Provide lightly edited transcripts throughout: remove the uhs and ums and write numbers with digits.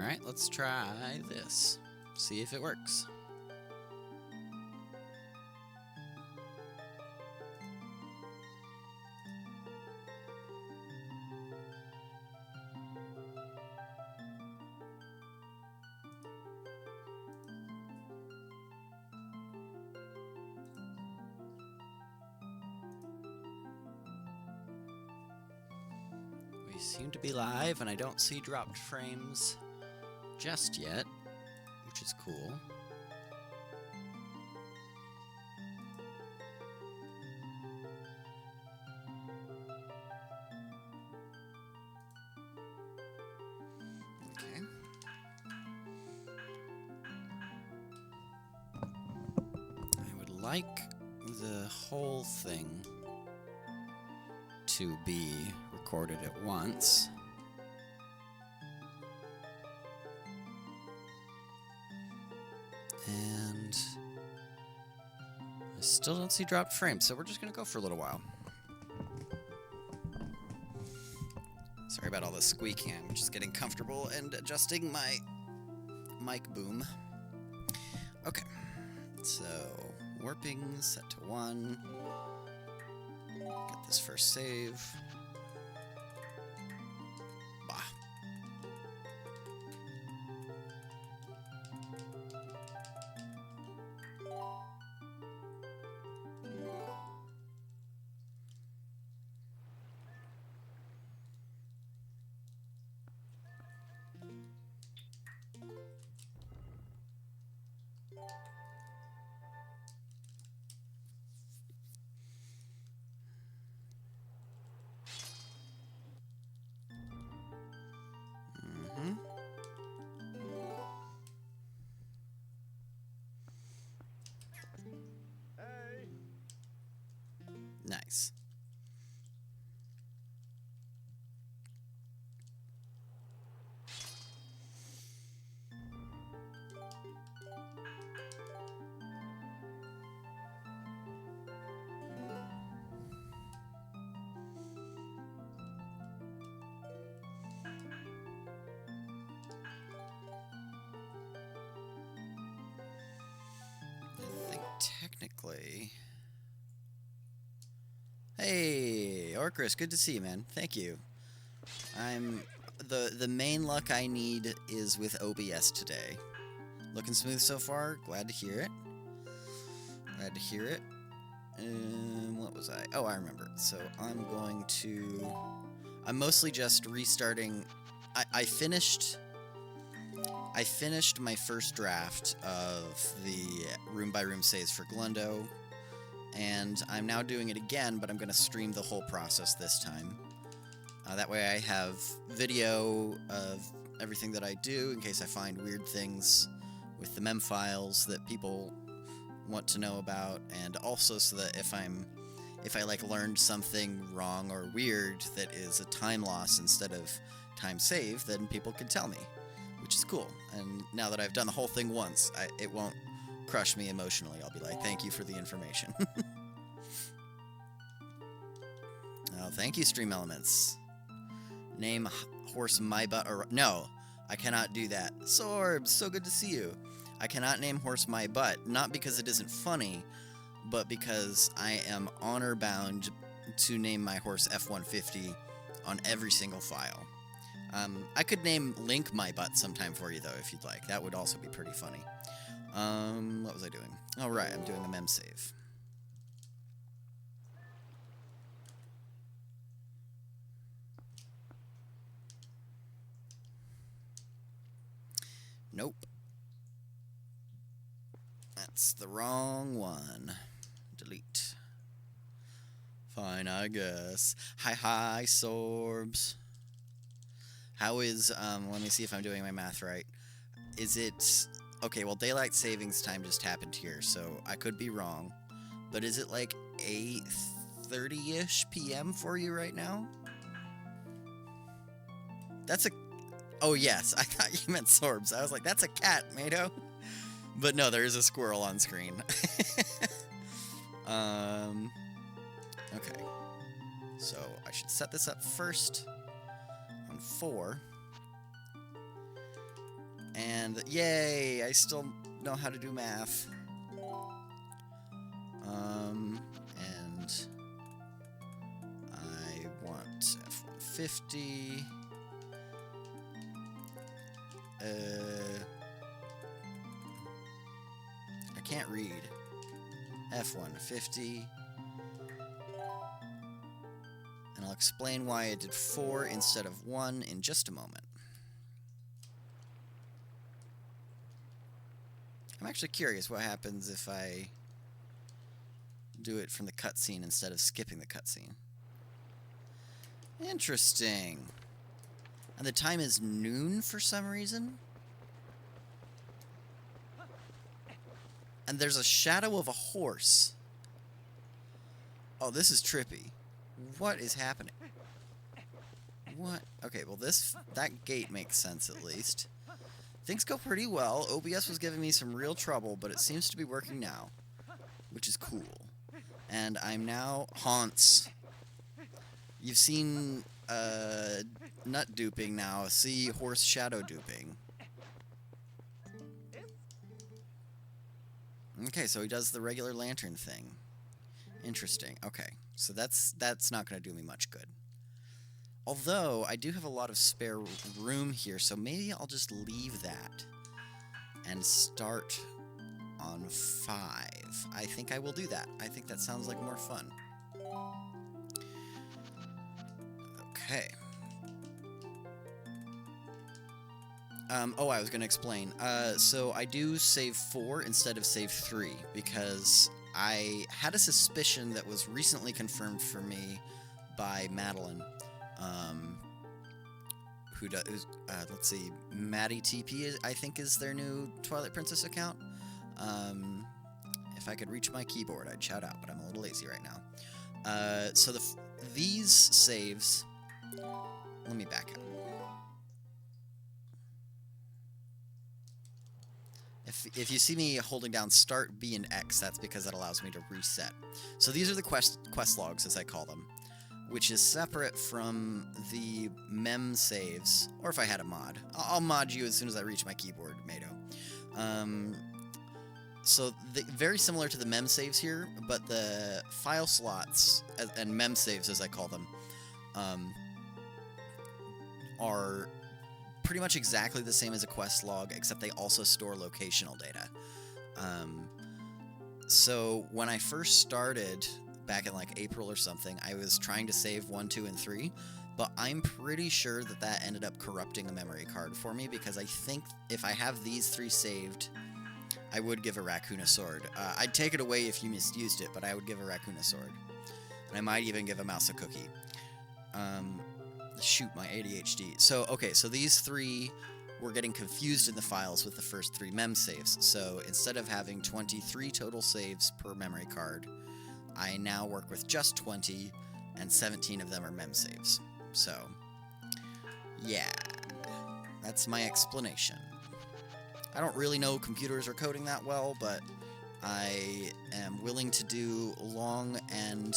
Alright, let's try this. See if it works. We seem to be live, and I don't see dropped frames just yet, which is cool. Okay. I would like the whole thing to be recorded at once. And I still don't see dropped frames, so we're just going to go for a little while. Sorry about all the squeaking. I'm just getting comfortable and adjusting my mic boom. Okay, so warping set to 1. Get this first save. Bah. Nice. I think technically... Hey, Orcris, good to see you, man. Thank you. The main luck I need is with OBS today. Looking smooth so far. Glad to hear it. Glad to hear it. What was I? Oh, I remember. So I'm mostly just restarting. I finished my first draft of the room-by-room saves for Glundo. And I'm now doing it again, but I'm going to stream the whole process this time. That way I have video of everything that I do in case I find weird things with the mem files that people want to know about, and also so that if I like learned something wrong or weird that is a time loss instead of time save, then people can tell me, which is cool. And now that I've done the whole thing once, it won't crush me emotionally. I'll be like, thank you for the information. Oh, thank you, Stream Elements. Name horse my butt or... No, I cannot do that. Sorbs, so good to see you. I cannot name horse my butt, not because it isn't funny, but because I am honor-bound to name my horse F-150 on every single file. I could name Link my butt sometime for you, though, if you'd like. That would also be pretty funny. What was I doing? Oh, right, I'm doing a mem save. Nope. That's the wrong one. Delete. Fine, I guess. Hi, Sorbs. How is, let me see if I'm doing my math right. Is it... Okay, well, daylight savings time just happened here, so I could be wrong. But is it like 8:30-ish p.m. for you right now? That's a... Oh, yes, I thought you meant Sorbs. I was like, that's a cat, Mato. But no, there is a squirrel on screen. Okay. So I should set this up first on 4. And yay, I still know how to do math. And I want F-150. I can't read. F-150. And I'll explain why I did 4 instead of 1 in just a moment. I'm actually curious what happens if I do it from the cutscene instead of skipping the cutscene. Interesting. And the time is noon for some reason. And there's a shadow of a horse. Oh, this is trippy. What is happening? What? Okay, well that gate makes sense at least. Things go pretty well. OBS was giving me some real trouble, but it seems to be working now, which is cool. And I'm now haunts. You've seen nut duping now. See horse shadow duping. Okay, so he does the regular lantern thing. Interesting. Okay, so that's not going to do me much good. Although, I do have a lot of spare room here, so maybe I'll just leave that and start on 5. I think I will do that. I think that sounds like more fun. Okay. Oh, I was going to explain. So I do save 4 instead of save 3 because I had a suspicion that was recently confirmed for me by Madeline. Who does, let's see, Maddie TP, I think, is their new Twilight Princess account. If I could reach my keyboard, I'd shout out, but I'm a little lazy right now. So these saves, let me back up. If you see me holding down Start, B, and X, that's because that allows me to reset. So these are the quest logs, as I call them, which is separate from the mem saves, or if I had a mod. I'll mod you as soon as I reach my keyboard, Mato. So very similar to the mem saves here, but the file slots, and mem saves as I call them, are pretty much exactly the same as a quest log, except they also store locational data. So when I first started, back in like April or something, I was trying to save 1, 2, and 3, but I'm pretty sure that ended up corrupting a memory card for me, because I think if I have these 3 saved, I would give a raccoon a sword. I'd take it away if you misused it, but I would give a raccoon a sword. And I might even give a mouse a cookie. Shoot, my ADHD. So, okay, so these 3 were getting confused in the files with the first 3 mem saves. So instead of having 23 total saves per memory card, I now work with just 20, and 17 of them are mem saves. So, yeah, that's my explanation. I don't really know computers or coding that well, but I am willing to do long and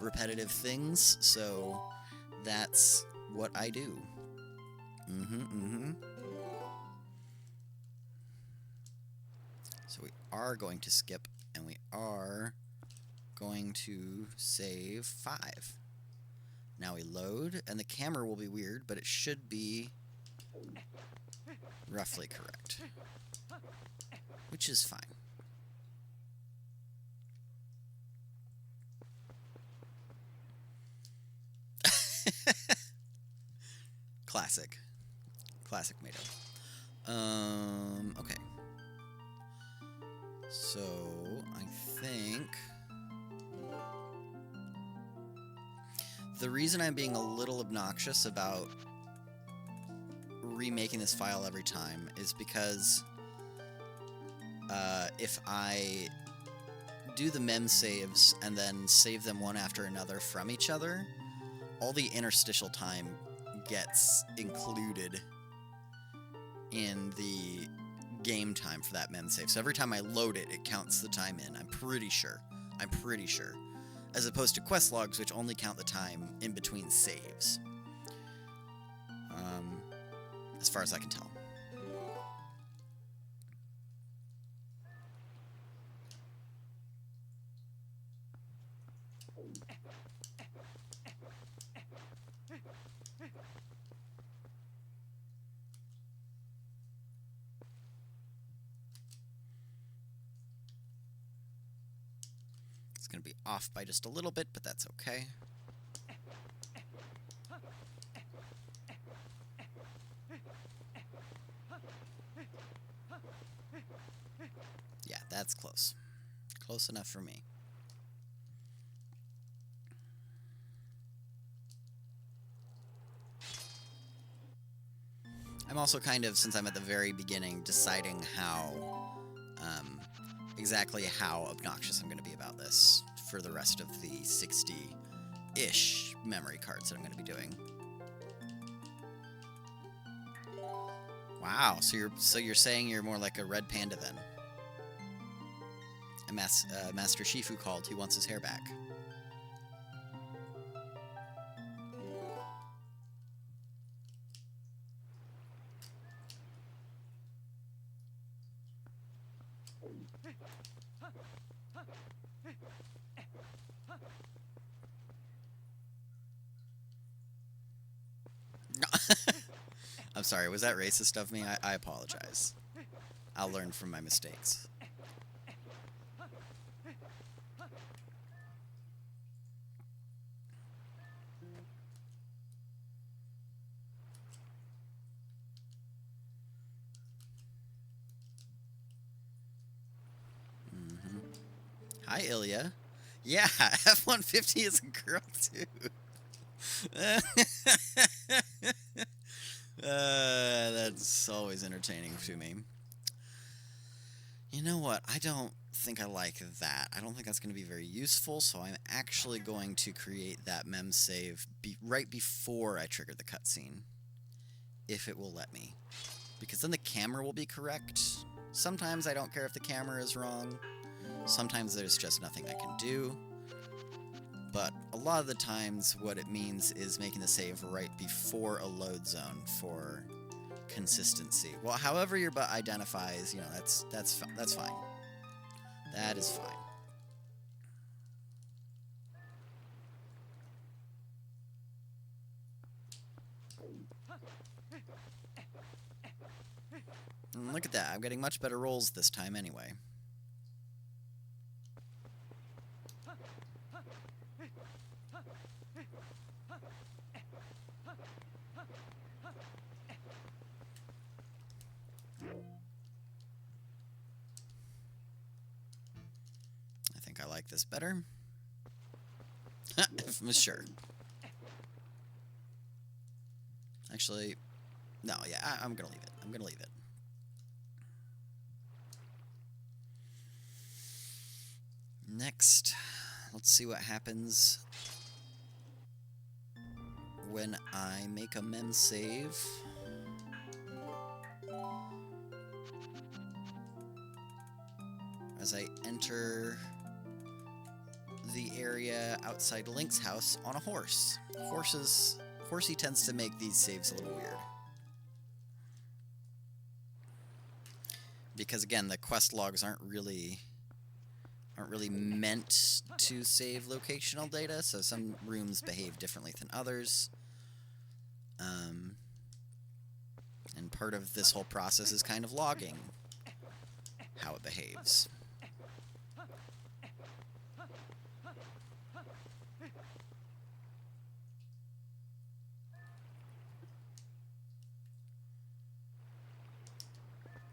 repetitive things, so that's what I do. So we are going to skip, and we are going to save 5. Now we load, and the camera will be weird, but it should be roughly correct, which is fine. Classic Mato. Okay. So I think the reason I'm being a little obnoxious about remaking this file every time is because if I do the mem saves and then save them one after another from each other, all the interstitial time gets included in the game time for that mem save. So every time I load it, it counts the time in. I'm pretty sure. As opposed to quest logs, which only count the time in between saves. As far as I can tell. It's going to be off by just a little bit, but that's okay. Yeah, that's close. Close enough for me. I'm also kind of, since I'm at the very beginning, deciding how, exactly how obnoxious I'm going to be about this for the rest of the 60-ish memory cards that I'm going to be doing. Wow, so you're saying you're more like a red panda then? And Master Shifu called. He wants his hair back. I'm sorry, was that racist of me? I apologize. I'll learn from my mistakes. Hi, Ilya. Yeah, F-150 is a girl, too. That's always entertaining to me. You know what? I don't think I like that. I don't think that's going to be very useful, so I'm actually going to create that mem save right before I trigger the cutscene, if it will let me. Because then the camera will be correct. Sometimes I don't care if the camera is wrong. Sometimes there's just nothing I can do. But a lot of the times what it means is making the save right before a load zone for consistency. Well, however your butt identifies, you know, that's fine. That is fine. And look at that, I'm getting much better rolls this time anyway. I like this better. Sure. Actually, no, yeah, I'm gonna leave it. I'm gonna leave it. Next, let's see what happens when I make a mem save. As I enter the area outside Link's house on a horse. Horsey tends to make these saves a little weird. Because again, the quest logs aren't really meant to save locational data, so some rooms behave differently than others. And part of this whole process is kind of logging how it behaves.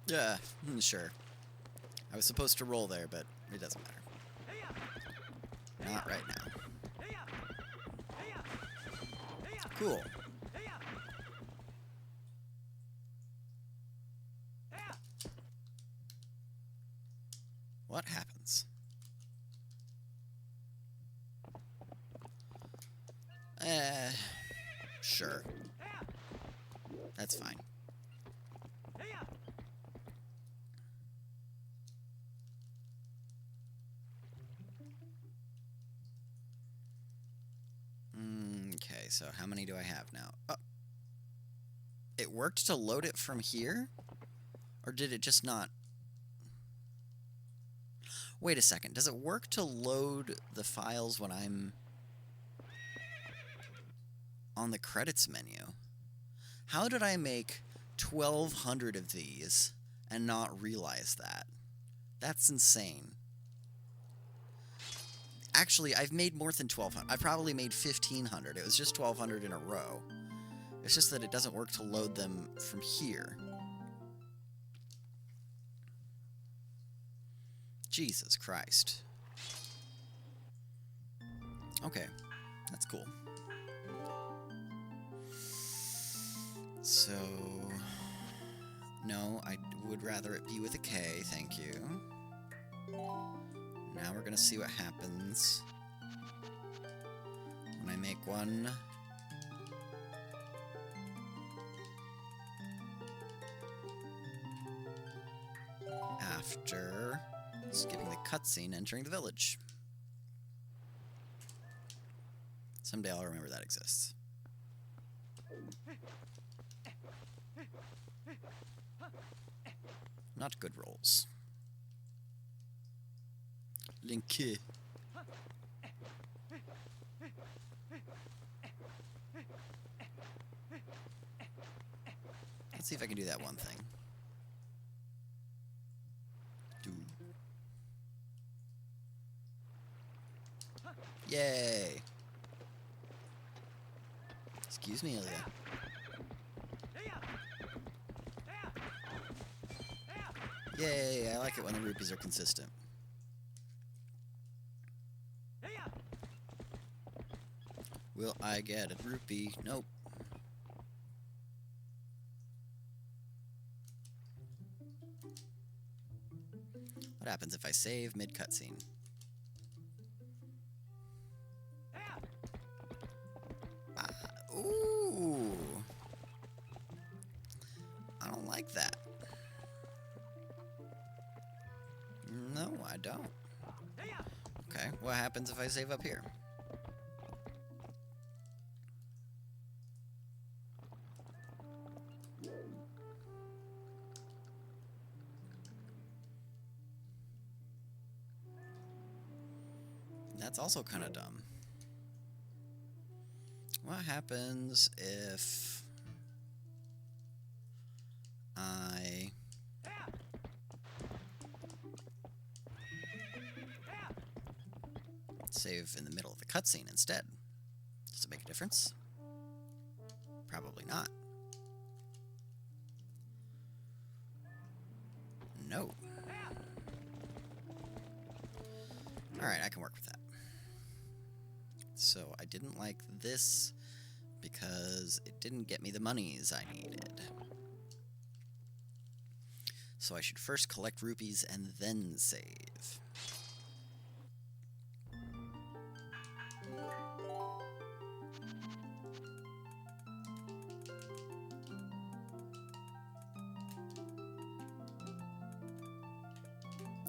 Yeah, sure. I was supposed to roll there, but it doesn't matter. Not right now. Cool. What happens? Sure. That's fine. Okay, so how many do I have now? Oh. It worked to load it from here? Or did it just not? Wait a second. Does it work to load the files when I'm on the credits menu? How did I make 1,200 of these and not realize that? That's insane. Actually, I've made more than 1,200. I probably made 1,500. It was just 1,200 in a row. It's just that it doesn't work to load them from here. Jesus Christ. Okay, that's cool. So, no, I would rather it be with a K, thank you. Now we're gonna see what happens when I make one. After skipping the cutscene, entering the village. Someday I'll remember that exists. Not good rolls. Linky. Let's see if I can do that one thing. Yay! Excuse me, Ilya. Yay! I like it when the rupees are consistent. Will I get a rupee? Nope. What happens if I save mid-cutscene? Ooh. I don't like that. No, I don't. Okay, what happens if I save up here? That's also kind of dumb. What happens if I save in the middle of the cutscene instead? Does it make a difference? Probably not. No. Alright, I can work with that. So I didn't like this because it didn't get me the monies I needed. So I should first collect rupees and then save.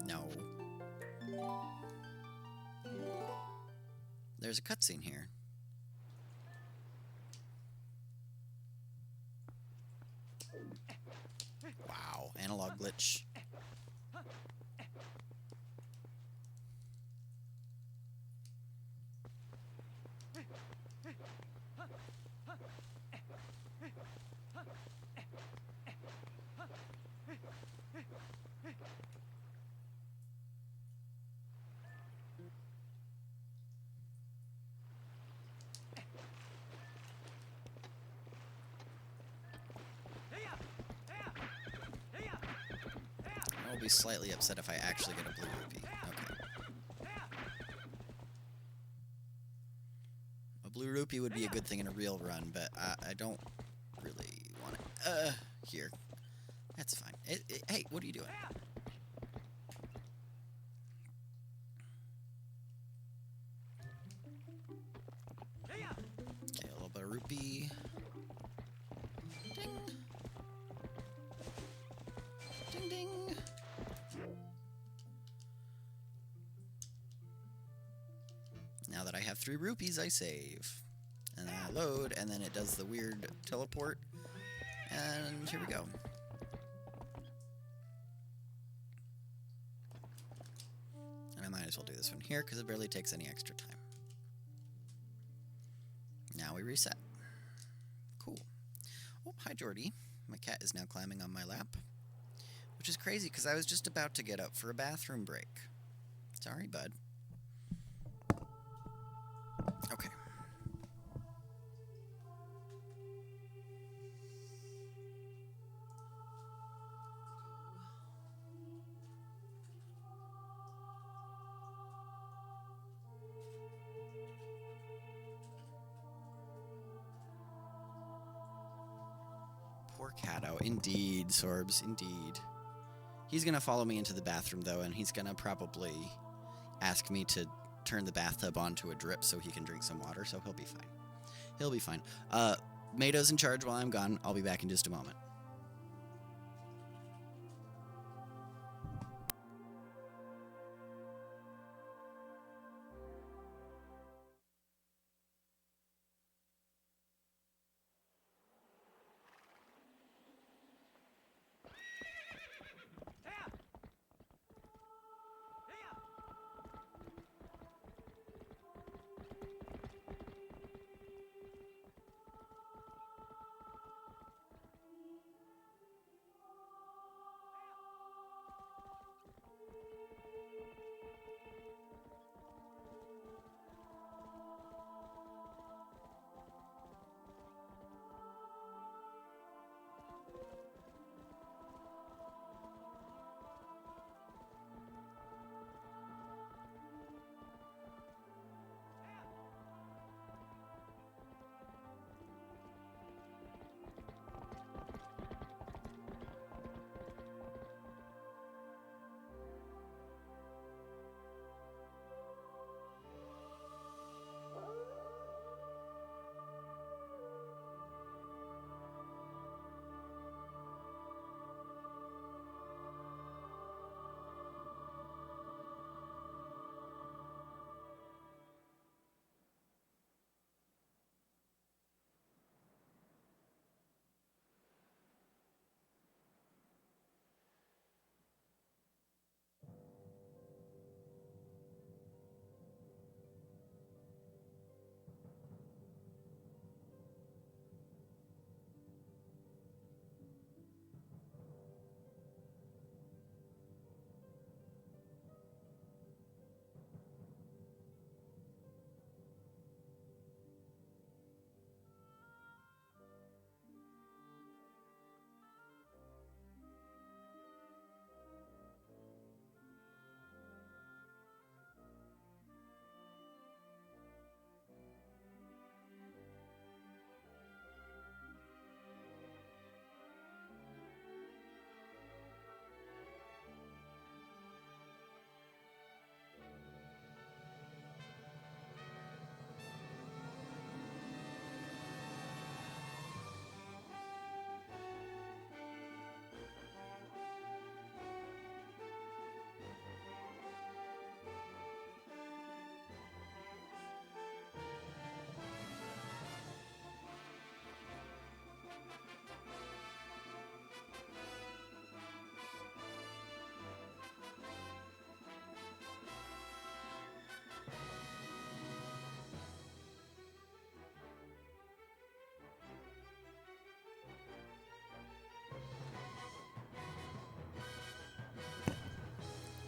No. There's a cutscene here. Wow, analog glitch. I'll be slightly upset if I actually get a blue rupee. Okay. A blue rupee would be a good thing in a real run, but I don't really want it. Here. That's fine. Hey, what are you doing? Okay, a little bit of rupee. Ding. Ding, ding. Now that I have 3 rupees, I save. And then I load, and then it does the weird teleport. And here we go. I might as well do this one here because it barely takes any extra time. Now we reset. Cool. Oh, hi, Jordy. My cat is now climbing on my lap, which is crazy because I was just about to get up for a bathroom break. Sorry, bud. Okay. Poor Cato. Indeed, Sorbs, indeed. He's gonna follow me into the bathroom, though, and he's gonna probably ask me to turn the bathtub onto a drip so he can drink some water, so he'll be fine. He'll be fine. Mato's in charge while I'm gone. I'll be back in just a moment.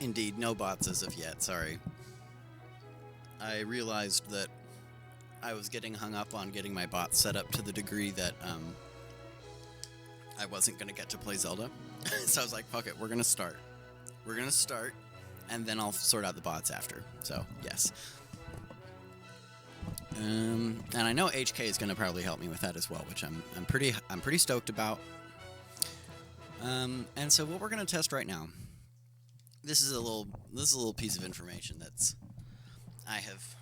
Indeed, no bots as of yet, sorry. I realized that I was getting hung up on getting my bots set up to the degree that I wasn't going to get to play Zelda. So I was like, fuck it, we're going to start. We're going to start, and then I'll sort out the bots after. So, yes. And I know HK is going to probably help me with that as well, which I'm pretty stoked about. And so what we're going to test right now, this is a little piece of information that's I have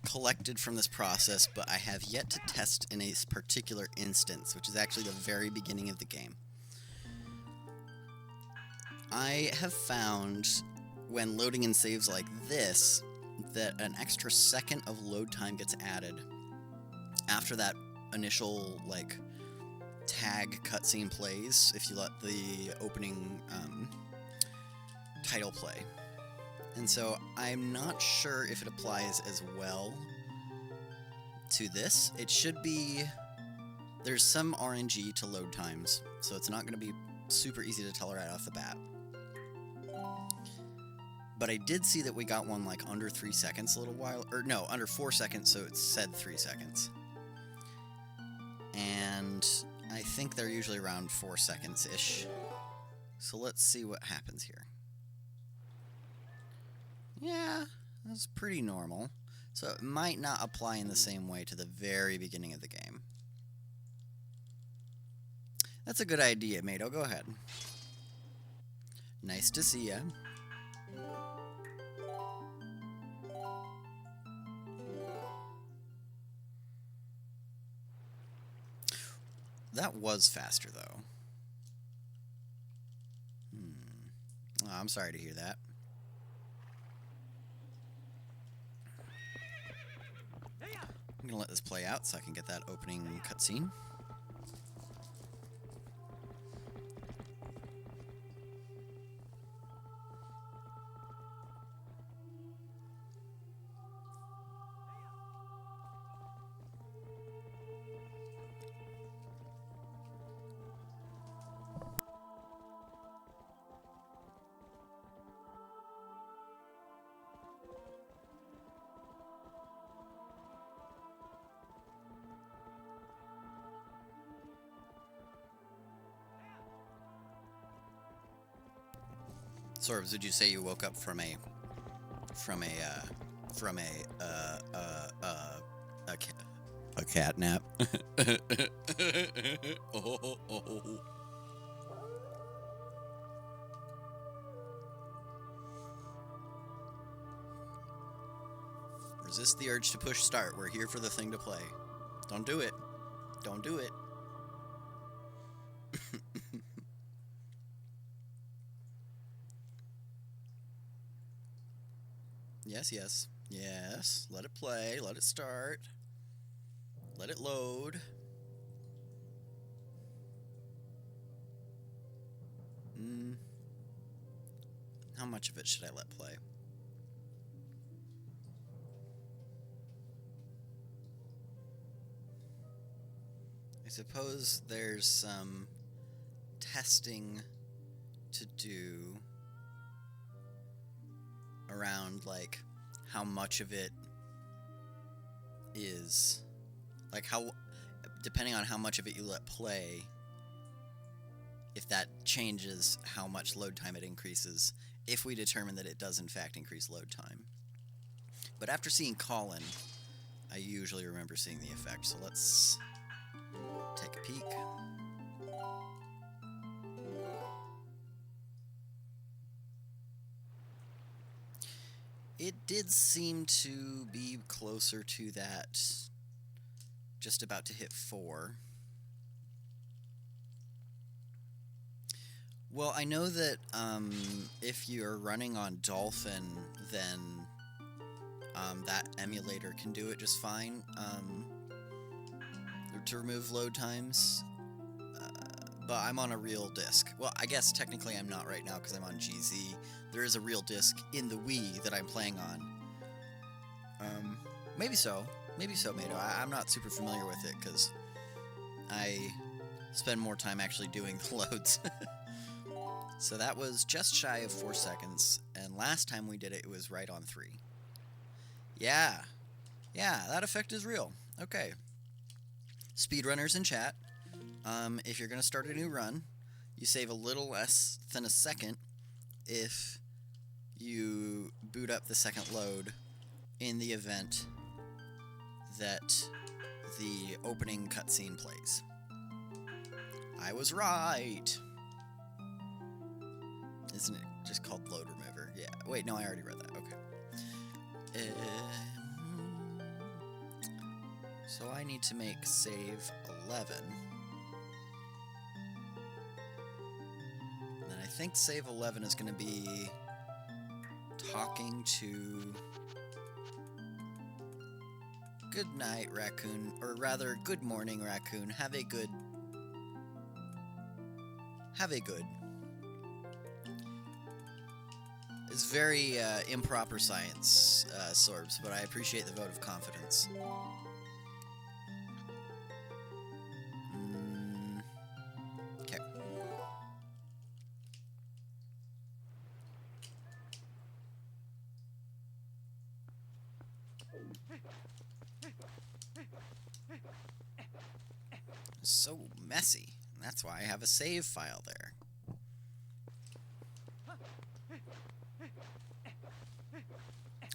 collected from this process, but I have yet to test in a particular instance, which is actually the very beginning of the game. I have found when loading in saves like this that an extra second of load time gets added after that initial like tag cutscene plays if you let the opening title play. And so I'm not sure if it applies as well to this. It should be... There's some RNG to load times, so it's not going to be super easy to tell right off the bat. But I did see that we got one like under 3 seconds a little while, or no, under 4 seconds, so it said 3 seconds. And I think they're usually around 4 seconds-ish. So let's see what happens here. Yeah, that's pretty normal. So it might not apply in the same way to the very beginning of the game. That's a good idea, Mato. Go ahead. Nice to see ya. That was faster, though. Oh, I'm sorry to hear that. I'm gonna let this play out so I can get that opening cutscene. Sorbs, would you say you woke up from a cat nap? Oh. Resist the urge to push start. We're here for the thing to play. Don't do it. Don't do it. Yes, yes, yes. Let it play. Let it start. Let it load. How much of it should I let play? I suppose there's some testing to do around, like, how much of it is, like, how, depending on how much of it you let play, if that changes how much load time it increases, if we determine that it does in fact increase load time. But after seeing Colin, I usually remember seeing the effect, so let's take a peek. It did seem to be closer to that, just about to hit 4. Well, I know that if you're running on Dolphin, then that emulator can do it just fine to remove load times. But I'm on a real disc. Well, I guess technically I'm not right now because I'm on GZ. There is a real disc in the Wii that I'm playing on. Maybe so. Maybe so, Mato. I'm not super familiar with it because I spend more time actually doing the loads. So that was just shy of 4 seconds, and last time we did it, it was right on 3. Yeah. Yeah, that effect is real. Okay. Speedrunners in chat. If you're going to start a new run, you save a little less than a second if you boot up the second load in the event that the opening cutscene plays. I was right. Isn't it just called load remover? Yeah. Wait, no, I already read that. Okay. So I need to make save 11. And I think save 11 is going to be talking to... Good night, Raccoon. Or rather, good morning, Raccoon. Have a good... It's very improper science, Sorbs, but I appreciate the vote of confidence. Okay. So messy. That's why I have a save file there.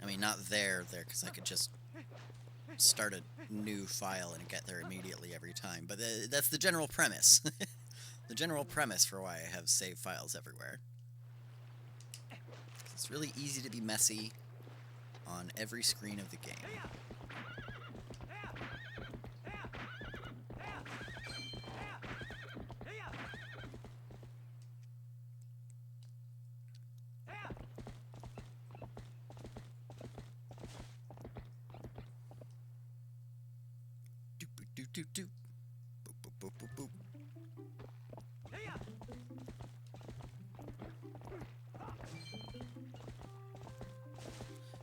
I mean, not there, because I could just start a new file and get there immediately every time. But that's the general premise. The general premise for why I have save files everywhere. It's really easy to be messy on every screen of the game. Doop doop. Boop boop boop boop boop.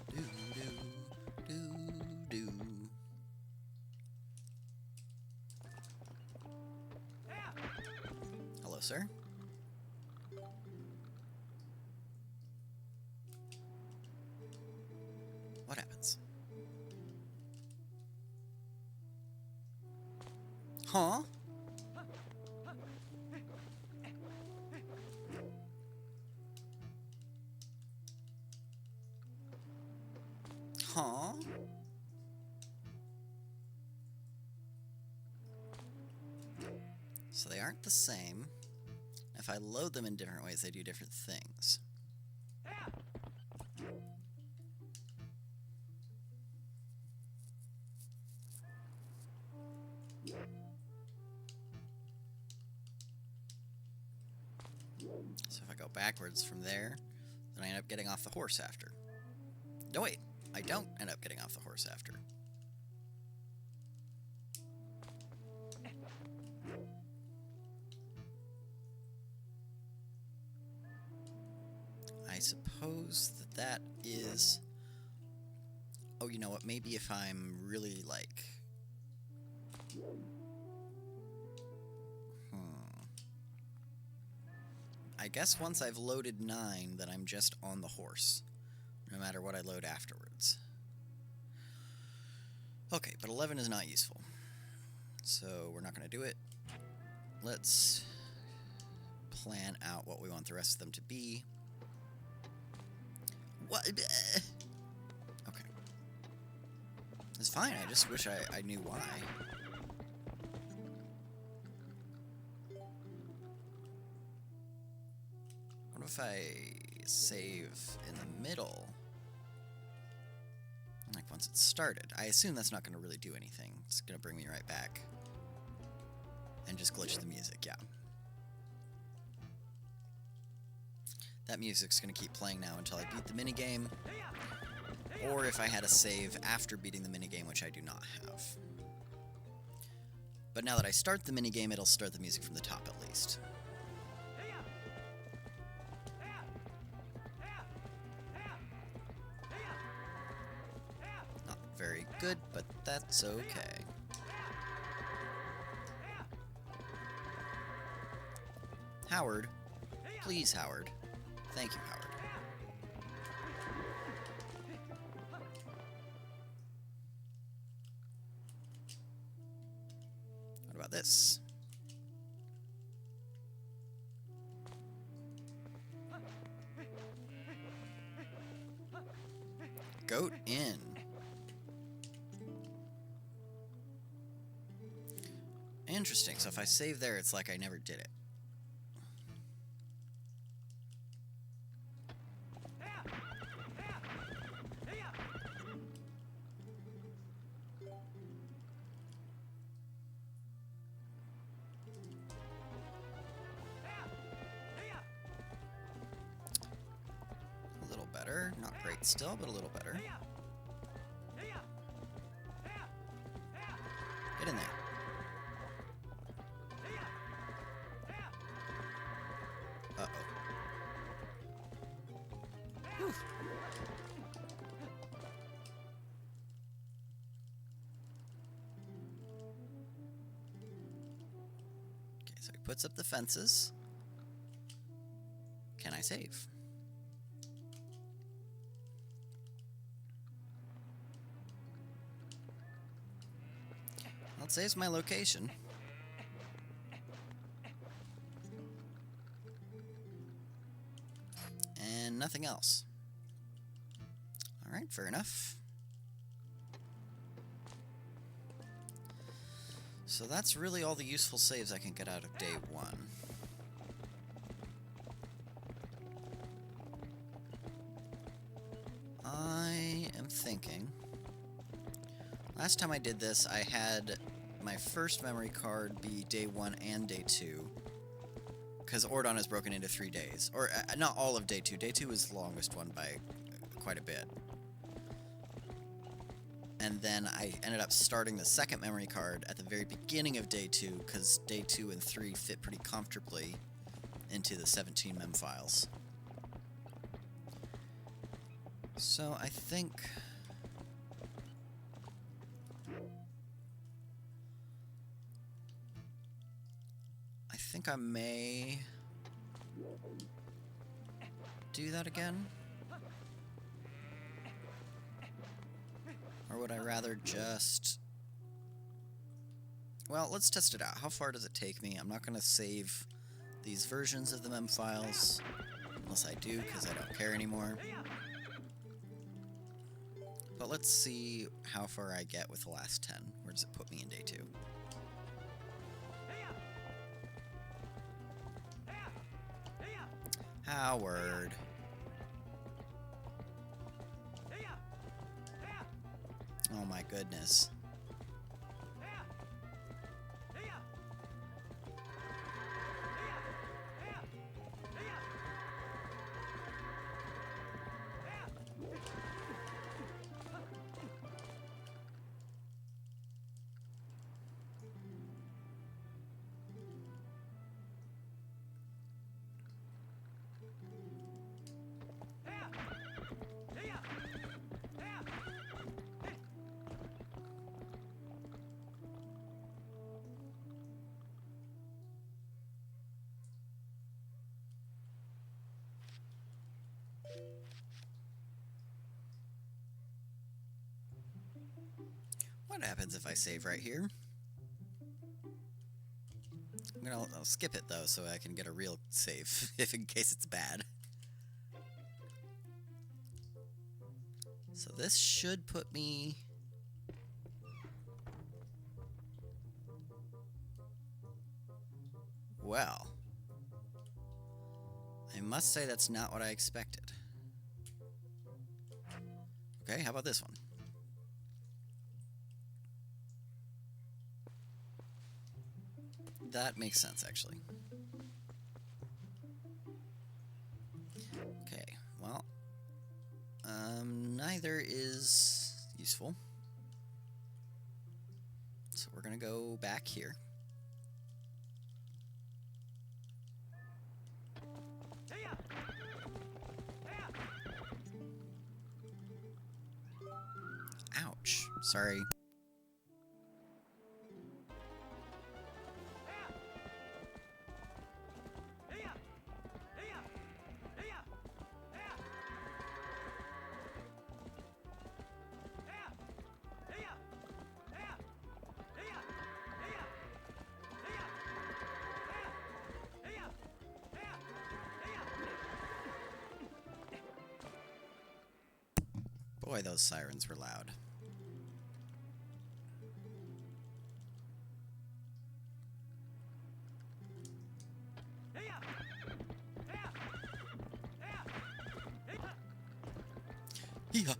Do do do do. Hello, sir. What happens? Huh? Huh? So they aren't the same. If I load them in different ways, they do different things. So if I go backwards from there, then I end up getting off the horse after. No, wait, I don't end up getting off the horse after. I suppose that that is... Oh, you know what, maybe if I'm really, like... I guess once I've loaded 9, then I'm just on the horse, no matter what I load afterwards. Okay, but 11 is not useful, so we're not going to do it. Let's plan out what we want the rest of them to be. What? Okay. It's fine, I just wish I knew why. What if I save in the middle? Like once it's started. I assume that's not going to really do anything. It's going to bring me right back. And just glitch the music, yeah. That music's going to keep playing now until I beat the minigame. Or if I had a save after beating the minigame, which I do not have. But now that I start the minigame, it'll start the music from the top at least. Not very good, but that's okay. Howard. Please, Howard. Thank you, Howard. What about this? Goat in. Interesting. So if I save there, it's like I never did it. A little better. Not great still, but a little better. Get in there. Uh-oh. Whew. puts up the fences. Can I save? Well, it saves my location. And nothing else. Alright, fair enough. So that's really all the useful saves I can get out of day 1. I am thinking... Last time I did this, I had my first memory card be day 1 and day 2. Because Ordon is broken into 3 days. Or, not all of day 2. Day 2 is the longest one by quite a bit. And then I ended up starting the second memory card at the very beginning of day 2, because day 2 and 3 fit pretty comfortably into the 17 mem files. So I think... I may do that again. Or would I rather just... Well, let's test it out. How far does it take me? I'm not going to save these versions of the mem files. Unless I do, because I don't care anymore. But let's see how far I get with the last 10. Where does it put me in day 2? Howard. Oh my goodness. What happens if I save right here? I'll skip it though, so I can get a real save, if in case it's bad. So this should put me... Well... I must say that's not what I expected. Okay, how about this one? That makes sense, actually. Okay, well, neither is useful. So we're gonna go back here. Ouch, sorry. Boy, those sirens were loud. Yeehaw.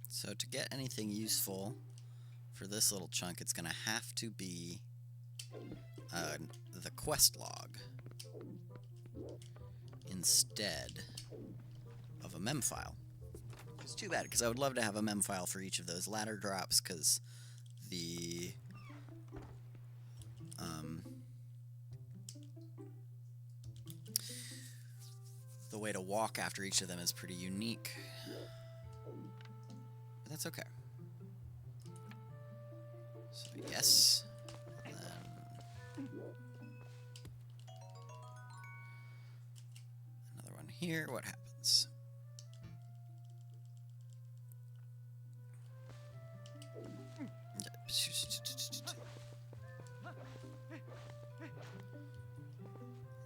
So to get anything useful for this little chunk, it's going to have to be the quest log instead of a mem file. It's too bad, because I would love to have a mem file for each of those ladder drops, because the way to walk after each of them is pretty unique. But that's okay. So yes. And then another one here. What happens? And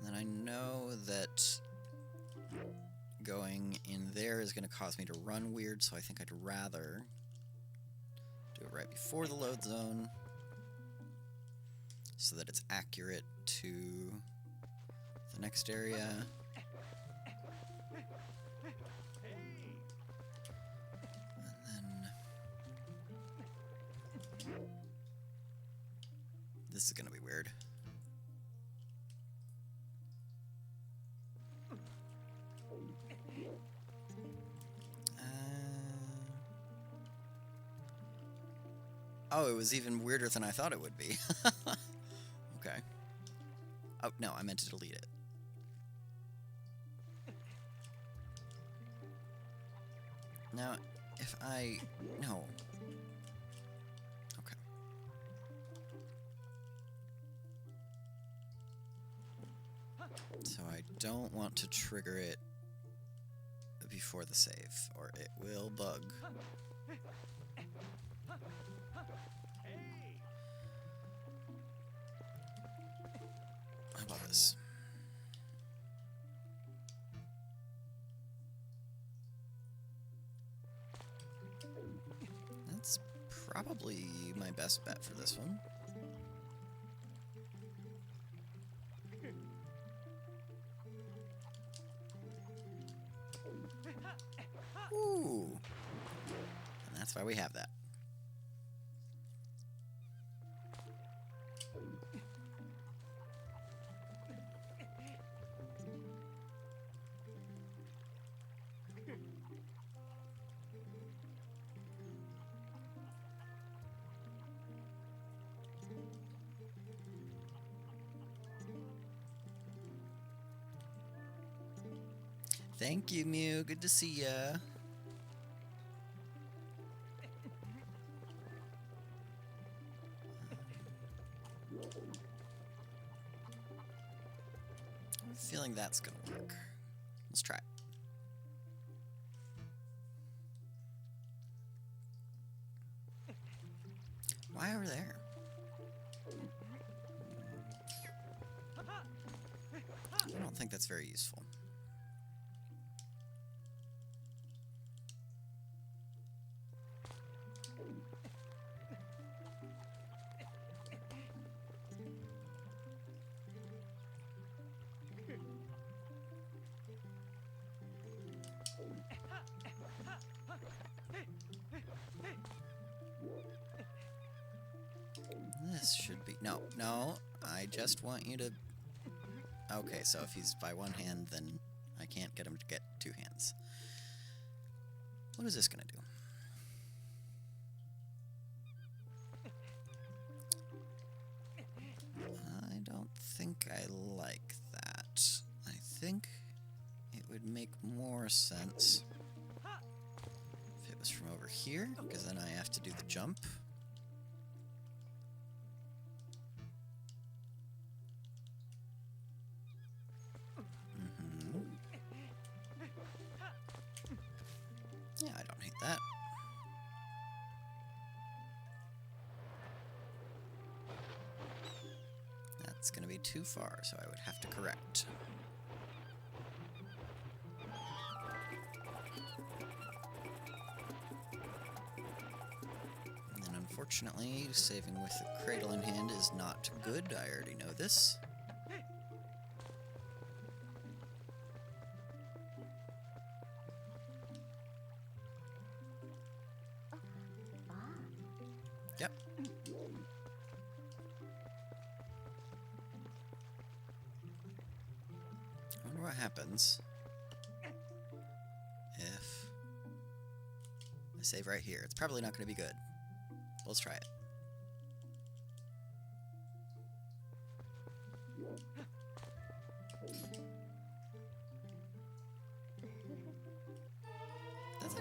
then I know that going in there is going to cause me to run weird, so I think I'd rather do it right before the load zone so that it's accurate to the next area. And then this is going to be weird. Oh, it was even weirder than I thought it would be. Okay. Oh, no, I meant to delete it. Now, if I... No. Okay. So I don't want to trigger it before the save, or it will bug. How about this? That's probably my best bet for this one. Ooh. And that's why we have that. Thank you, Mew. Good to see ya. I'm feeling that's gonna work. Let's try it. Why over there? I don't think that's very useful. This should be... No, no. I just want you to... Okay, so if he's by one hand, then I can't get him to get two hands. What is this gonna do? I don't think I like that. I think it would make more sense if it was from over here, because then I have to do the jump. Yeah, I don't hate that. That's gonna be too far, so I would have to correct. And then unfortunately, saving with the cradle in hand is not good. I already know this. Yep. I wonder what happens if I save right here. It's probably not going to be good. Let's try it.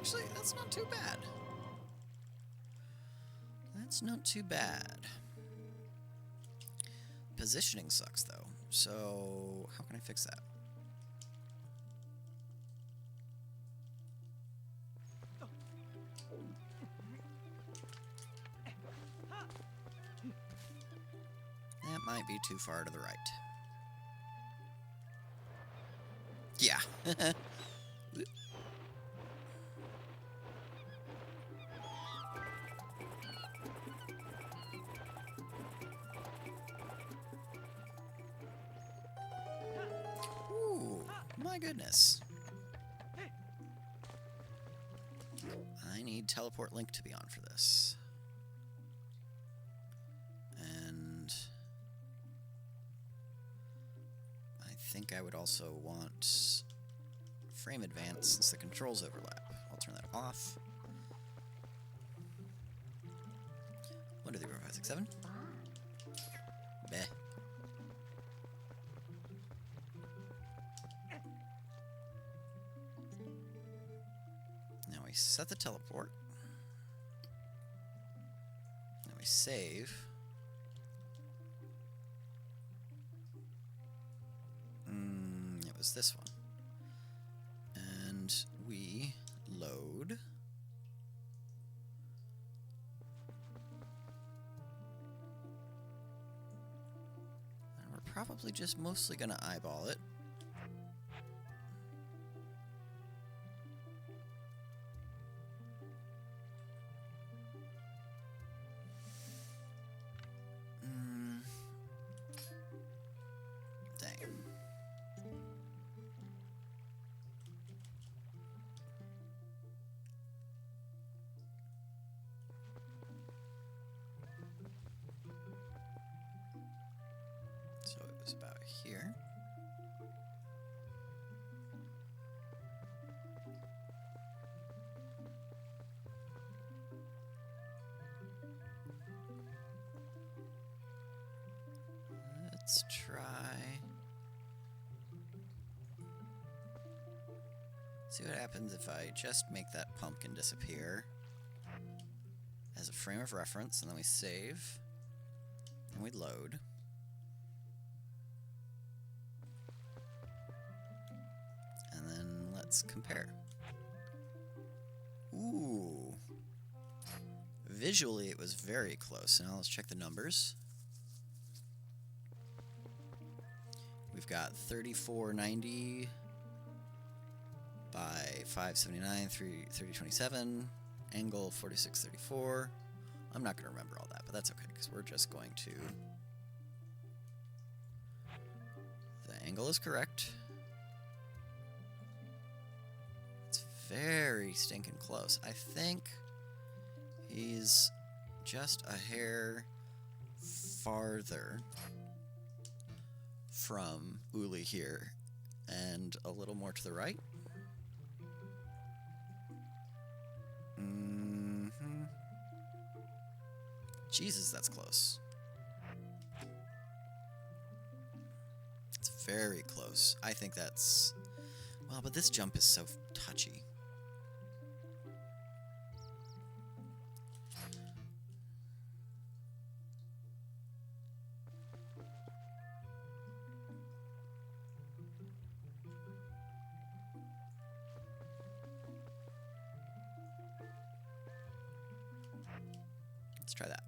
Actually, that's not too bad. That's not too bad. Positioning sucks, though. So, how can I fix that? That might be too far to the right. Yeah. Ooh, my goodness. I need teleport link to be on for this. And I think I would also want frame advance since the controls overlap. I'll turn that off. 1, 2, 3, 4, 5, 6, 7. Beh. Now we set the teleport. Now we save. It was this one. And we load. And we're probably just mostly going to eyeball it. Dang. So it was about here. Let's try. See what happens if I just make that pumpkin disappear as a frame of reference, and then we save, and we load. And then let's compare. Ooh. Visually, it was very close. Now let's check the numbers. We've got 3490 by 579, 3027, angle 4634. I'm not going to remember all that, but that's okay, because we're just going to... The angle is correct. It's very stinking close. I think he's just a hair farther from Uli here, and a little more to the right. Jesus, that's close. It's very close. I think that's... Well, but this jump is so touchy. Let's try that.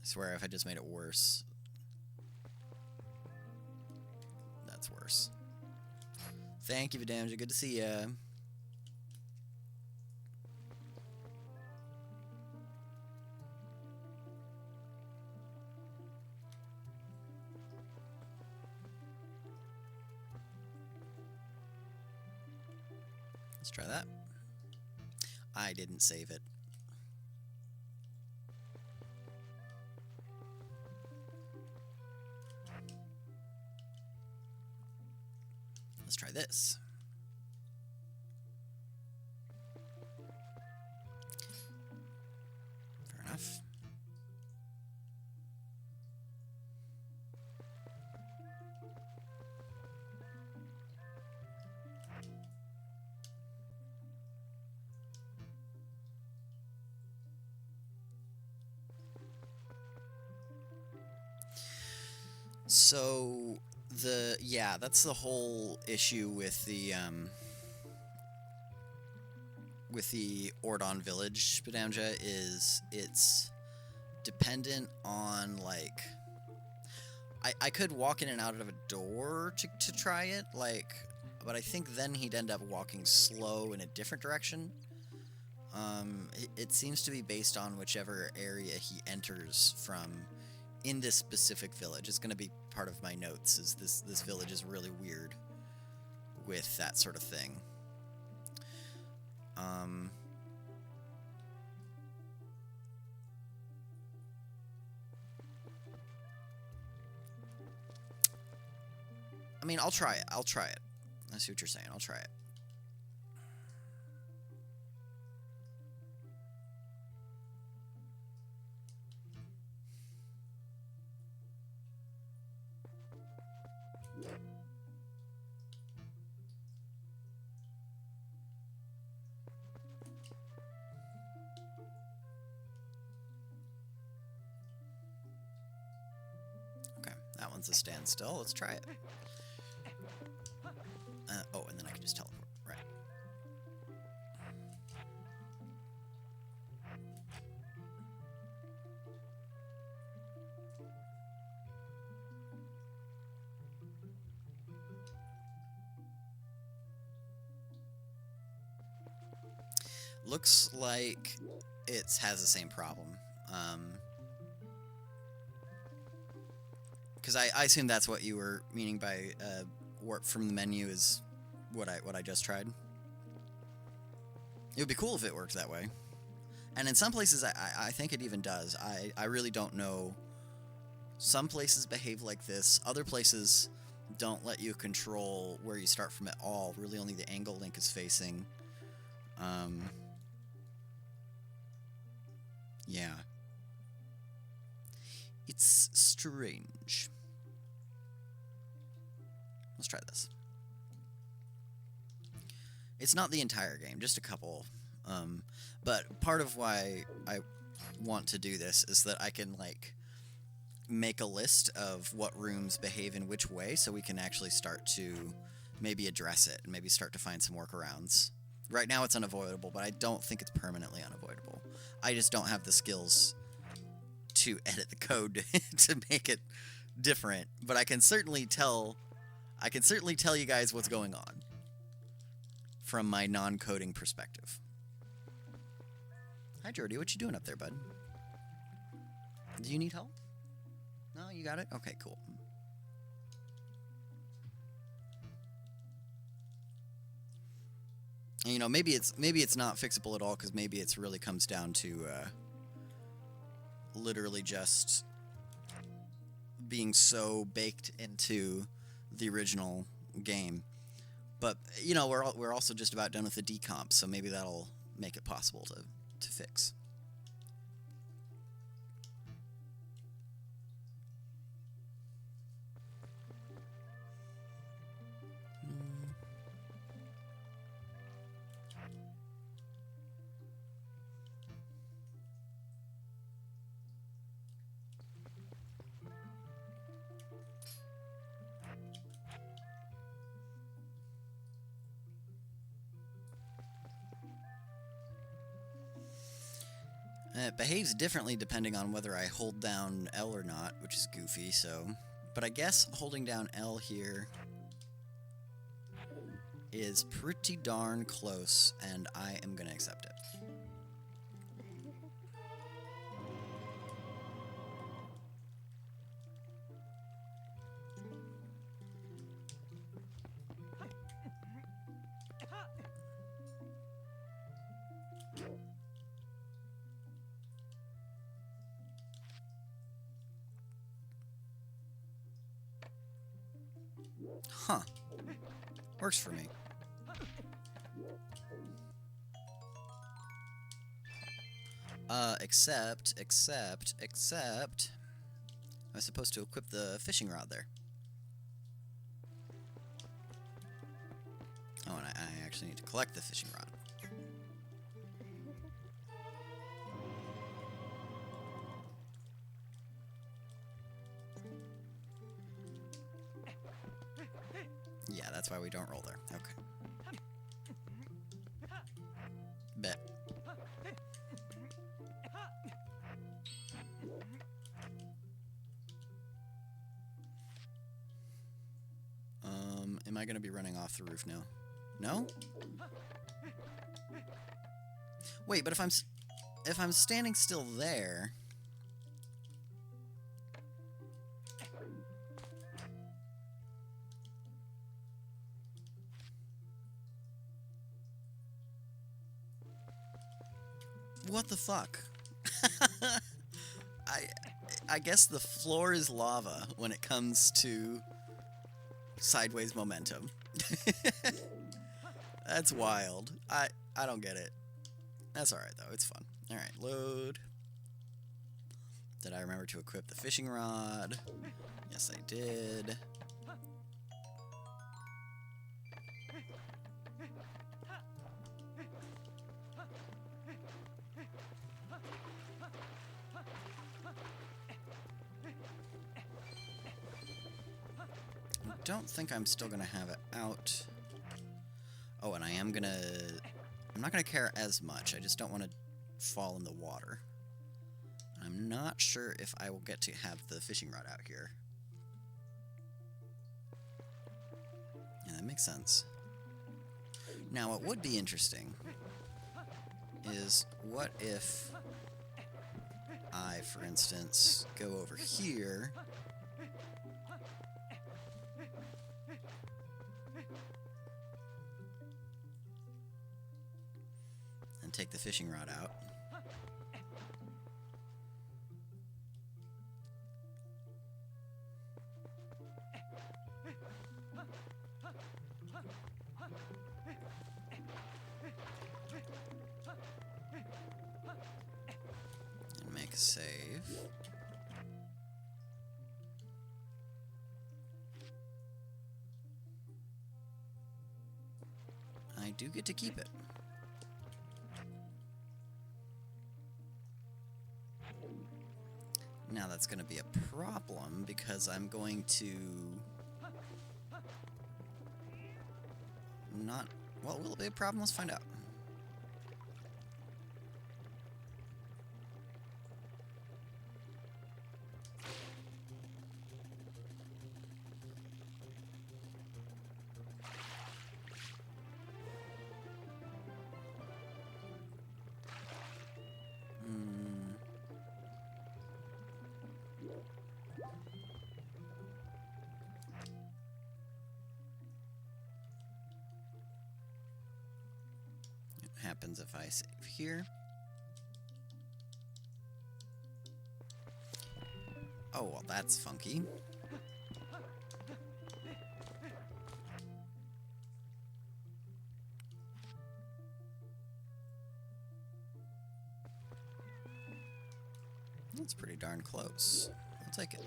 I swear if I just made it worse. That's worse. Thank you, Vidamja. Good to see ya. Let's try that. I didn't save it. Let's try this. Fair enough. So yeah, that's the whole issue with the Ordon village Spedamja is it's dependent on like I could walk in and out of a door to try it, like, but I think then he'd end up walking slow in a different direction. It seems to be based on whichever area he enters from in this specific village. It's going to be part of my notes, is this village is really weird with that sort of thing. I mean, I'll try it. I'll try it. I see what you're saying. I'll try it. Okay, that one's a standstill. Let's try it. Oh, and then I can just teleport. Right. Looks like it has the same problem. Because I assume that's what you were meaning by warp from the menu is what I just tried. It would be cool if it worked that way. And in some places, I think it even does. I really don't know. Some places behave like this. Other places don't let you control where you start from at all. Really only the angle Link is facing. Yeah. It's strange. Let's try this. It's not the entire game, just a couple. But part of why I want to do this is that I can, like, make a list of what rooms behave in which way, so we can actually start to maybe address it and maybe start to find some workarounds. Right now it's unavoidable, but I don't think it's permanently unavoidable. I just don't have the skills to edit the code to make it different, but I can certainly tell you guys what's going on from my non-coding perspective. Hi, Jordy. What you doing up there, bud? Do you need help? No, you got it? Okay, cool. And, you know, maybe it's not fixable at all, because maybe it's really comes down to literally just being so baked into the original game. But, you know, we're also just about done with the decomp, so maybe that'll make it possible to fix. It behaves differently depending on whether I hold down L or not, which is goofy, so... But I guess holding down L here is pretty darn close, and I am going to accept it. Huh. Works for me. Except... I was supposed to equip the fishing rod there. Oh, and I actually need to collect the fishing rod. Yeah, that's why we don't roll there. Okay. Bet. Am I going to be running off the roof now? No? Wait, but if I'm standing still there... What the fuck? I guess the floor is lava when it comes to sideways momentum. That's wild. I don't get it. That's alright though, it's fun. Alright, load. Did I remember to equip the fishing rod? Yes, I did. I don't think I'm still gonna have it out. Oh, and I'm not gonna care as much. I just don't want to fall in the water. I'm not sure if I will get to have the fishing rod out here. Yeah, that makes sense. Now, what would be interesting is what if I, for instance, go over here and take the fishing rod out. And make a save. I do get to keep it. Now that's going to be a problem because I'm going to not... Well, will it be a problem? Let's find out. Happens if I save here. Oh, well, that's funky. That's pretty darn close. I'll take it.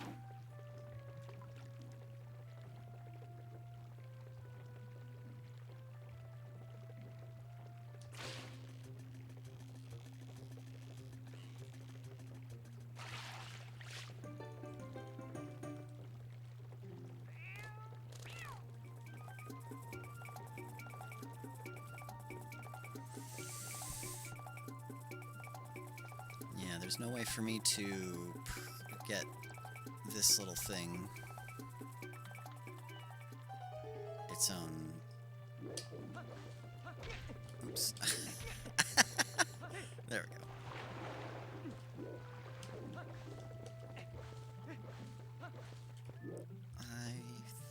There's no way for me to get this little thing its own... Oops. There we go. I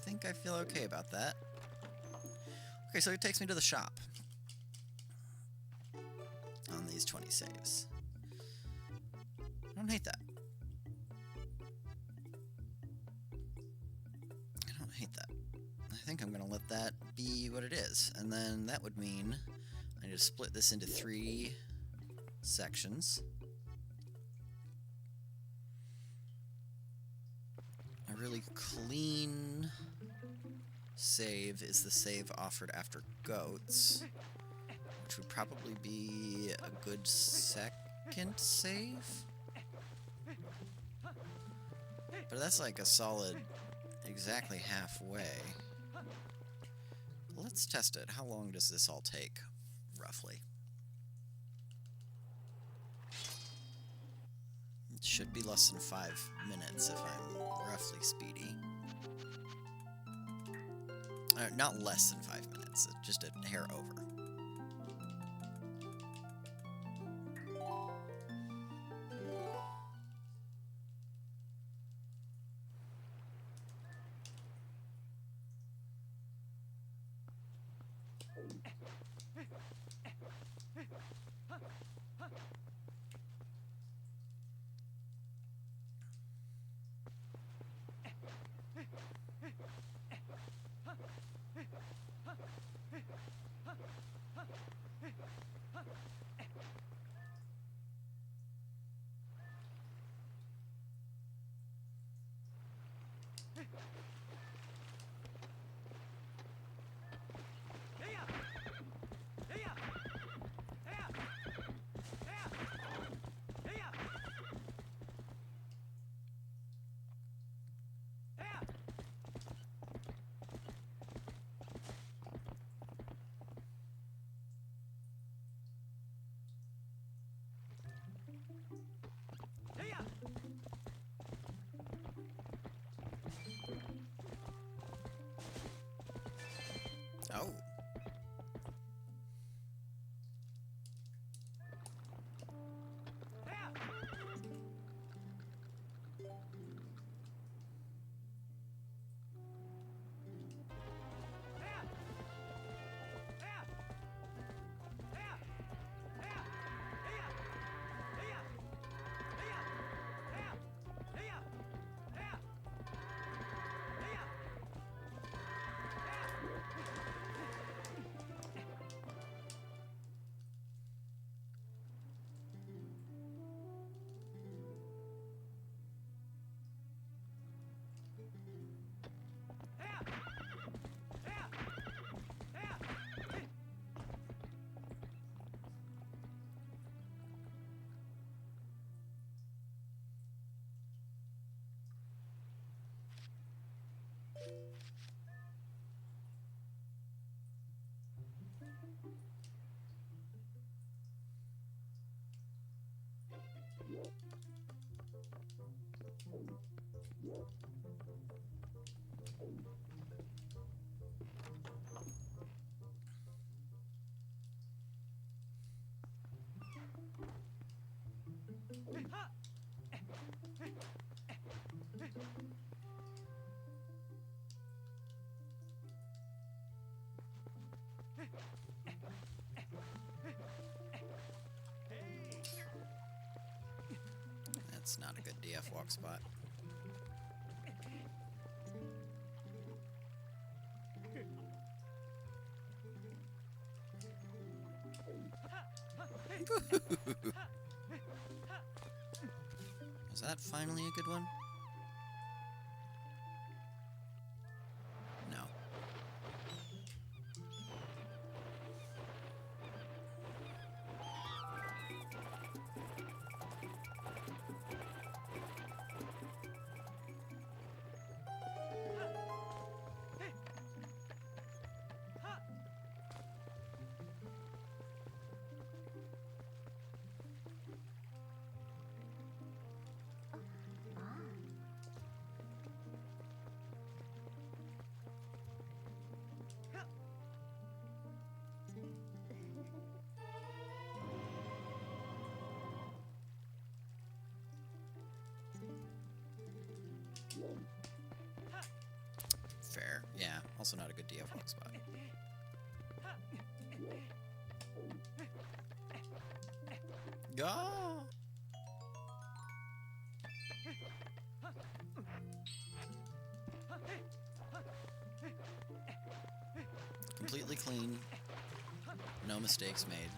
think I feel okay about that. Okay, so it takes me to the shop on these 20 saves. I don't hate that. I don't hate that. I think I'm going to let that be what it is. And then that would mean I need to split this into 3 sections. A really clean save is the save offered after goats, which would probably be a good second save. But that's like a solid exactly halfway. let's test it. How long does this all take, roughly? It should be less than 5 minutes if I'm roughly speedy. Not less than 5 minutes, just a hair over. Oh. That's not a good DF walk spot. Is that finally a good one? No. Fair. Yeah, also not a good DF walk spot. Go! Completely clean. No mistakes made.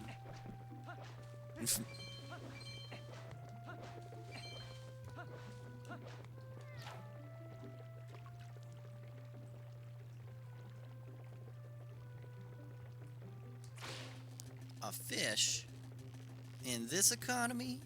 A fish in this economy?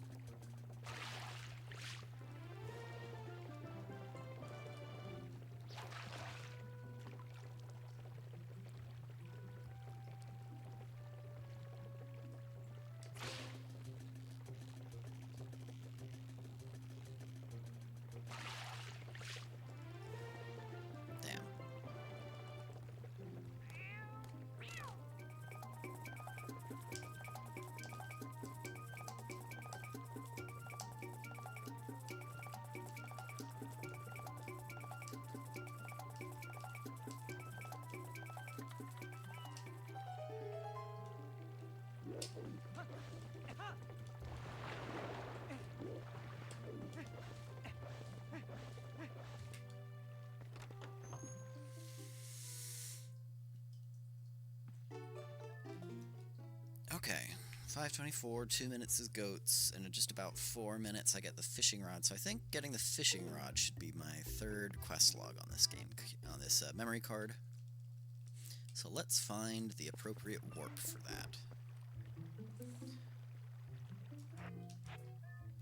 Okay, 5:24, 2 minutes is goats, and in just about 4 minutes I get the fishing rod. So I think getting the fishing rod should be my third quest log on this game, on this memory card. So let's find the appropriate warp for that.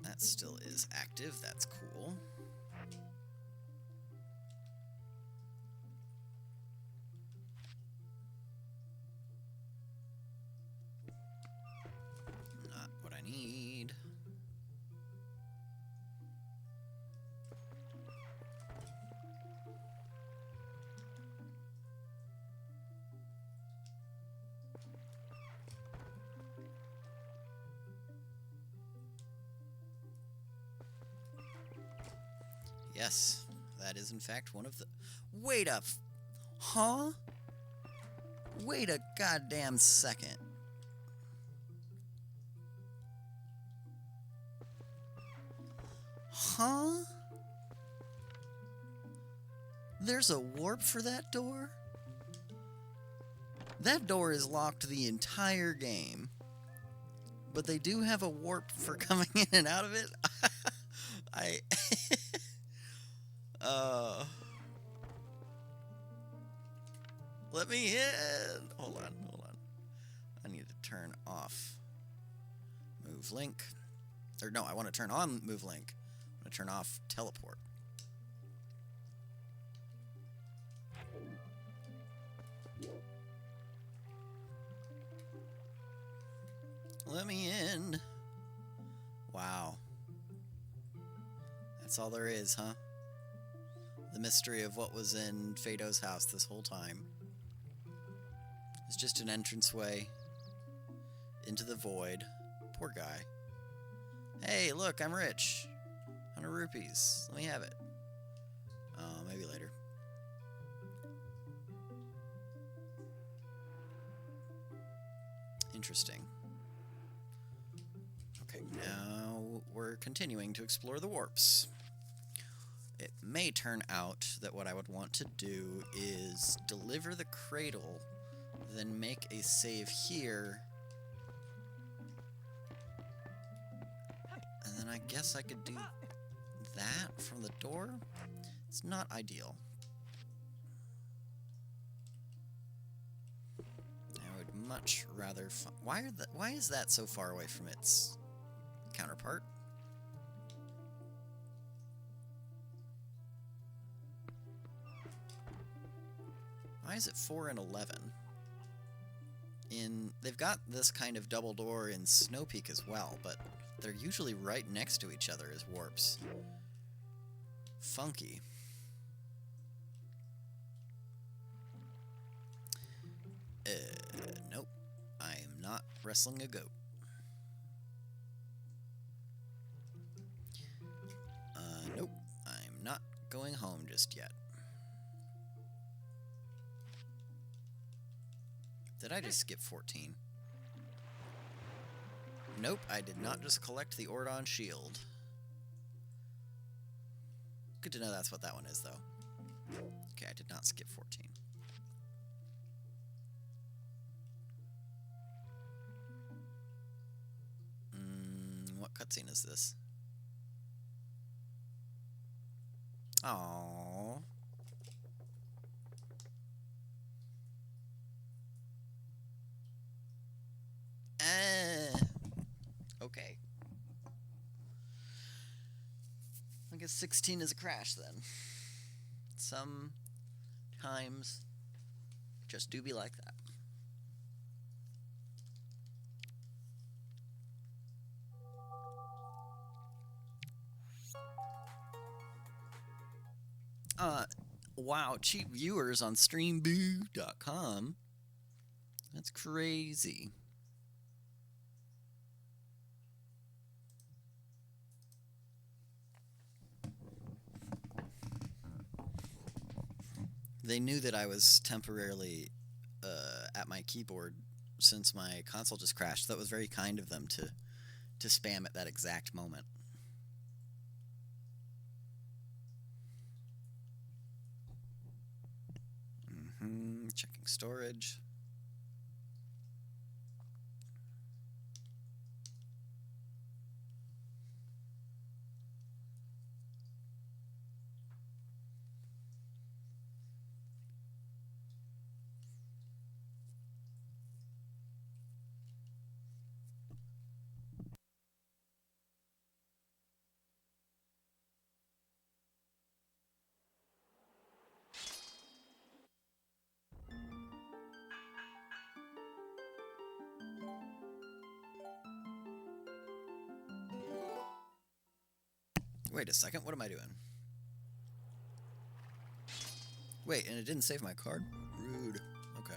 That still is active, that's cool. Not what I need. Yes, that is in fact one of the... Wait a... Huh? Wait a goddamn second. Huh? There's a warp for that door? That door is locked the entire game. But they do have a warp for coming in and out of it? Let me in! Hold on. I need to turn off move link. Or no, I want to turn on move link. I'm going to turn off teleport. Let me in. Wow. That's all there is, huh? The mystery of what was in Fado's house this whole time. It's just an entranceway into the void. Poor guy. Hey, look, I'm rich. 100 rupees. Let me have it. Maybe later. Interesting. Okay, now we're continuing to explore the warps. It may turn out that what I would want to do is deliver the cradle, then make a save here, and then I guess I could do that from the door. It's not ideal. I would much rather why is that so far away from its counterpart? Why is it 4 and 11? They've got this kind of double door in Snow Peak as well, but they're usually right next to each other as warps. Funky. Nope. I am not wrestling a goat. Nope. I'm not going home just yet. Did I just skip 14? Nope, I did not just collect the Ordon shield. Good to know that's what that one is, though. Okay, I did not skip 14. What cutscene is this? Aww. Okay. I guess 16 is a crash then. Sometimes just do be like that. Wow, cheap viewers on streamboo.com. That's crazy. They knew that I was temporarily at my keyboard since my console just crashed. That was very kind of them to spam at that exact moment. Checking storage. Wait a second, what am I doing? Wait, and it didn't save my card? Rude. Okay.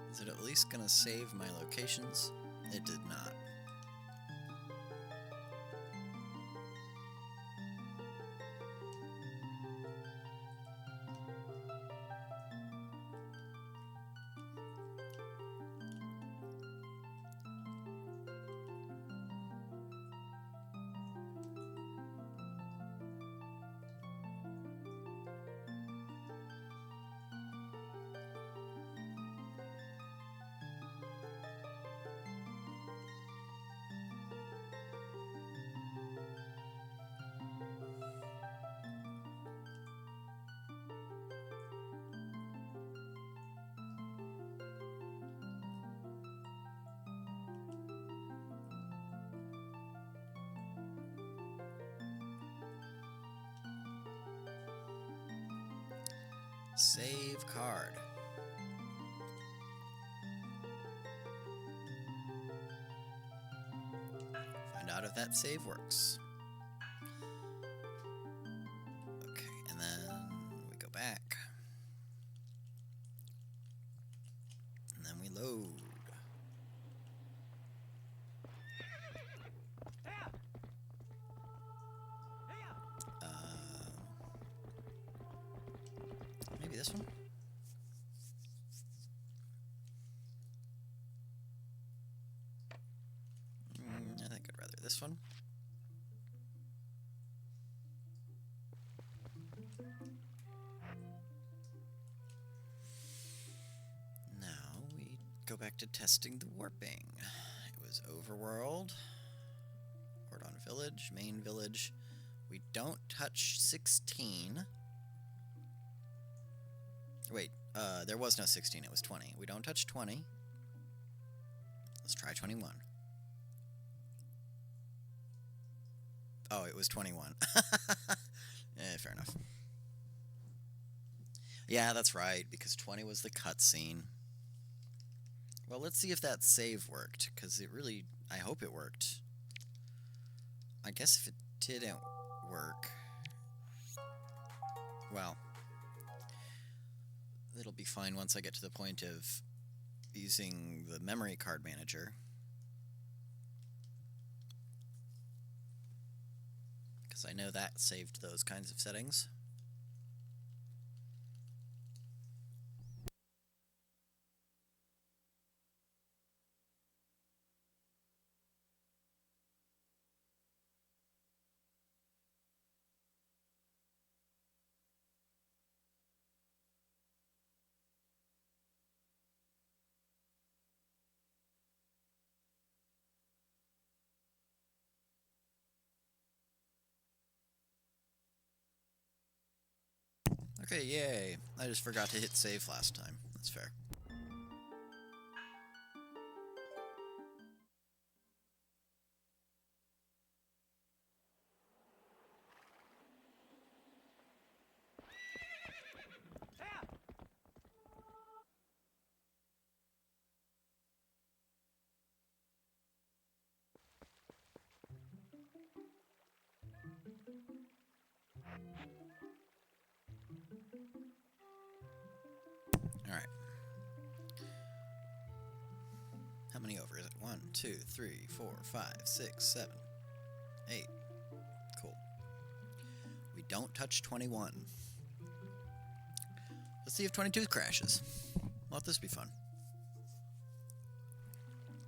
Is it at least gonna save my locations? It did not. Save card. Find out if that save works. Okay, and then we go back. And then we load. Maybe this one? I think I'd rather this one. Now we go back to testing the warping. It was Overworld, Ordon Village, Main Village. We don't touch 16. Wait, there was no 16, it was 20. We don't touch 20. Let's try 21. Oh, it was 21. Fair enough. Yeah, that's right, because 20 was the cutscene. Well, let's see if that save worked, because it really... I hope it worked. I guess if it didn't work... Well... It'll be fine once I get to the point of using the memory card manager. Because I know that saved those kinds of settings. Okay, yay. I just forgot to hit save last time. That's fair. Alright. How many over is it? 1, 2, 3, 4, 5, 6, 7, 8. Cool. We don't touch 21. Let's see if 22 crashes. Let this be fun.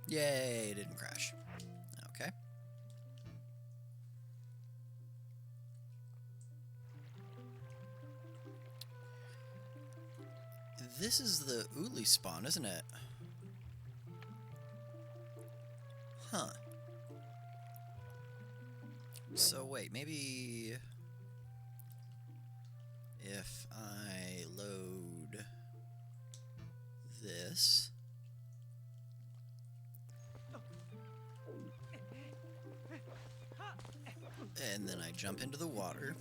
Yay, it didn't crash. Okay. This is the Uli spawn, isn't it? Huh. So wait, maybe if I load this. And then I jump into the water.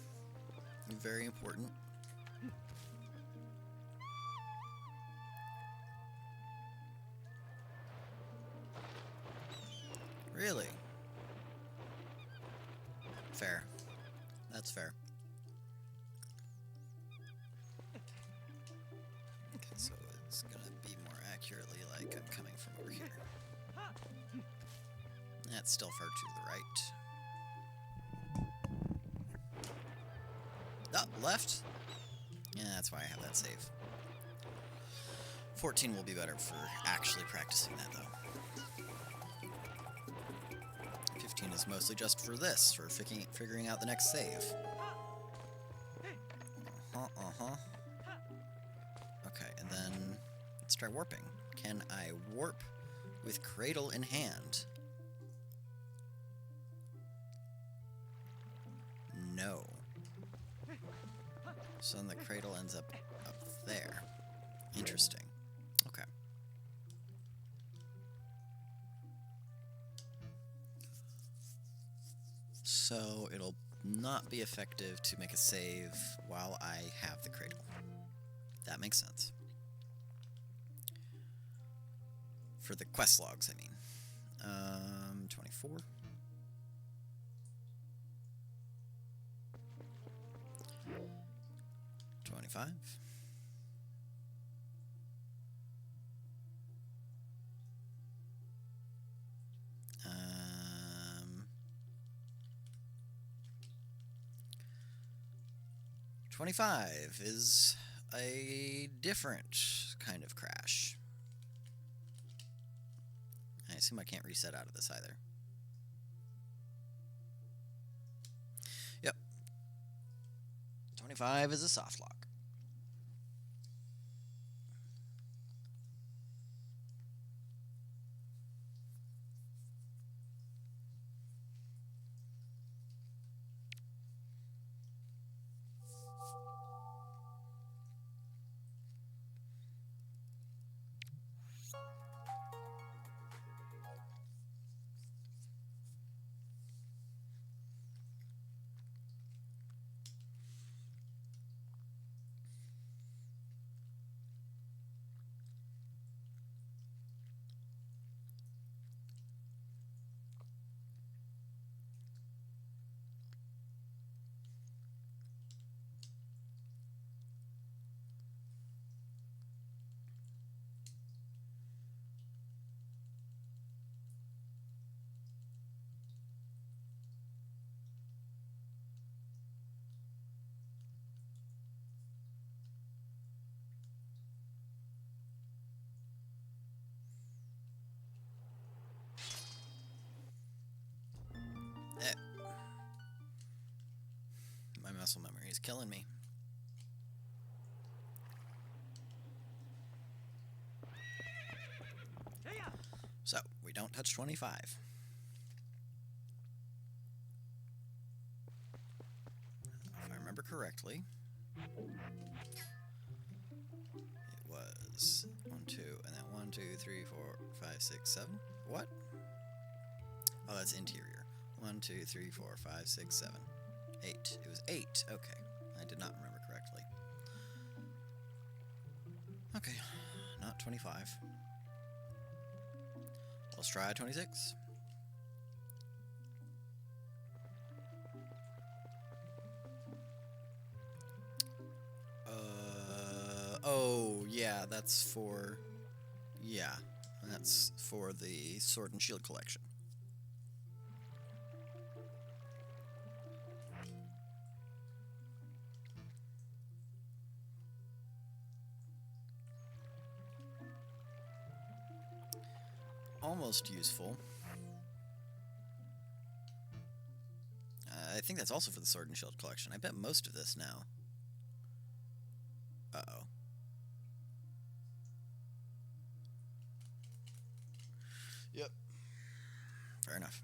Very important. Really? Fair. That's fair. Okay, so it's gonna be more accurately like I'm coming from over here. That's still far to the right. Oh, left? Yeah, that's why I have that save. 14 will be better for actually practicing that, though. 15 is mostly just for this, for figuring out the next save. Okay, and then let's try warping. Can I warp with cradle in hand? No. So then the cradle ends up there. Interesting. Okay. So it'll not be effective to make a save while I have the cradle. That makes sense. For the quest logs, I mean. 24. 25. 25 is a different kind of crash. I assume I can't reset out of this either. Yep. 25 is a soft lock. My muscle memory is killing me. So, we don't touch 25. If I remember correctly, it was 1, 2, and then 1, 2, 3, 4, 5, 6, 7. What? Oh, that's interior. 1, 2, 3, 4, 5, 6, 7. 8. It was 8. Okay. I did not remember correctly. Okay. Not 25. Let's try 26. Oh, yeah, that's for... Yeah, that's for the Sword and Shield collection. Almost useful. I think that's also for the Sword and Shield collection. I bet most of this now. Uh-oh. Yep. Fair enough.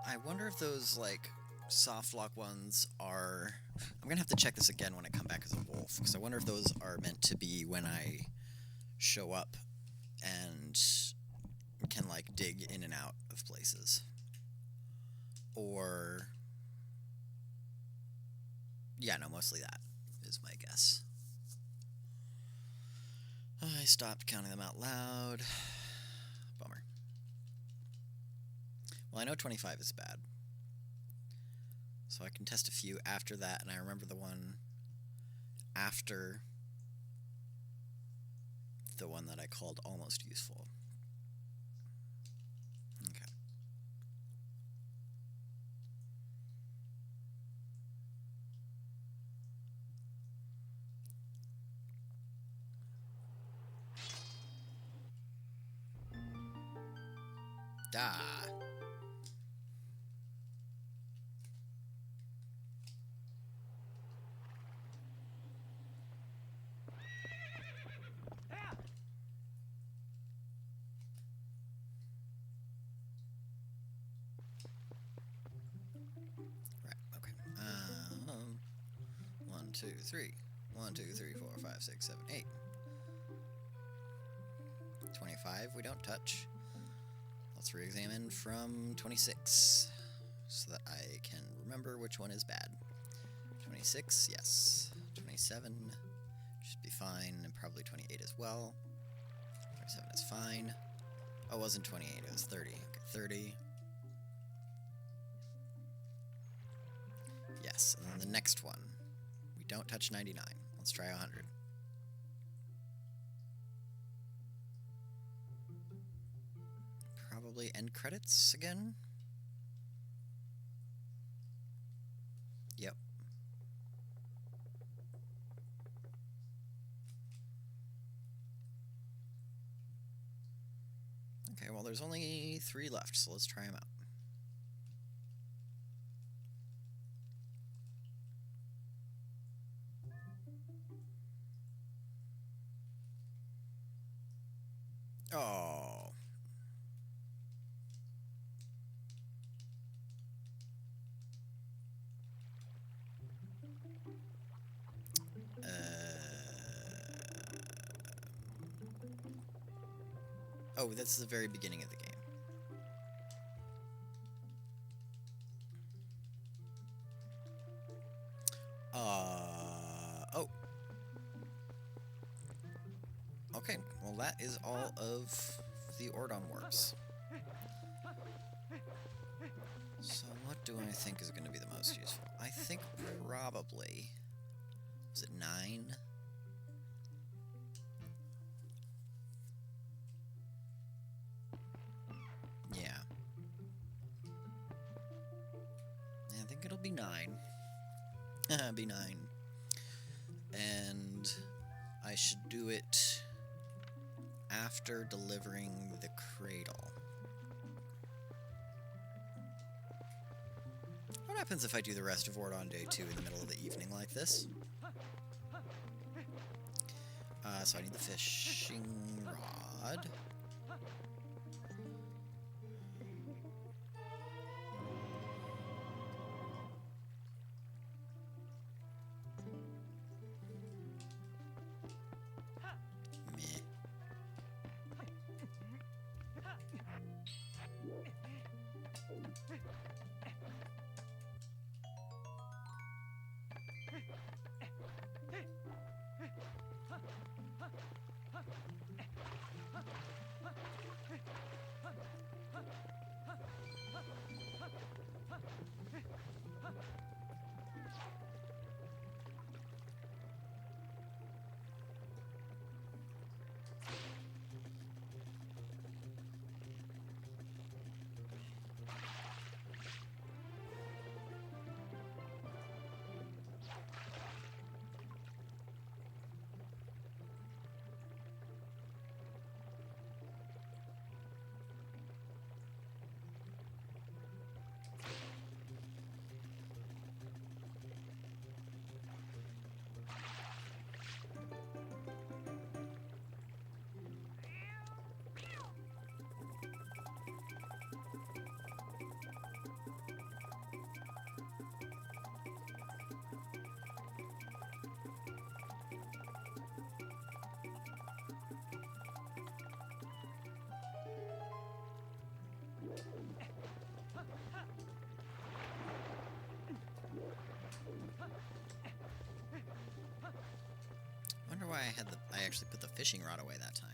I wonder if those, like, soft lock ones are... I'm gonna have to check this again when I come back as a wolf, because I wonder if those are meant to be when I show up and can, like, dig in and out of places. or... Yeah, no, mostly that is my guess. I stopped counting them out loud. Bummer. Well, I know 25 is bad. So I can test a few after that, and I remember the one after the one that I called almost useful. Okay. Da. Right, okay. 1, 2, 3. 1, 2, 3, 4, 5, 6, 7, 8. 25 we don't touch. Let's re-examine from 26 so that I can remember which one is bad. 26, yes. 27 should be fine, and probably 28 as well. 27 is fine. Oh, it wasn't 28, it was 30. Okay, 30. Yes, and then the next one. We don't touch 99. Let's try 100. Probably end credits again. Yep. Okay, well, there's only 3 left, so let's try them out. Oh. Oh, that's the very beginning of the game. Oh. Okay, well that is all of the Ordon warps. So what do I think is going to be the most useful? I think probably... Was it 9? Yeah. I think it'll be 9. Be 9. And I should do it after delivering the cradle. What happens if I do the rest of Ordon Day 2 in the middle of the evening like this? So I need the fishing rod. Meh. I actually put the fishing rod away that time.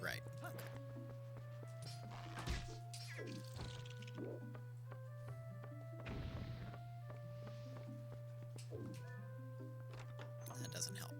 Right. That doesn't help.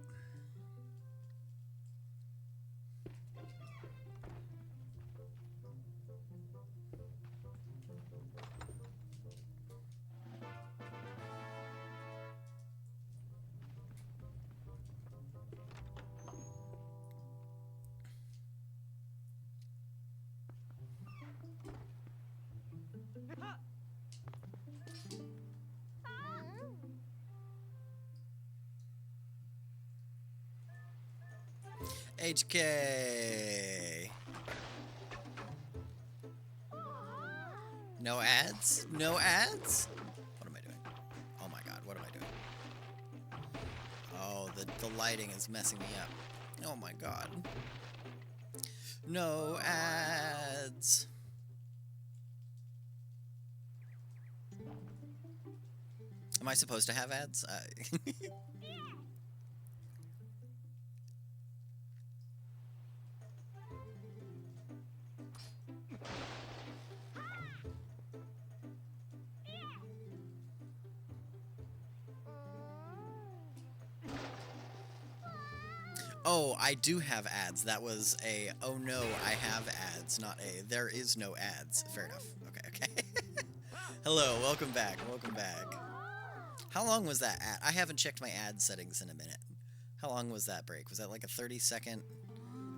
HK. No ads? No ads? What am I doing? Oh my god, what am I doing? Oh, the lighting is messing me up. Oh my god. No ads. Am I supposed to have ads? Oh, I do have ads. That was a, oh no, I have ads, not a, there is no ads. Fair enough. Okay, okay. Hello, welcome back, welcome back. How long was that ad? I haven't checked my ad settings in a minute. How long was that break? Was that like a 30-second?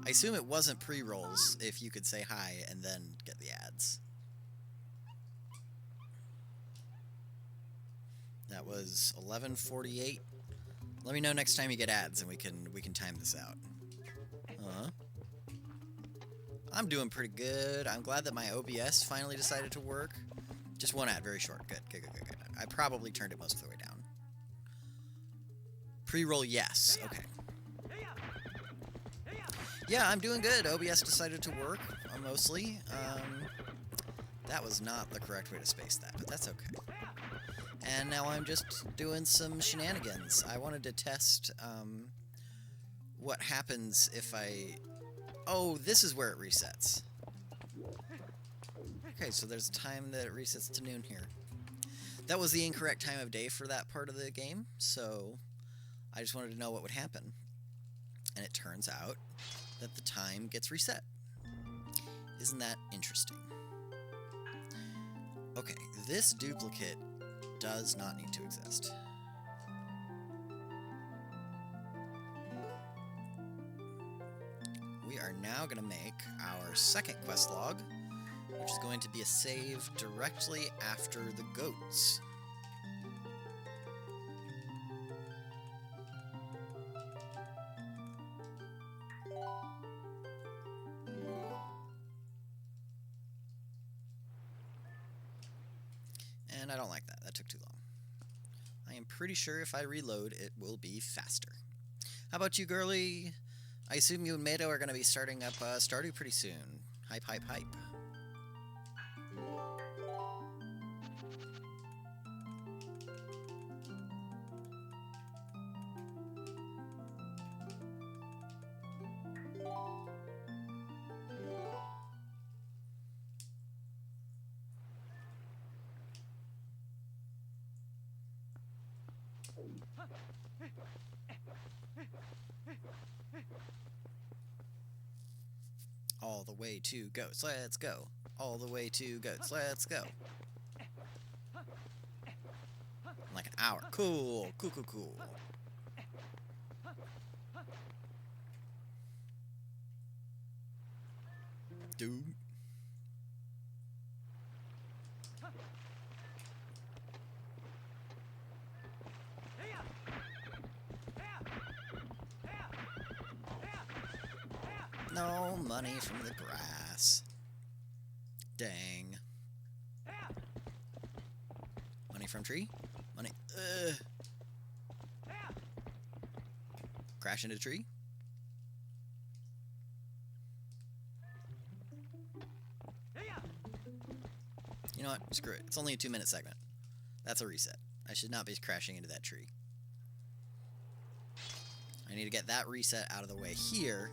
I assume it wasn't pre-rolls if you could say hi and then get the ads. That was 11:48. Let me know next time you get ads and we can time this out. I'm doing pretty good. I'm glad that my OBS finally decided to work. Just one ad, very short. Good, good, good, good, good. I probably turned it most of the way down. Pre-roll, yes. Okay. Yeah, I'm doing good. OBS decided to work, mostly. That was not the correct way to space that, but that's okay. And now I'm just doing some shenanigans. I wanted to test what happens if I... Oh, this is where it resets. Okay, so there's a time that it resets to noon here. That was the incorrect time of day for that part of the game, so I just wanted to know what would happen. And it turns out that the time gets reset. Isn't that interesting? Okay, this duplicate does not need to exist. We are now going to make our second quest log, which is going to be a save directly after the goats. And I don't like that. That took too long. I am pretty sure if I reload, it will be faster. How about you, girly? I assume you and Mato are going to be starting up Stardew pretty soon. Hype, hype, hype. All the way to goats, let's go. All the way to goats, let's go. I'm like, hour. Cool. Cool, cool, cool. Dude. No money from the grass. Dang. Money from tree? Money. Crash into tree? You know what? Screw it. It's only a 2-minute segment. That's a reset. I should not be crashing into that tree. I need to get that reset out of the way here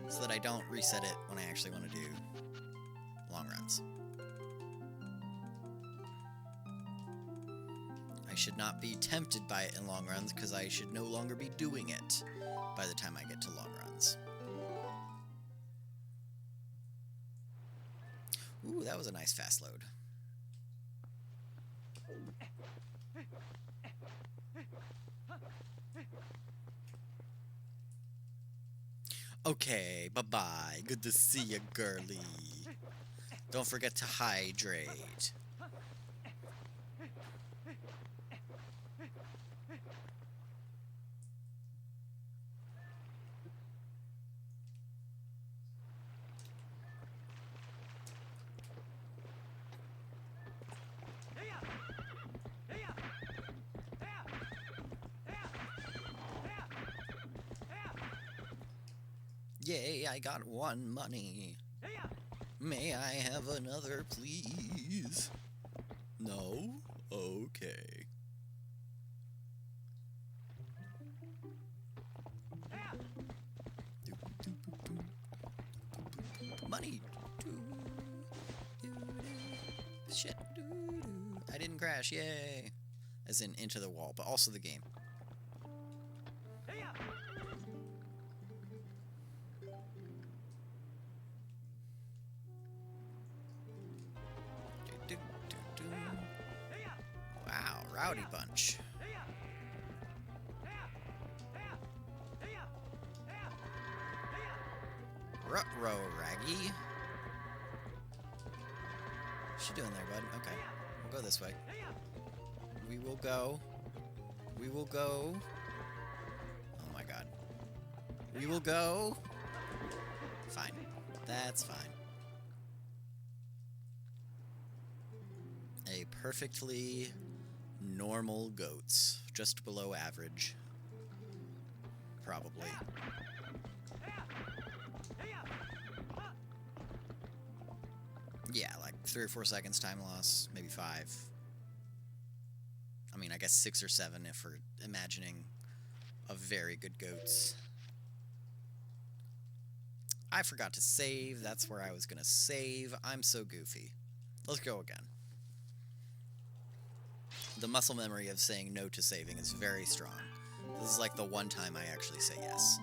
so that I don't reset it when I actually want to do long runs. I should not be tempted by it in long runs because I should no longer be doing it by the time I get to long runs. Ooh, that was a nice fast load. Okay, bye-bye. Good to see you, girly. Don't forget to hydrate. Yay, I got 1 money. May I have another, please? No? Okay. Money. Shit. I didn't crash, yay. As in, into the wall, but also the game. Wow, rowdy bunch. Ruh-roh, Raggy. What's she doing there, bud? Okay, we'll go this way. We will go. We will go. Oh my god. We will go. Fine. That's fine. A perfectly normal goats. Just below average. Probably. Yeah, like 3 or 4 seconds time loss. Maybe 5. I mean, I guess 6 or 7 if we're imagining a very good goats. I forgot to save. That's where I was going to save. I'm so goofy. Let's go again. The muscle memory of saying no to saving is very strong. This is like the one time I actually say yes.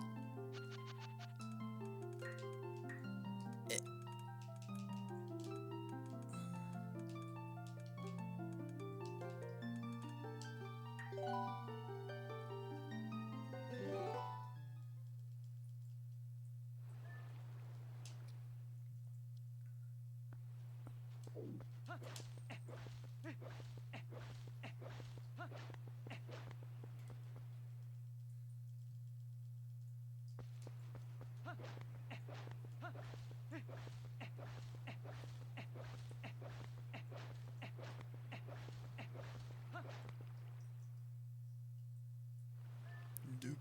Dupe.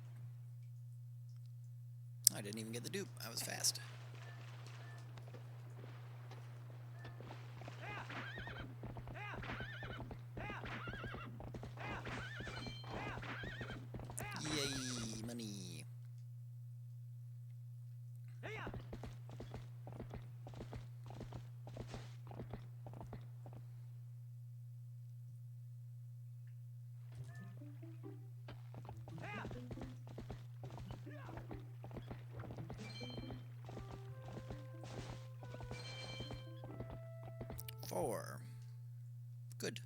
I didn't even get the dupe. I was fast. Yay, money. Four. Good.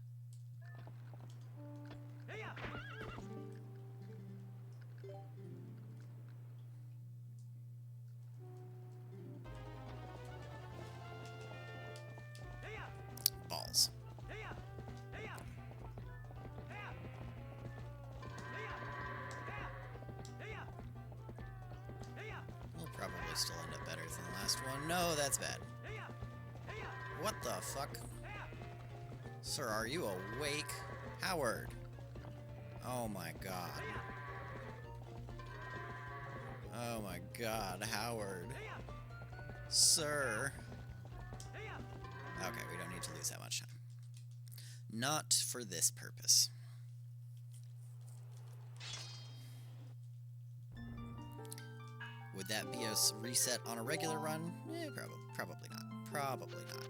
probably still end up better than the last one. No, that's bad. What the fuck? Sir, are you awake? Howard! Oh my god. Oh my god, Howard. Sir. Okay, we don't need to lose that much time. Not for this purpose. Would that be a reset on a regular run? Eh, probably not. Probably not.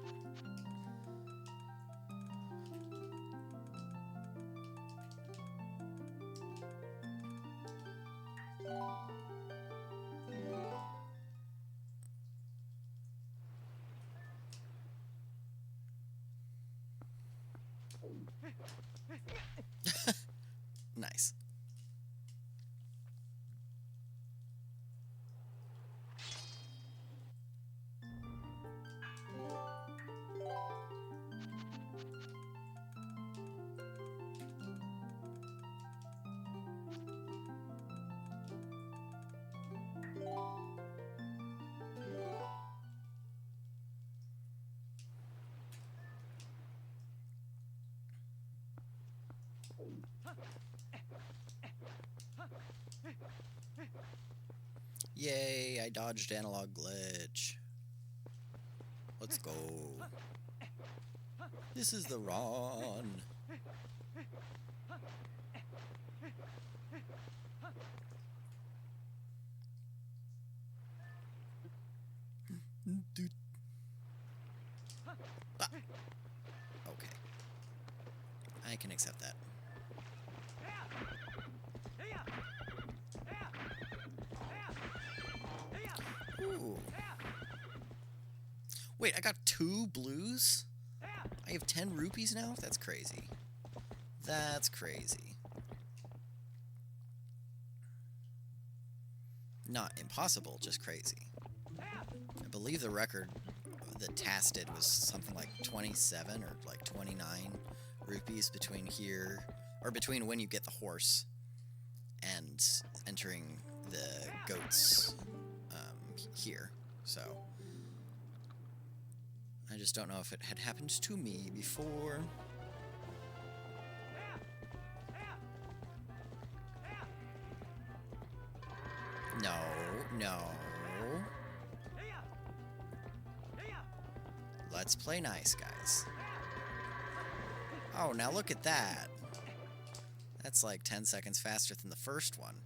Nice. Yay, I dodged analog glitch. Let's go. This is the run. Ah. Okay. I can accept that. Ooh. Wait, I got 2 blues? I have 10 rupees now? That's crazy. That's crazy. Not impossible, just crazy. I believe the record that Tass did was something like 27 or like 29 rupees between here, or between when you get the horse and entering the goats here. So I just don't know if it had happened to me before. No, no. Let's play nice, guys. Oh, now look at that. That's like 10 seconds faster than the first one.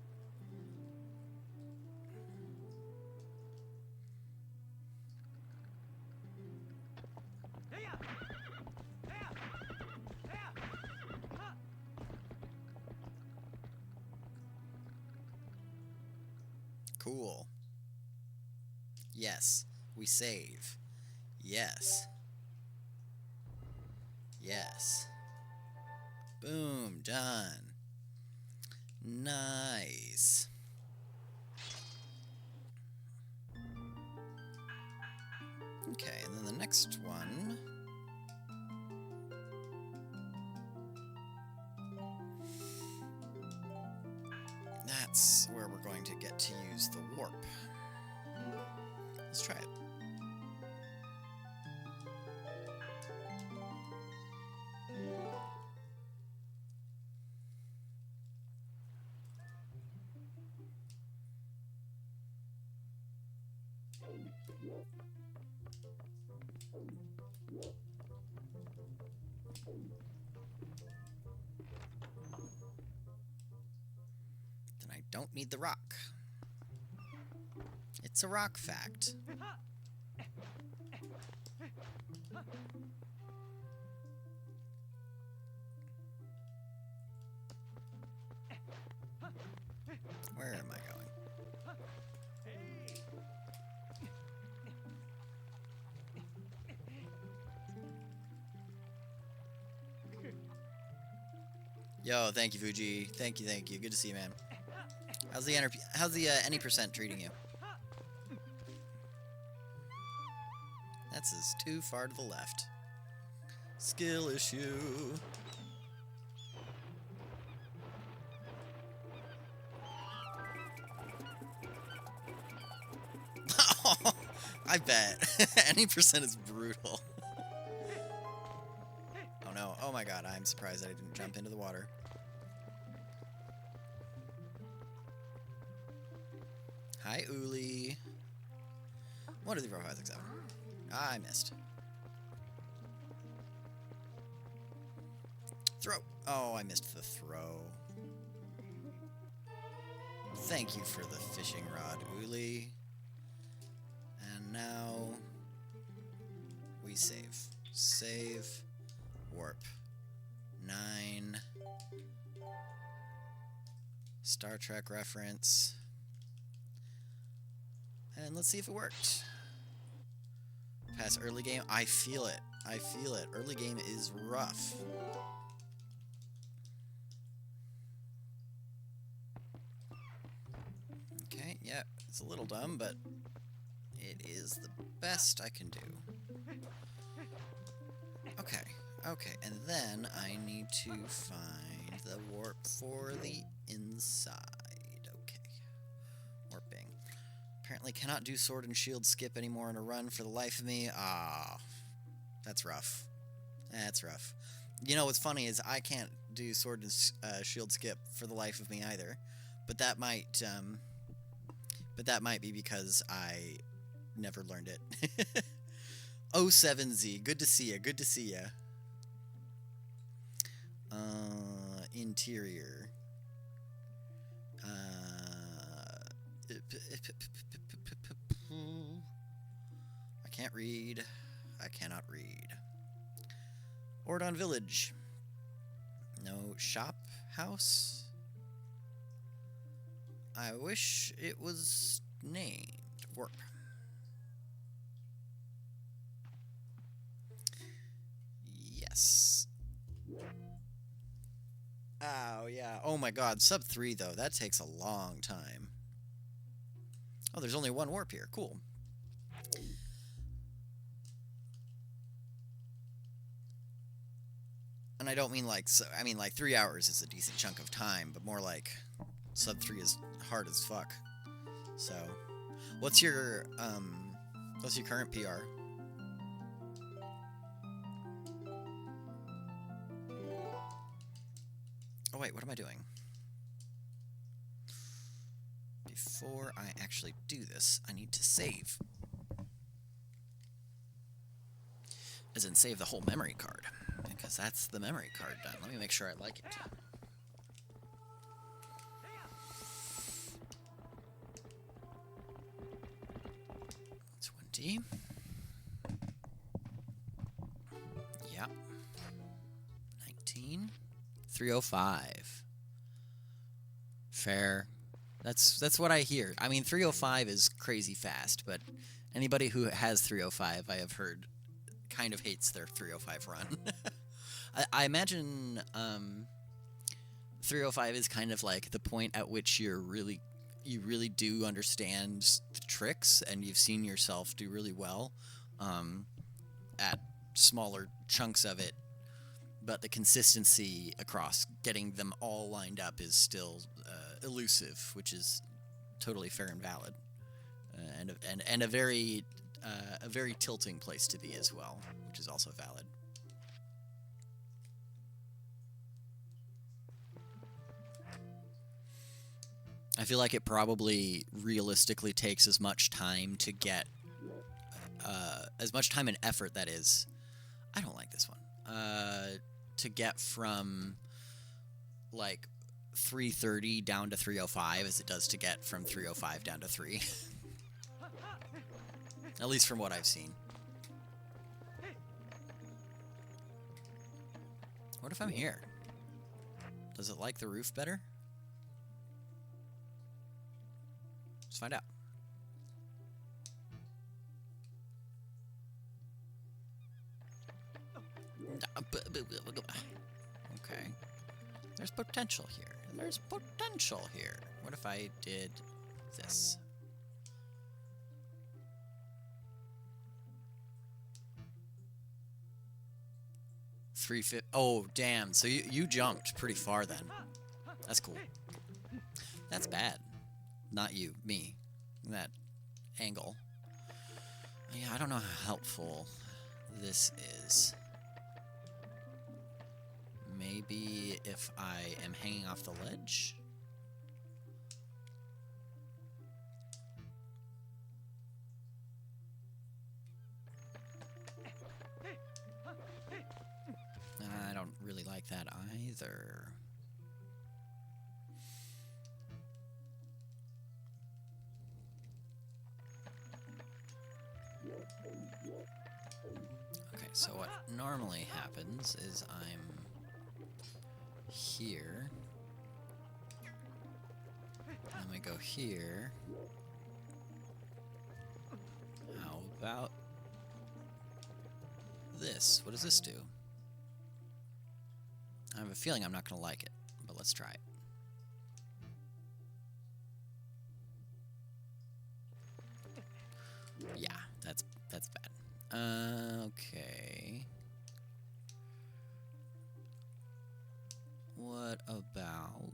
Cool. Yes, we save. Yes. Yes. Boom, done. Nice. Okay, and then the next one. That's where we're going to get to use the warp. Let's try it. Then I don't need the rock. It's a rock fact. Where am I going? Yo, thank you, Fuji. Thank you, thank you. Good to see you, man. How's the any percent treating you? That's too far to the left. Skill issue. I bet. Any percent is brutal. Oh no. Oh my god, I'm surprised I didn't jump into the water. Hi, Uli. 1, 2, 3, 4, 5, 6, 7. Ah, I missed. Throw. Oh, I missed the throw. Thank you for the fishing rod, Uli. And now we save. Save. Warp. 9. Star Trek reference. And let's see if it worked. Pass early game. I feel it. I feel it. Early game is rough. Okay, yeah, it's a little dumb, but it is the best I can do. Okay, okay, and then I need to find the warp for the inside. Okay, warping. Apparently cannot do sword and shield skip anymore in a run for the life of me. Ah, that's rough. That's rough. You know what's funny is I can't do sword and shield skip for the life of me either, but that might be because I never learned it. 07Z, good to see ya. Good to see ya. Interior. I can't read. I cannot read. Ordon Village. No shop house. I wish it was named. Warp. Yes. Oh, yeah. Oh my god. Sub 3, though. That takes a long time. Oh, there's only one warp here. Cool. And I don't mean like... I mean, like, 3 hours is a decent chunk of time, but more like... Sub 3 is hard as fuck. So... What's your current PR? Oh wait, what am I doing? Before I actually do this, I need to save. As in save the whole memory card. Because that's the memory card done. Let me make sure I like it. 20. Yep. 19. 305. Fair. That's what I hear. I mean, 305 is crazy fast, but anybody who has 305, I have heard, kind of hates their 305 run. I imagine 305 is kind of like the point at which you really do understand the tricks, and you've seen yourself do really well at smaller chunks of it, but the consistency across getting them all lined up is still elusive, which is totally fair and valid, and a very tilting place to be as well, which is also valid. I feel like it probably realistically takes as much time to get, as much time and effort, that is. I don't like this one. To get from, like, 330 down to 305 as it does to get from 305 down to 3. At least from what I've seen. What if I'm here? Does it like the roof better? Let's find out. Okay. There's potential here. There's potential here. What if I did this? Oh, damn. So you jumped pretty far then. That's cool. That's bad. Not you, me. That angle. Yeah, I don't know how helpful this is. Maybe if I am hanging off the ledge? I don't really like that either. Okay, so what normally happens is I'm here, and then we go here. How about this? What does this do? I have a feeling I'm not going to like it, but let's try it. Yeah, that's bad. Okay. What about...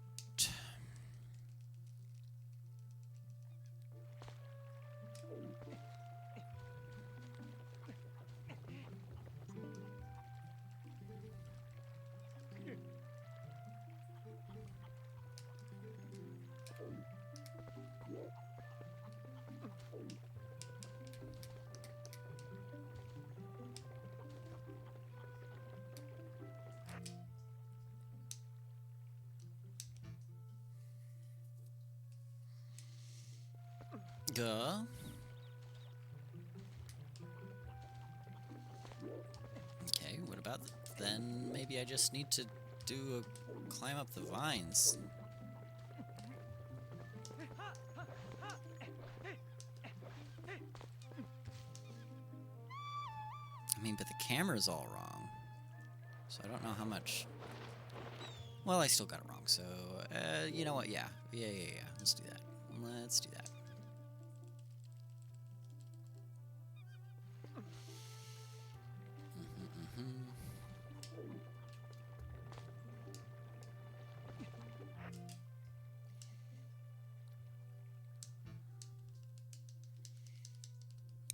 Okay, what about then? Maybe I just need to climb up the vines. I mean, but the camera's all wrong, so I don't know how much. Well, I still got it wrong, so you know what? Yeah. Let's do that. Let's do that.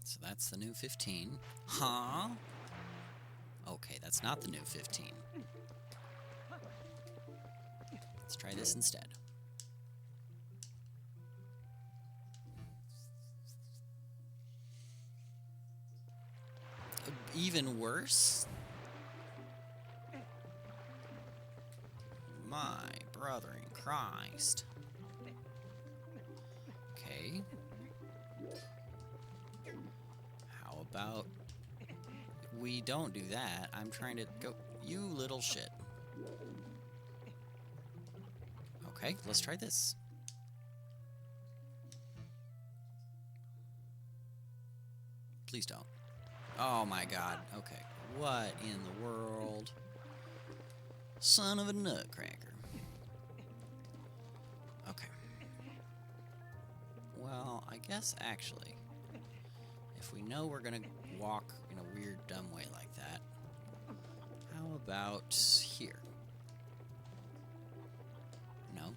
So that's the new 15. Huh? Okay, that's not the new 15. Let's try this instead. Even worse? My brother in Christ. Okay. How about we don't do that? I'm trying to go... You little shit. Okay, let's try this. Please don't. Oh my god. Okay. What in the world? Son of a nutcracker. Okay. Well, I guess actually, if we know we're gonna walk in a weird, dumb way like that, how about here? No?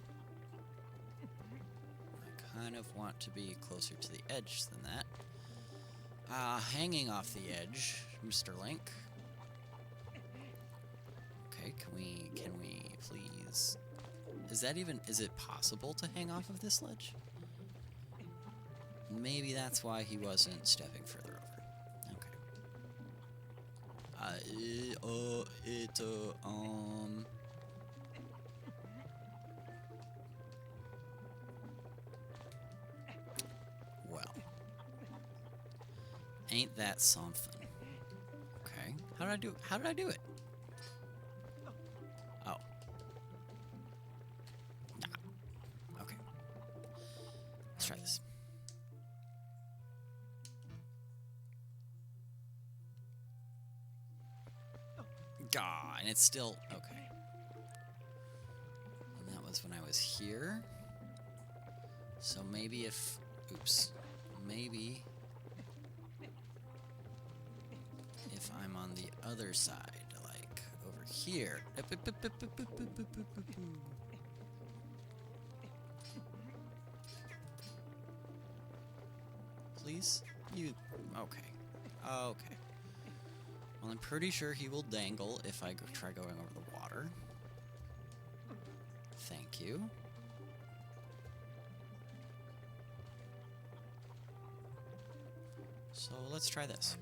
I kind of want to be closer to the edge than that. Hanging off the edge, Mr. Link. Okay, can we please... Is it possible to hang off of this ledge? Maybe that's why he wasn't stepping further over. Okay. Well. Ain't that something? Okay. How did I do it? Oh. Nah. Okay. Let's try this. God, and it's still okay. And that was when I was here. So maybe if maybe if I'm on the other side, like over here. Please? You... Okay. Okay. Well, I'm pretty sure he will dangle if I try going over the water. Thank you. So let's try this.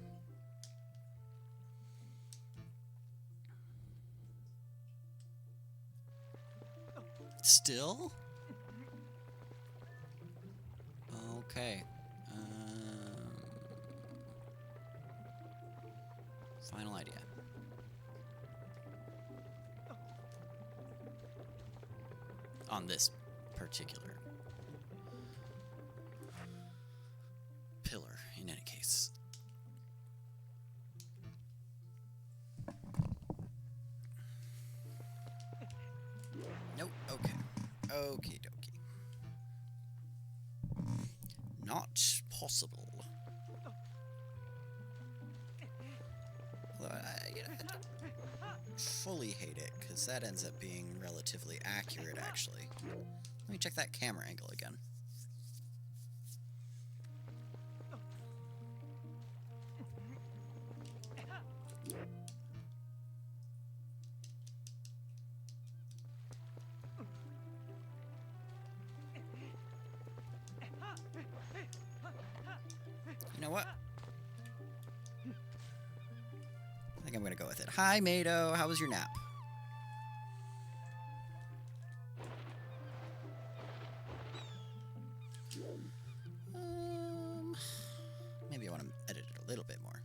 Still? Okay. Final idea. On this particular pillar, in any case. Nope, okay. Okie dokie. Not possible. Although I don't fully hate it, because that ends up being relatively accurate, actually. Let me check that camera angle again. You know what? I think I'm gonna go with it. Hi, Mado. How was your nap? Maybe I want to edit it a little bit more.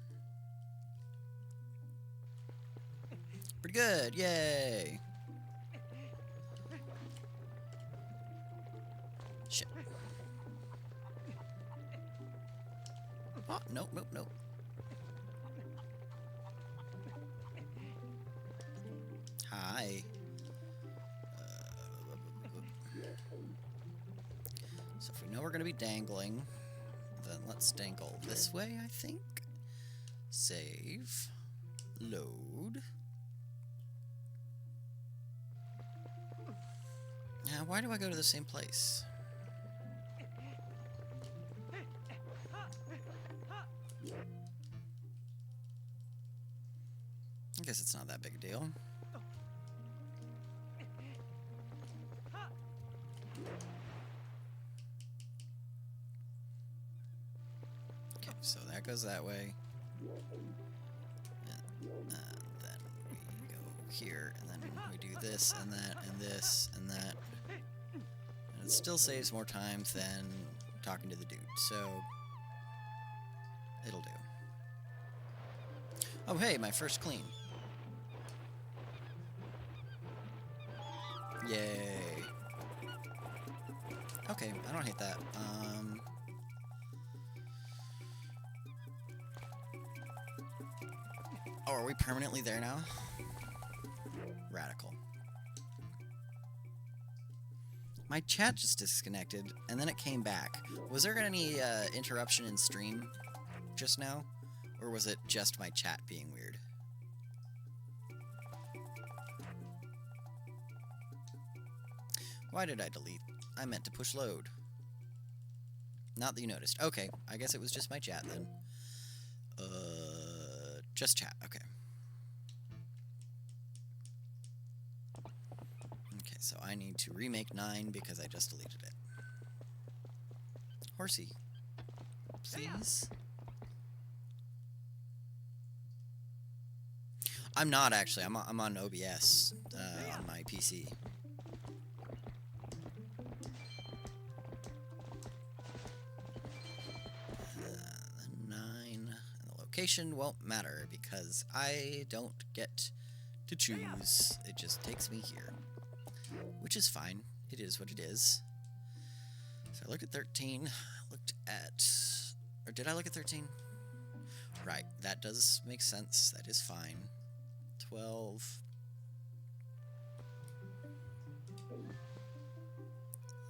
Pretty good. Yay. Shit. Oh, nope, nope, nope. Hi. So if we know we're going to be dangling, then let's dangle this way, I think. Save. Load. Now, why do I go to the same place? I guess it's not that big a deal. Okay, so that goes that way. And then we go here, and then we do this, and that, and this, and that. And it still saves more time than talking to the dude, so it'll do. Oh, hey, my first clean. Yay. Okay, I don't hate that. Oh, are we permanently there now? Radical. My chat just disconnected, and then it came back. Was there any interruption in stream just now? Or was it just my chat being weird? Why did I delete? I meant to push load. Not that you noticed. Okay, I guess it was just my chat then. Just chat, okay. Okay, so I need to remake 9 because I just deleted it. Horsey, please? I'm not actually. I'm on OBS on my PC. The 9 and the location won't matter because I don't get to choose. It just takes me here, which is fine. It is what it is. So I looked at 13. Looked at, or did I look at 13? Right. That does make sense. That is fine. 12.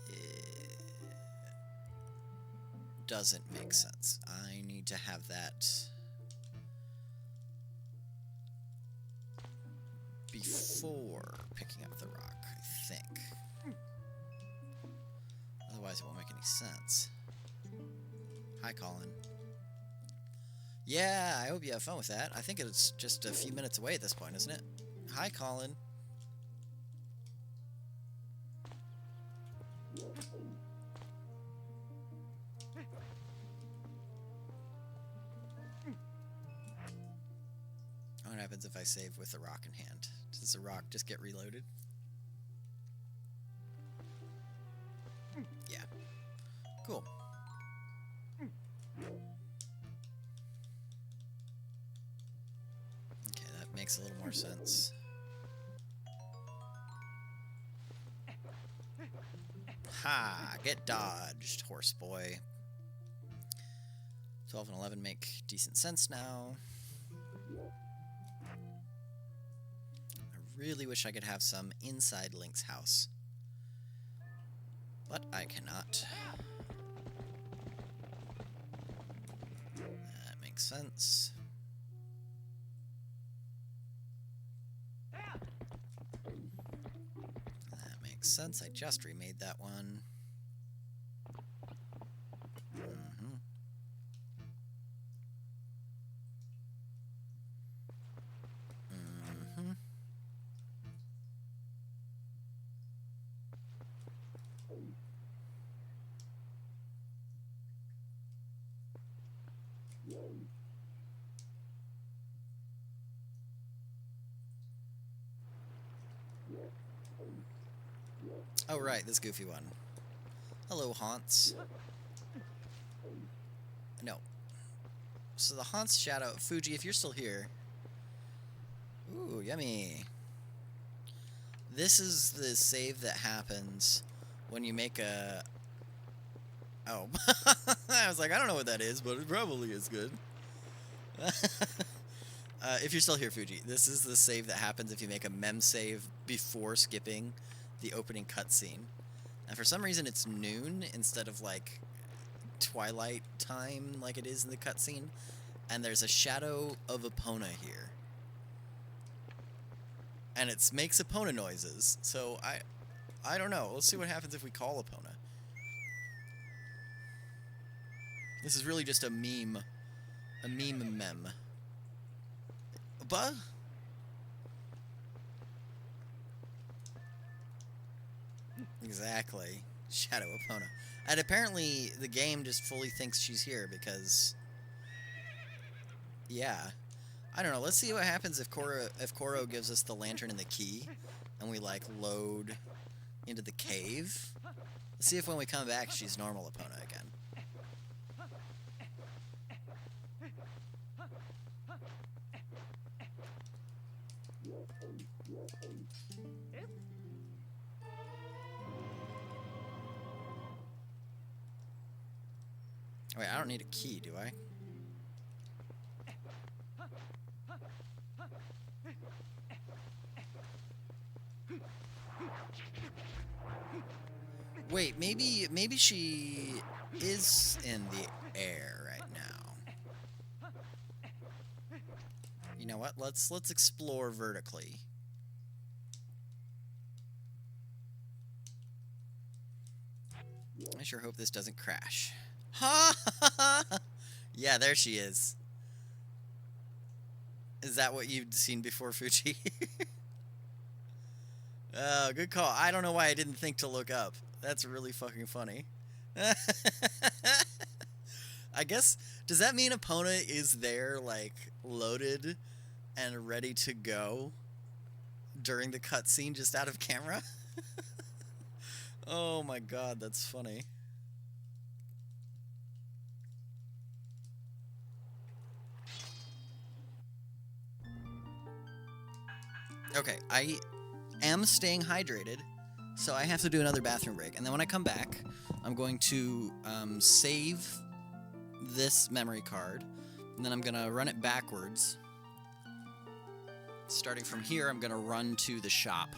It doesn't make sense. I need to have that before picking up the rock, I think. Otherwise it won't make any sense. Hi, Colin. Yeah, I hope you have fun with that. I think it's just a few minutes away at this point, isn't it? Hi, Colin. What happens if I save with a rock in hand? Does the rock just get reloaded? Yeah. Cool. Okay, that makes a little more sense. Ha! Get dodged, horse boy. 12 and 11 make decent sense now. I really wish I could have some inside Link's house, but I cannot. That makes sense. That makes sense. I just remade that one. Oh, right, this goofy one. Hello, Haunts. No. So the Haunts shadow... Fuji, if you're still here... Ooh, yummy. This is the save that happens when you make a... Oh. I was like, I don't know what that is, but it probably is good. If you're still here, Fuji, this is the save that happens if you make a mem save before skipping the opening cutscene. And for some reason it's noon instead of like twilight time like it is in the cutscene. And there's a shadow of Epona here. And it makes Epona noises. So I don't know. Let's see what happens if we call Epona. This is really just a meme. A meme. Buh? Exactly. Shadow Epona. And apparently the game just fully thinks she's here because... Yeah. I don't know. Let's see what happens if Koro gives us the lantern and the key and we, like, load into the cave. Let's see if when we come back she's normal Epona again. Wait, I don't need a key, do I? Wait, maybe she is in the air right now. You know what? Let's explore vertically. I sure hope this doesn't crash. Ha! Yeah, there she is. Is that what you'd seen before, Fuji? Oh, good call. I don't know why I didn't think to look up. That's really fucking funny. I guess, does that mean Epona is there, like, loaded and ready to go during the cutscene just out of camera? Oh my god, that's funny. Okay, I am staying hydrated, so I have to do another bathroom break. And then when I come back, I'm going to save this memory card, and then I'm going to run it backwards. Starting from here, I'm going to run to the shop,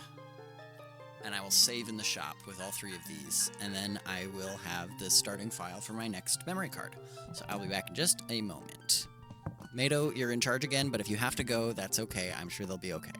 and I will save in the shop with all three of these, and then I will have the starting file for my next memory card. So I'll be back in just a moment. Mato, you're in charge again, but if you have to go, that's okay. I'm sure they'll be okay.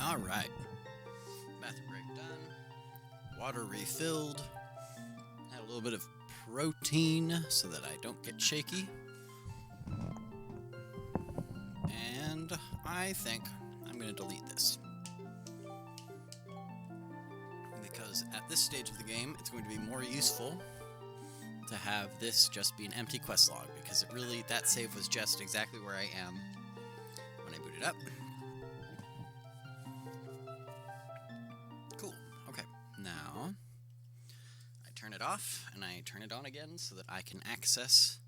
Alright. Bathroom break done. Water refilled. Had a little bit of protein so that I don't get shaky. And I think I'm going to delete this. Because at this stage of the game, it's going to be more useful to have this just be an empty quest log, because it really, that save was just exactly where I am when I booted up. Cool. Okay. Now, I turn it off, and I turn it on again so that I can access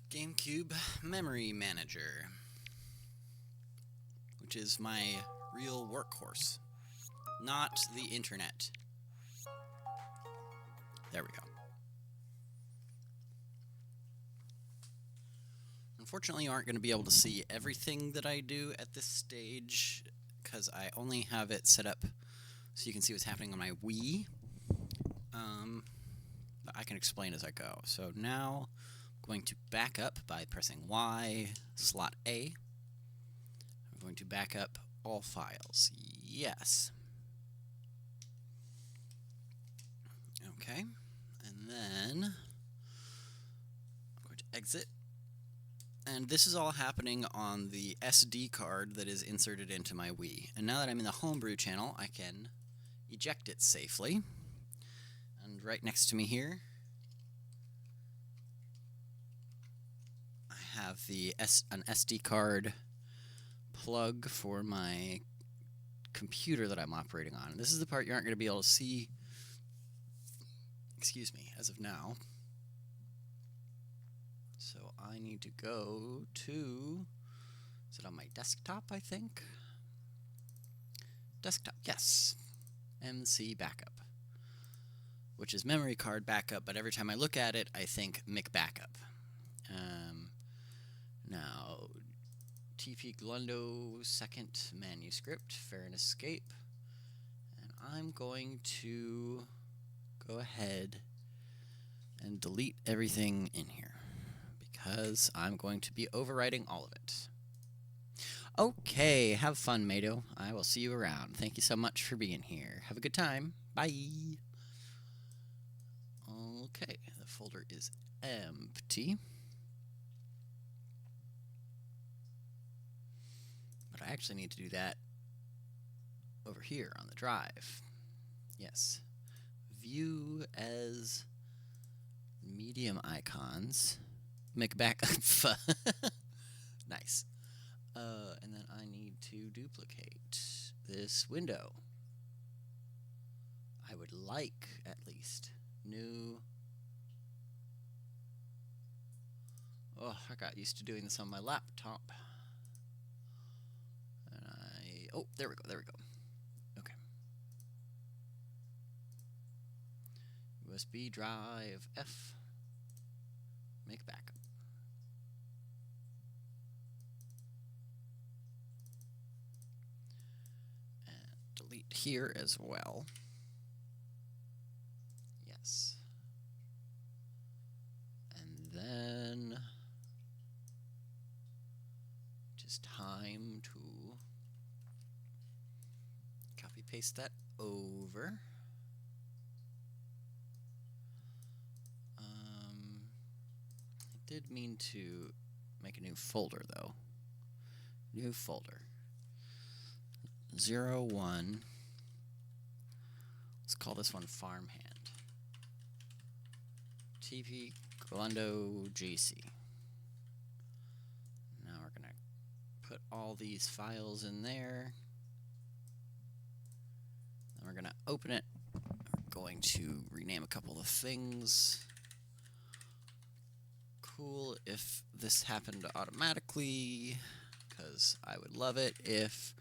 Gamecube Memory Manager, which is my real workhorse, not the internet. There we go. Unfortunately, you aren't going to be able to see everything that I do at this stage, because I only have it set up so you can see what's happening on my Wii. But I can explain as I go. So now I'm going to back up by pressing Y, slot A. I'm going to back up all files. Yes. Okay. And then I'm going to exit. And this is all happening on the SD card that is inserted into my Wii. And now that I'm in the homebrew channel, I can eject it safely. And right next to me here, I have an SD card plug for my computer that I'm operating on. And this is the part you aren't going to be able to see, excuse me, as of now. So I need to go to, is it on my desktop, I think? Desktop, yes. MC backup, which is memory card backup, but every time I look at it, I think Mic backup. Now, TP Glundo second manuscript, Fair and Escape, and I'm going to go ahead and delete everything in here, because I'm going to be overwriting all of it. Okay, have fun, Mado. I will see you around. Thank you so much for being here. Have a good time. Bye. Okay, the folder is empty. But I actually need to do that over here on the drive. Yes. View as medium icons. Make backup. Nice. And then I need to duplicate this window. I would like, at least, new. Oh, I got used to doing this on my laptop. And oh, there we go, there we go. Okay. USB drive F. Make backup. Delete here as well. Yes. And then just time to copy paste that over. I did mean to make a new folder though. New folder. 01. Let's call this one Farmhand. TP Glundo GC. Now we're going to put all these files in there. Then we're going to open it. We're going to rename a couple of things. Cool if this happened automatically, because I would love it if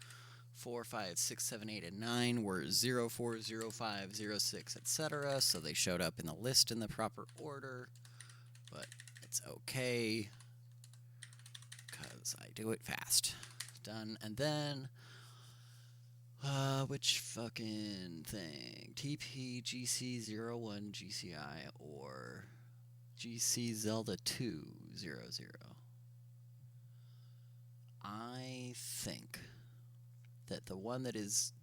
4, 5, 6, 7, 8, and 9 were 0, 4, 0, 5, 0, 6, etc. So they showed up in the list in the proper order. But it's okay, because I do it fast. Done. And then, which fucking thing? tpgz01 GCI or GC Zelda 200. I think that the one that is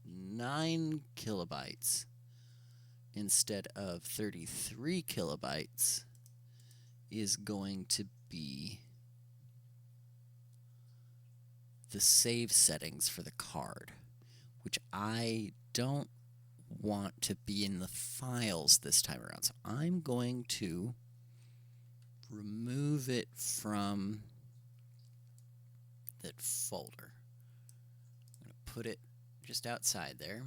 9 kilobytes instead of 33 kilobytes is going to be the save settings for the card, which I don't want to be in the files this time around. So I'm going to remove it from that folder. I'm going to put it just outside there.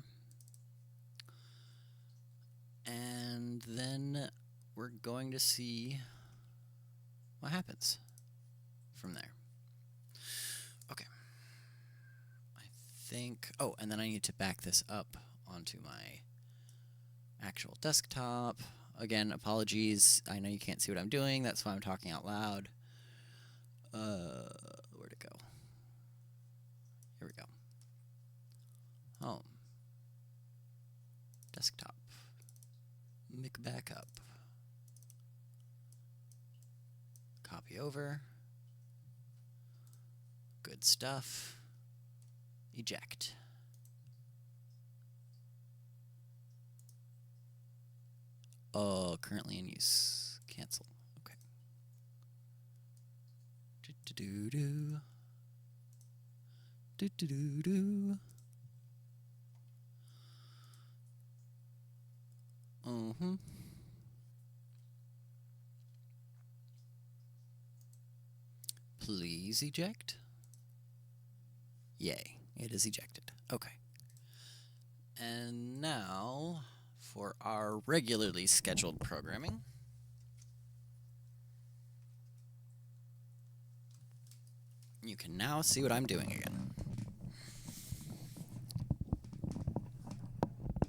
And then we're going to see what happens from there. Okay. I think... Oh, and then I need to back this up onto my actual desktop. Again, apologies. I know you can't see what I'm doing. That's why I'm talking out loud. Where'd it go? Here we go. Home. Desktop. Mic backup. Copy over. Good stuff. Eject. Oh, currently in use. Cancel. Okay. Do-do-do-do. Do-do-do-do. Please eject. Yay, it is ejected. Okay. And now for our regularly scheduled programming. You can now see what I'm doing again.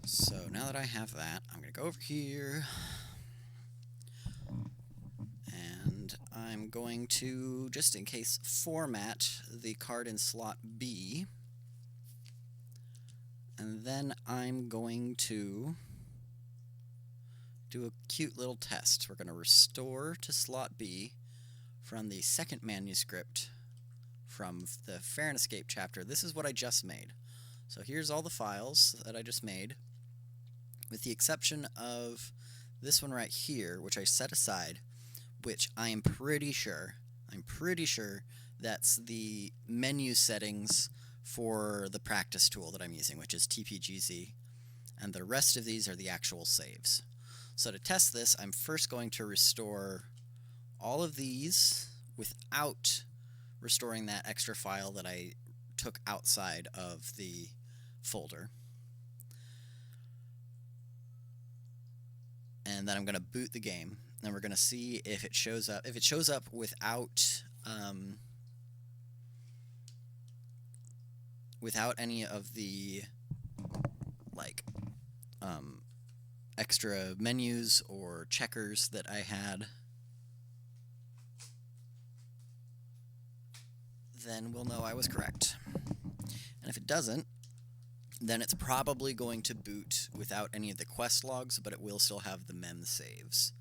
So now that I have that, I'm going to go over here, and I'm going to, just in case, format the card in slot B, and then I'm going to do a cute little test. We're going to restore to slot B from the second manuscript from the Fair and Escape chapter. This is what I just made. So here's all the files that I just made, with the exception of this one right here, which I set aside, which I am pretty sure that's the menu settings for the practice tool that I'm using, which is tpgz, and the rest of these are the actual saves. So to test this, I'm first going to restore all of these without restoring that extra file that I took outside of the folder. And then I'm going to boot the game, and we're going to see if it shows up. If it shows up without any of the extra menus or checkers that I had, then we'll know I was correct. And if it doesn't, then it's probably going to boot without any of the quest logs, but it will still have the mem saves,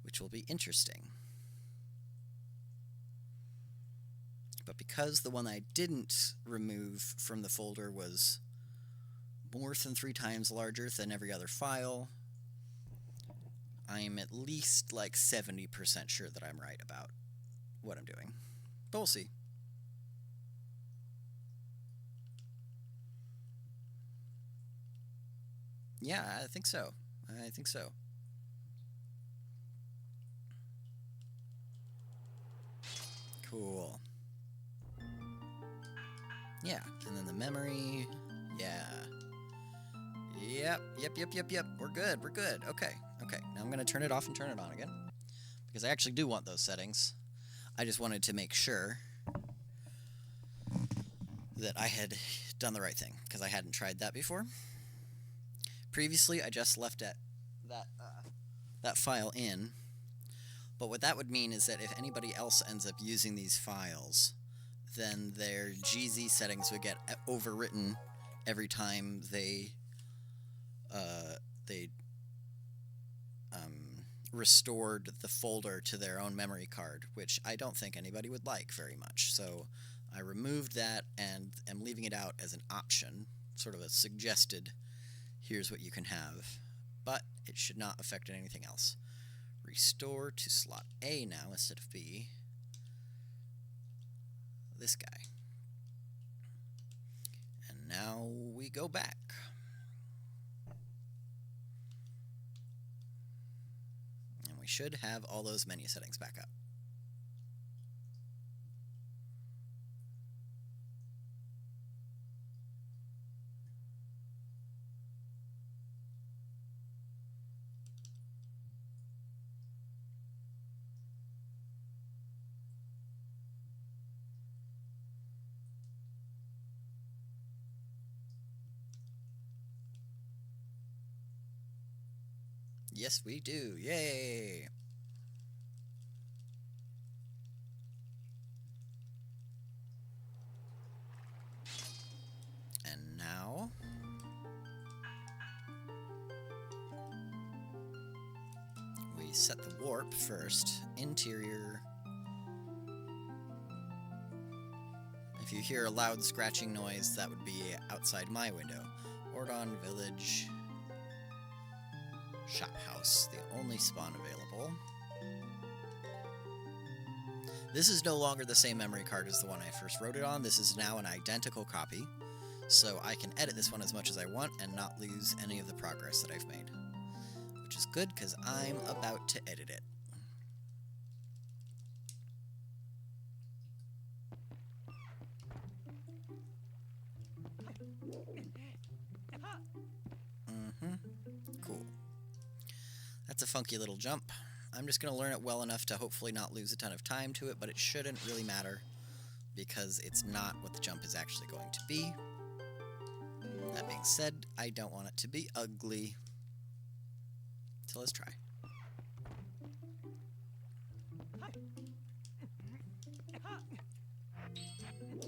which will be interesting. But because the one I didn't remove from the folder was more than 3 times larger than every other file, I'm at least like 70% sure that I'm right about what I'm doing. But we'll see. Yeah, I think so. I think so. Cool. Yeah, and then the memory. Yeah. Yep. We're good. Okay. Now I'm going to turn it off and turn it on again, because I actually do want those settings. I just wanted to make sure that I had done the right thing, because I hadn't tried that before. Previously, I just left that file in, but what that would mean is that if anybody else ends up using these files, then their GZ settings would get overwritten every time they restored the folder to their own memory card, which I don't think anybody would like very much. So I removed that and am leaving it out as an option, sort of a suggested, here's what you can have, but it should not affect anything else. Restore to slot A now instead of B. This guy. And now we go back. And we should have all those menu settings back up. Yes, we do. Yay! And now... we set the warp first. Interior. If you hear a loud scratching noise, that would be outside my window. Ordon Village... Shop House, the only spawn available. This is no longer the same memory card as the one I first wrote it on. This is now an identical copy, so I can edit this one as much as I want and not lose any of the progress that I've made. Which is good, because I'm about to edit it. Cool. That's a funky little jump. I'm just going to learn it well enough to hopefully not lose a ton of time to it, but it shouldn't really matter because it's not what the jump is actually going to be. That being said, I don't want it to be ugly. So let's try.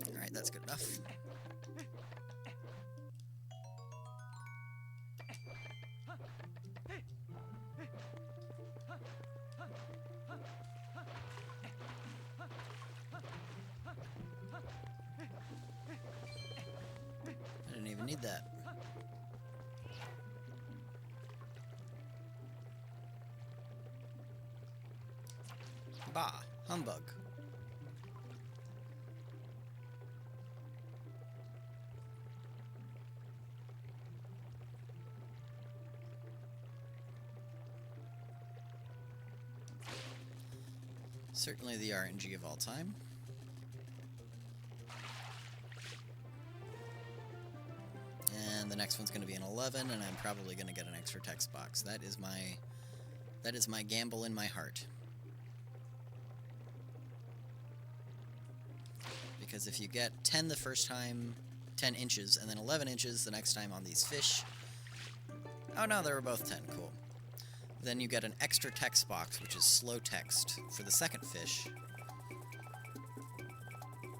Alright, that's good enough. I didn't even need that. Bah, humbug. Certainly the RNG of all time. And the next one's going to be an 11, and I'm probably going to get an extra text box. That is my gamble in my heart. Because if you get 10 the first time, 10 inches, and then 11 inches the next time on these fish... Oh no, they were both 10, cool. Then you get an extra text box, which is slow text, for the second fish,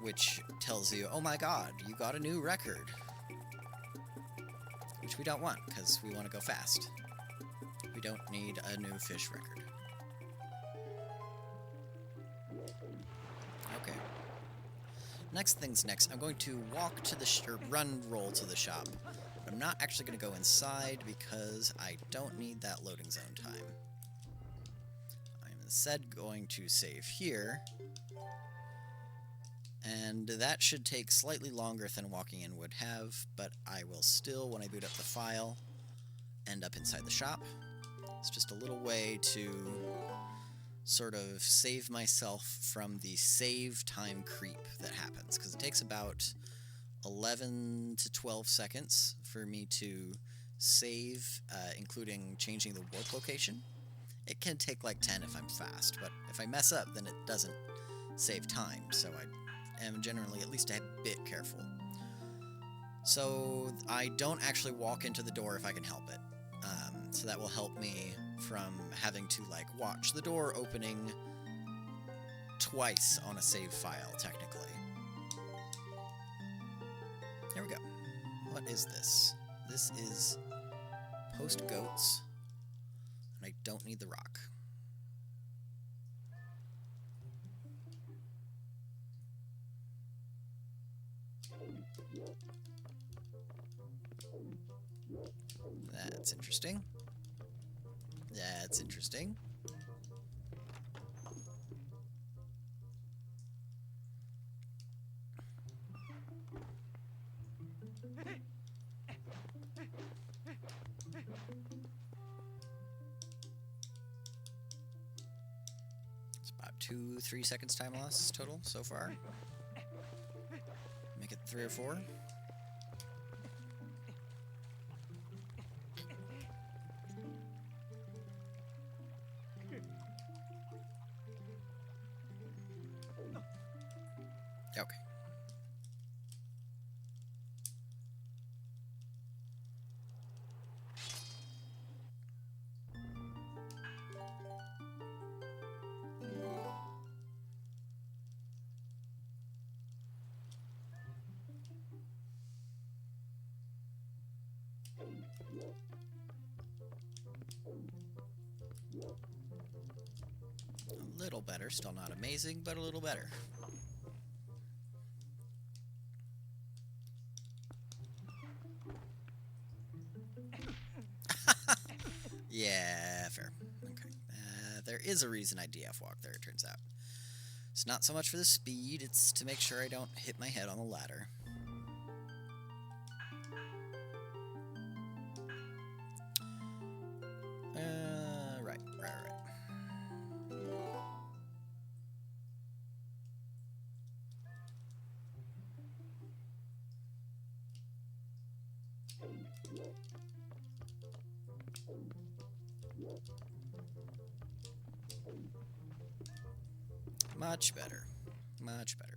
which tells you, oh my god, you got a new record. Which we don't want, because we want to go fast. We don't need a new fish record. Okay. Next thing's next. I'm going to walk to the roll to the shop. But I'm not actually going to go inside because I don't need that loading zone time. I'm instead going to save here. And that should take slightly longer than walking in would have, but I will still, when I boot up the file, end up inside the shop. It's just a little way to sort of save myself from the save time creep that happens, because it takes about 11 to 12 seconds for me to save, including changing the warp location. It can take like 10 if I'm fast, but if I mess up, then it doesn't save time, so I am generally at least a bit careful. So I don't actually walk into the door if I can help it. So that will help me from having to like watch the door opening twice on a save file, technically. Here we go. What is this? This is post goats, and I don't need the rock. That's interesting. That's interesting. It's about 2-3 seconds time loss total so far. Make it 3 or 4. Okay. A little better, still not amazing, but a little better. Yeah, fair. Okay. There is a reason I DF walk there, it turns out. It's not so much for the speed, it's to make sure I don't hit my head on the ladder. Right. Much better. Much better.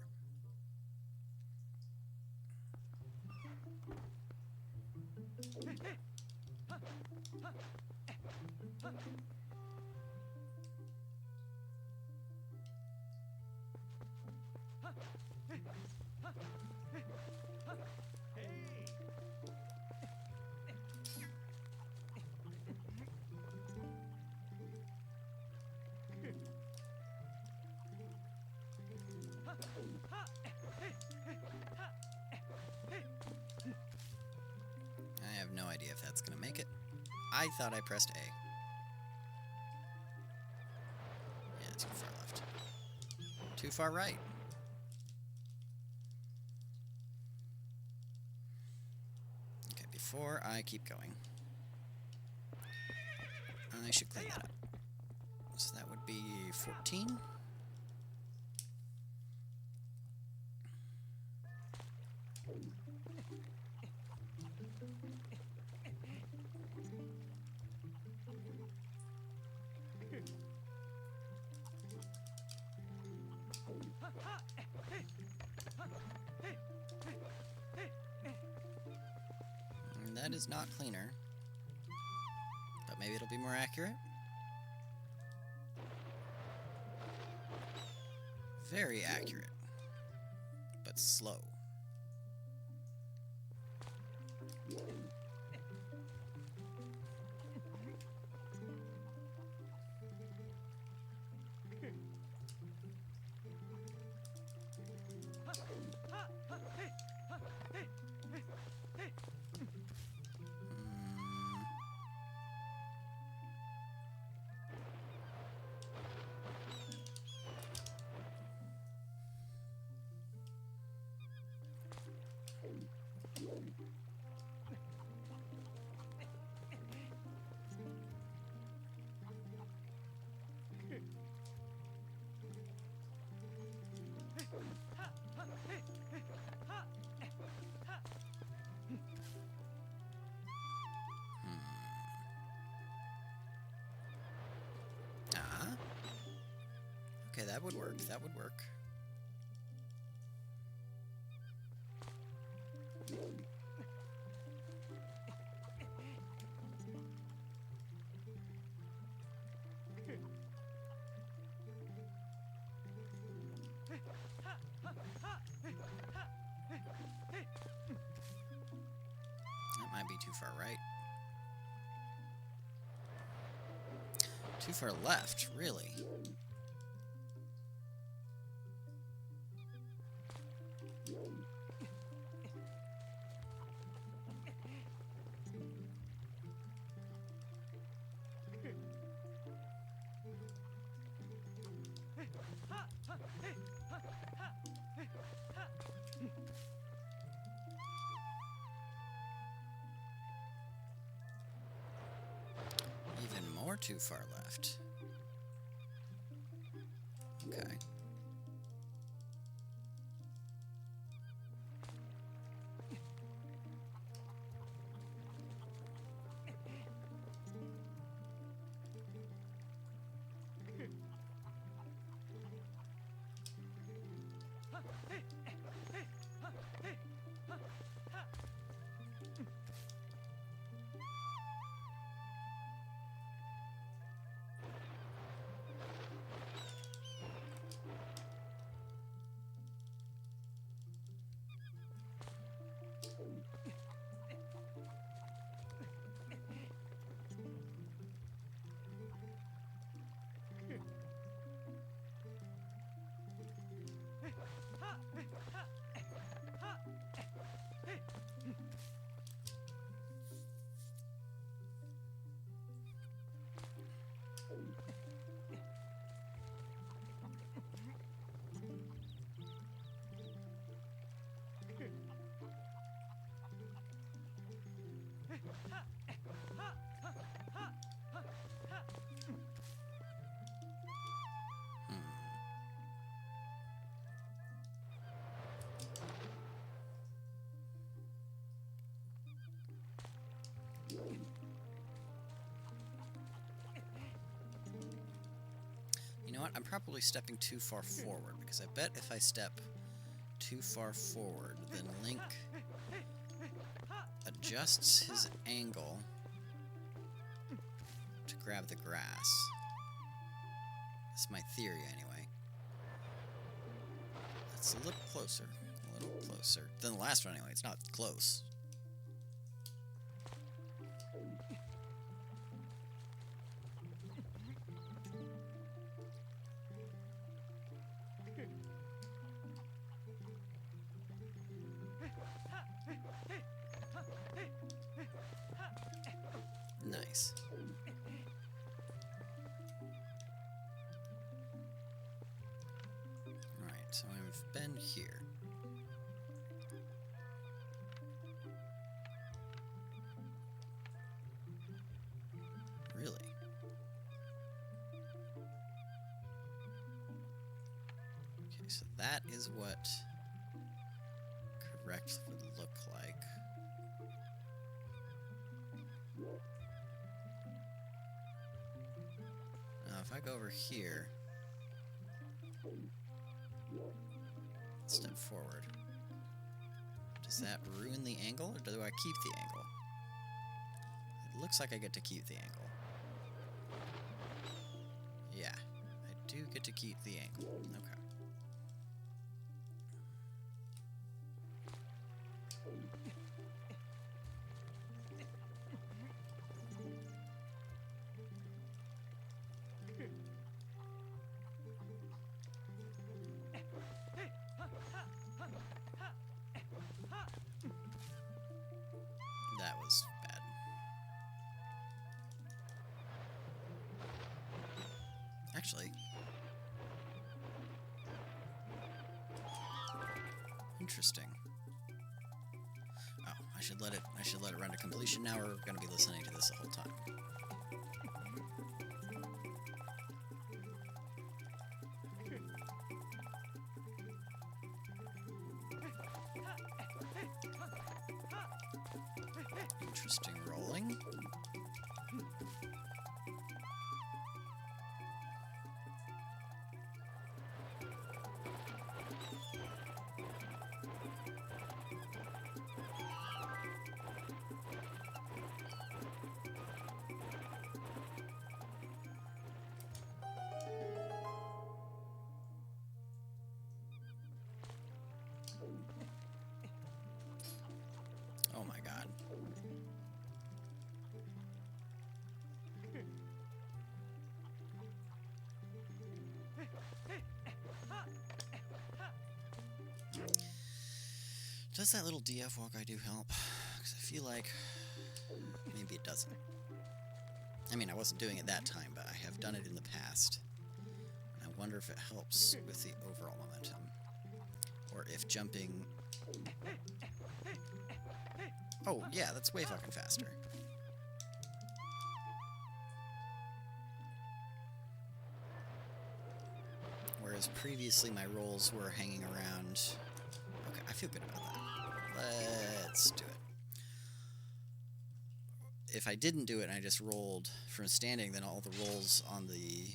I have no idea if that's gonna make it. I thought I pressed A. Yeah, too far left. Too far right. Okay, before I keep going, I should clean that up. So that would be 14. That is not cleaner, but maybe it'll be more accurate. Very accurate, but slow. Okay, that would work. That would work. That might be too far right. Too far left, really. too far left. Okay. You know what? I'm probably stepping too far forward, because I bet if I step too far forward, then Link adjusts his angle to grab the grass. That's my theory, anyway. That's a little closer. A little closer than the last one, anyway. It's not close. Nice. Right, so I've been here. Really? Okay, so that is what correct would look like. Now, if I go over here, step forward, does that ruin the angle, or do I keep the angle? It looks like I get to keep the angle. Yeah, I do get to keep the angle. Okay. That was bad. Actually, interesting. Oh, I should let it run to completion now, or we're gonna be listening to this the whole time. Interesting rolling. Oh my god. Does that little DF walk I do help? Because I feel like maybe it doesn't. I mean, I wasn't doing it that time, but I have done it in the past. And I wonder if it helps with the overall momentum. Or if jumping... Oh, yeah, that's way fucking faster. whereas previously my rolls were hanging around. Okay, I feel good about that. Let's do it. If I didn't do it and I just rolled from standing, then all the rolls on the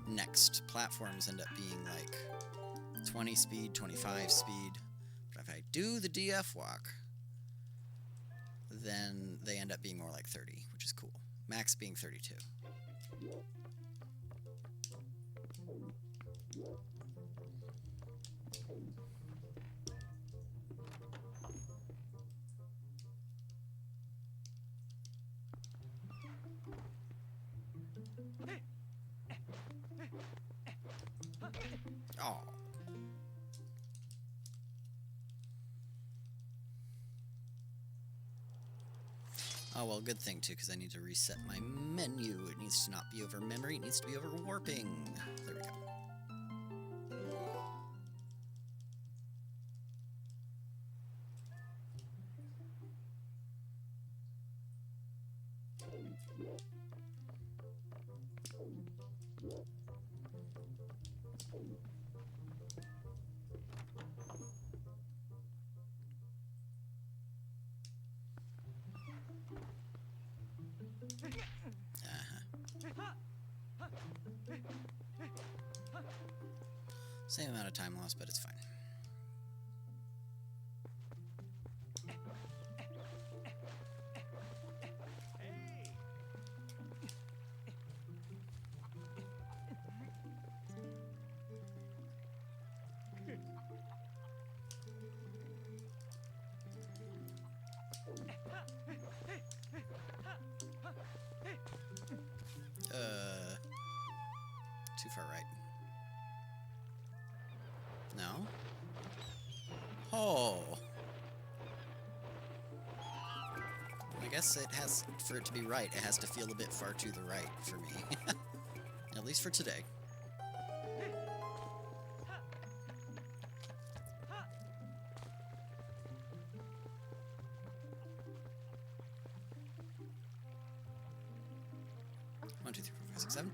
next platforms end up being like 20 speed, 25 speed. But if I do the DF walk, then they end up being more like 30, which is cool. Max being 32. Oh. Oh, well, good thing, too, because I need to reset my menu. It needs to not be over memory. It needs to be over warping. There we go. Same amount of time lost, but it's fine. Too far right. No? Oh! I guess it has, for it to be right, it has to feel a bit far to the right for me. At least for today. One, two, three, four, five, six, seven.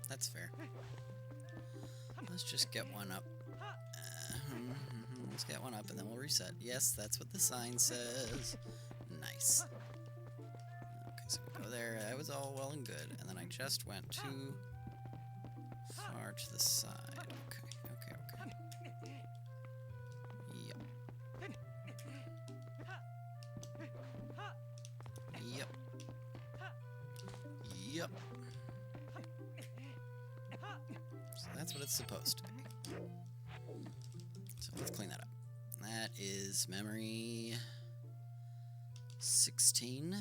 That's fair. Let's just get one up. Let's get one up and then we'll reset. Yes, that's what the sign says. Nice. Okay, so we go there. That was all well and good. And then I just went too far to the side. Okay. Yep. Yep. So that's what it's supposed to be. So let's clean that up. That is memory 16.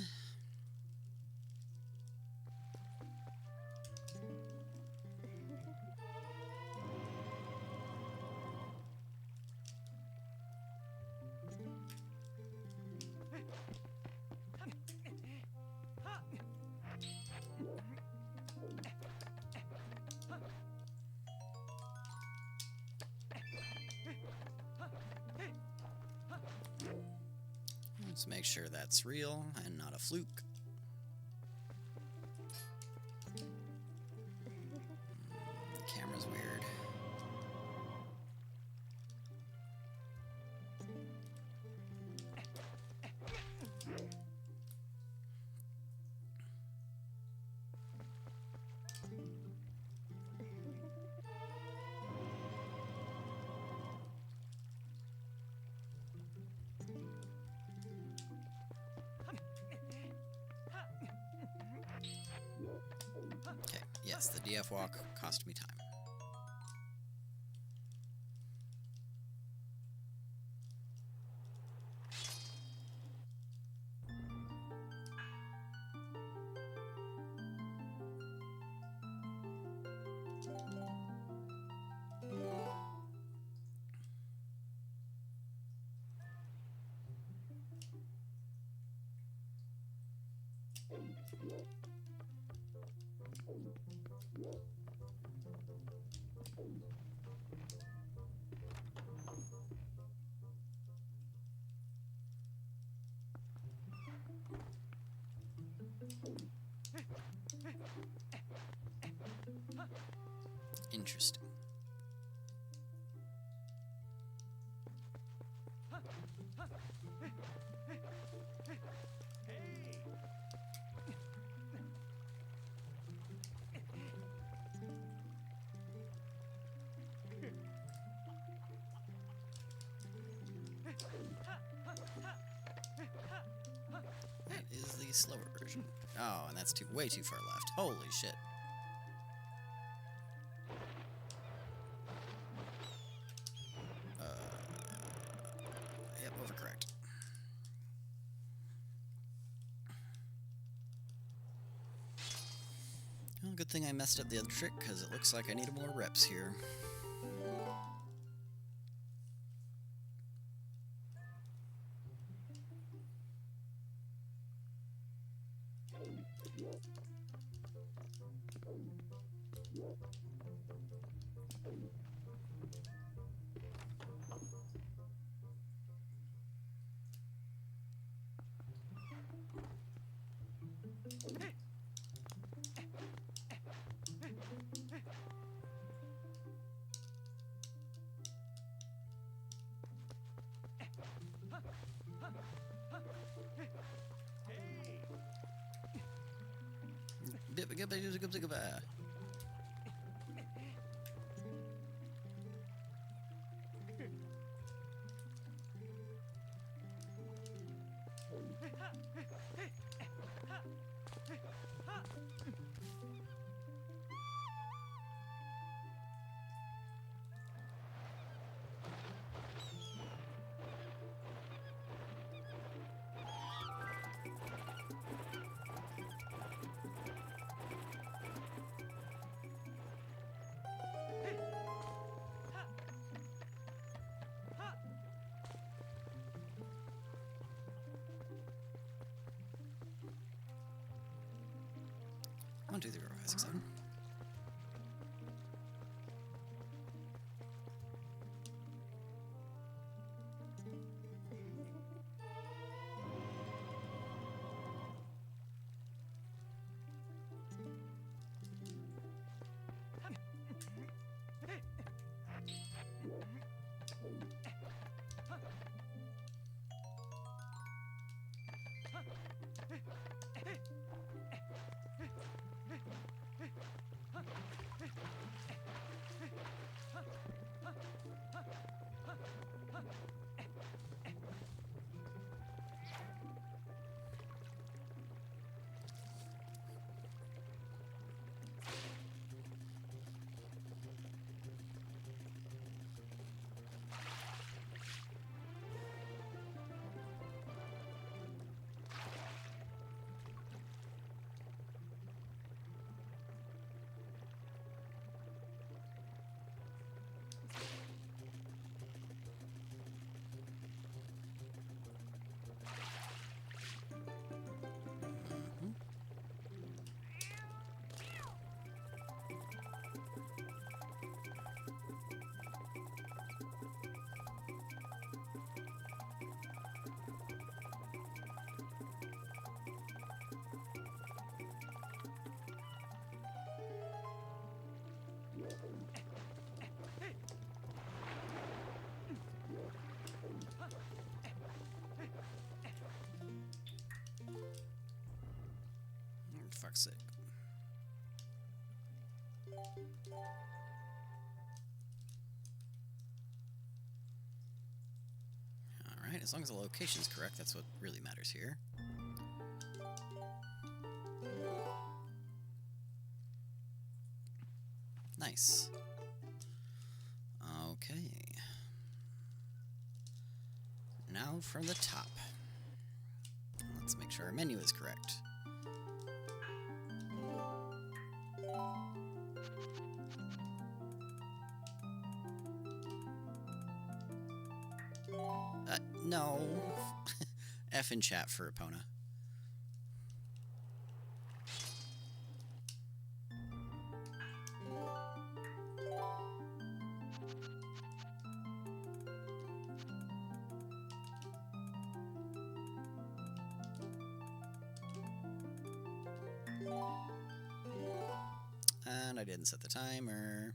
Let's make sure that's real and not a fluke. The camera's weird. Yes, the DF walk cost me time. Interesting. That is the slower version. Oh, and that's way too far left. Holy shit. Yep, overcorrect. Well, good thing I messed up the other trick, because it looks like I need more reps here. One, two, three, four, five, six, seven. For fuck's sake. Alright, as long as the location's correct, that's what really matters here. Nice. Okay. Now from the top. Let's make sure our menu is correct. No. F in chat for Epona. I didn't set the timer.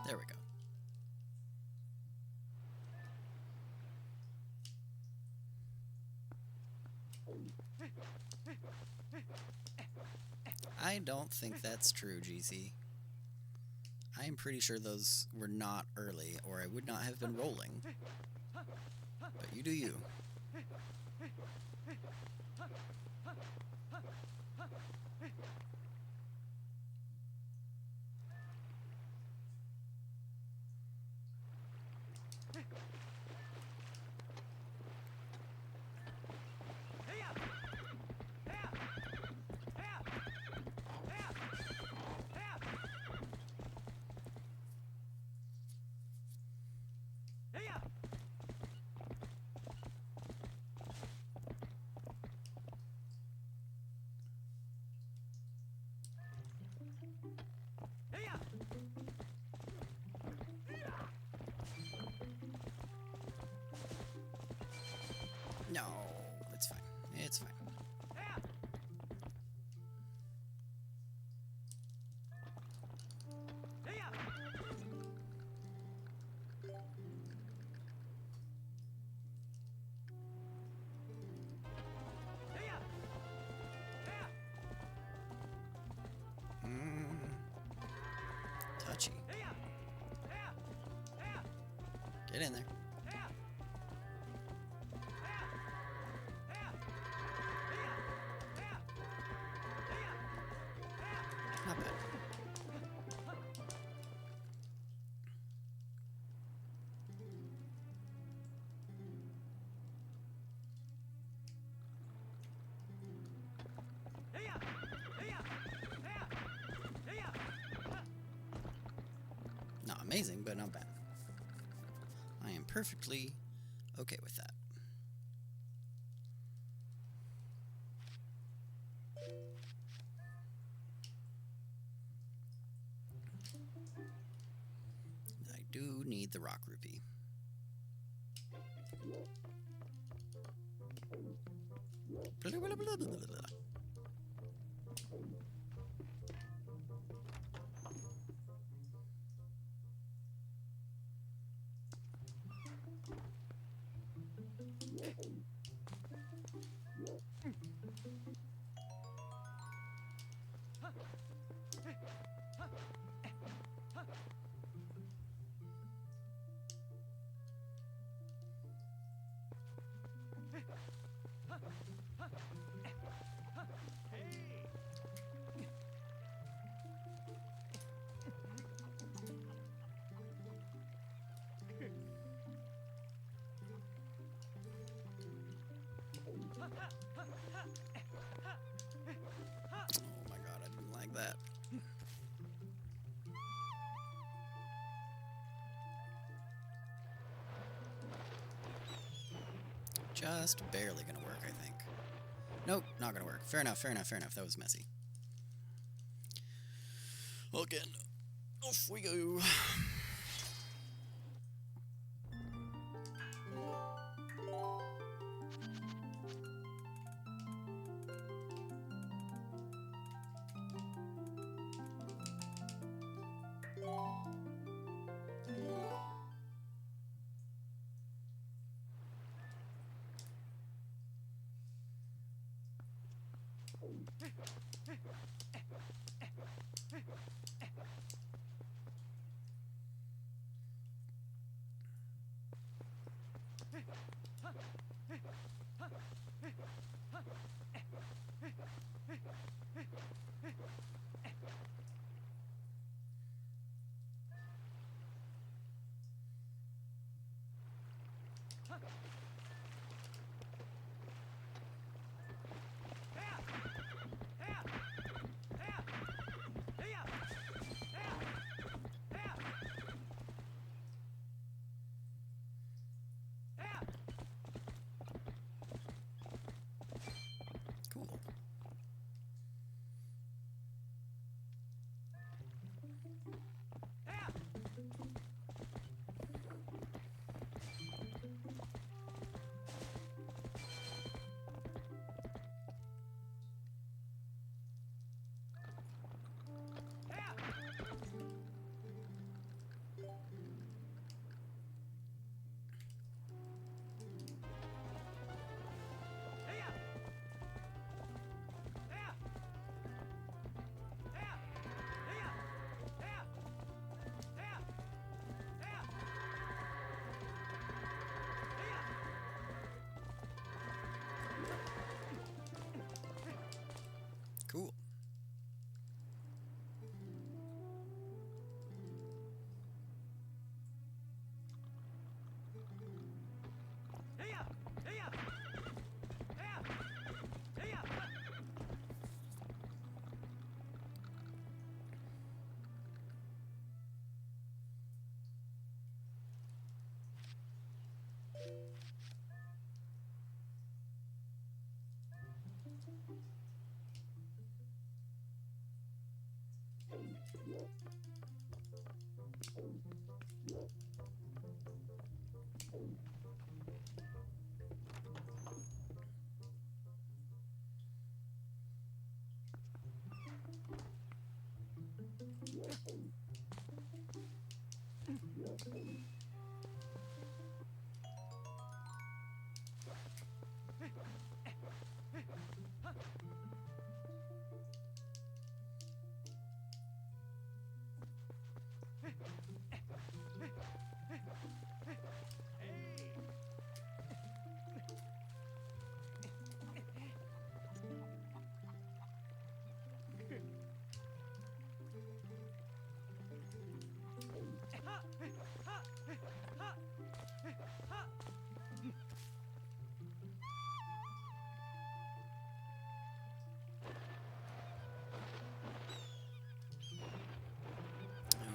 There we go. I don't think that's true, GC. I am pretty sure those were not early, or I would not have been rolling. But you do you. No, it's fine. It's fine. Touchy. Get in there. Not bad. Not amazing, but not bad. I am perfectly okay with that. I do need the rock rupee. Blah, blah, blah, blah, blah, blah. Oh my god, I didn't like that. Just barely gonna work, I think. Nope, not gonna work. Fair enough, fair enough, fair enough. That was messy. Well, again, off we go.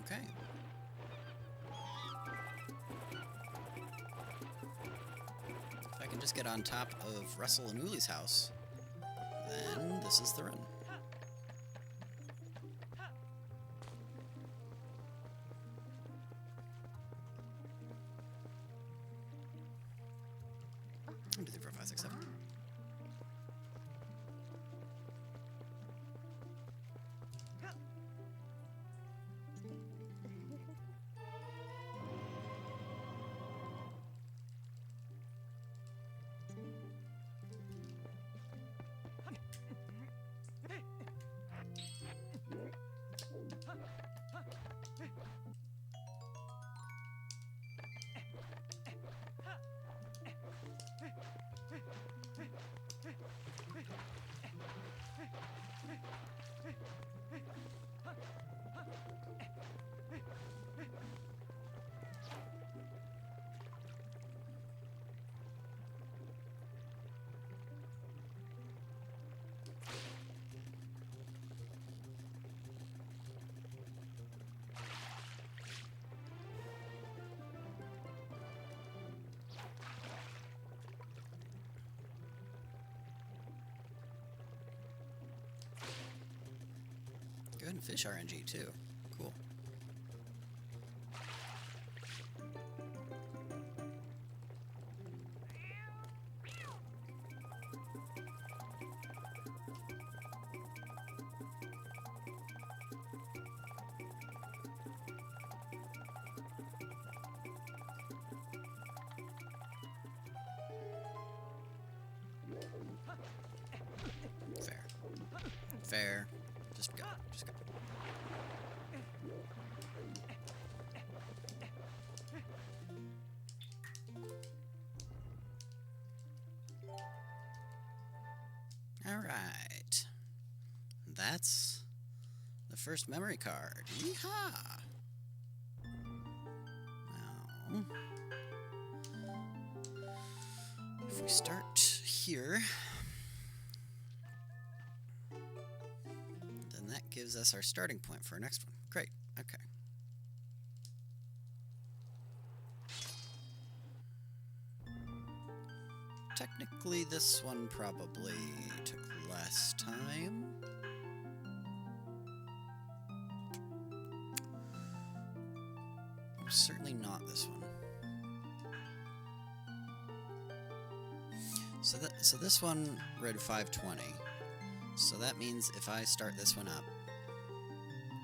Okay. If I can just get on top of Russell and Uli's house, then this is the run. One, two, three, four, five, six, seven. Good, and fish RNG too. Cool. Fair. Fair. Just go. Just go. All right. That's the first memory card. Yeehaw! Now, if we start here, then that gives us our starting point for our next one. Great. Okay. Technically, this one probably took less time. Certainly not this one. So this one read 520. So that means if I start this one up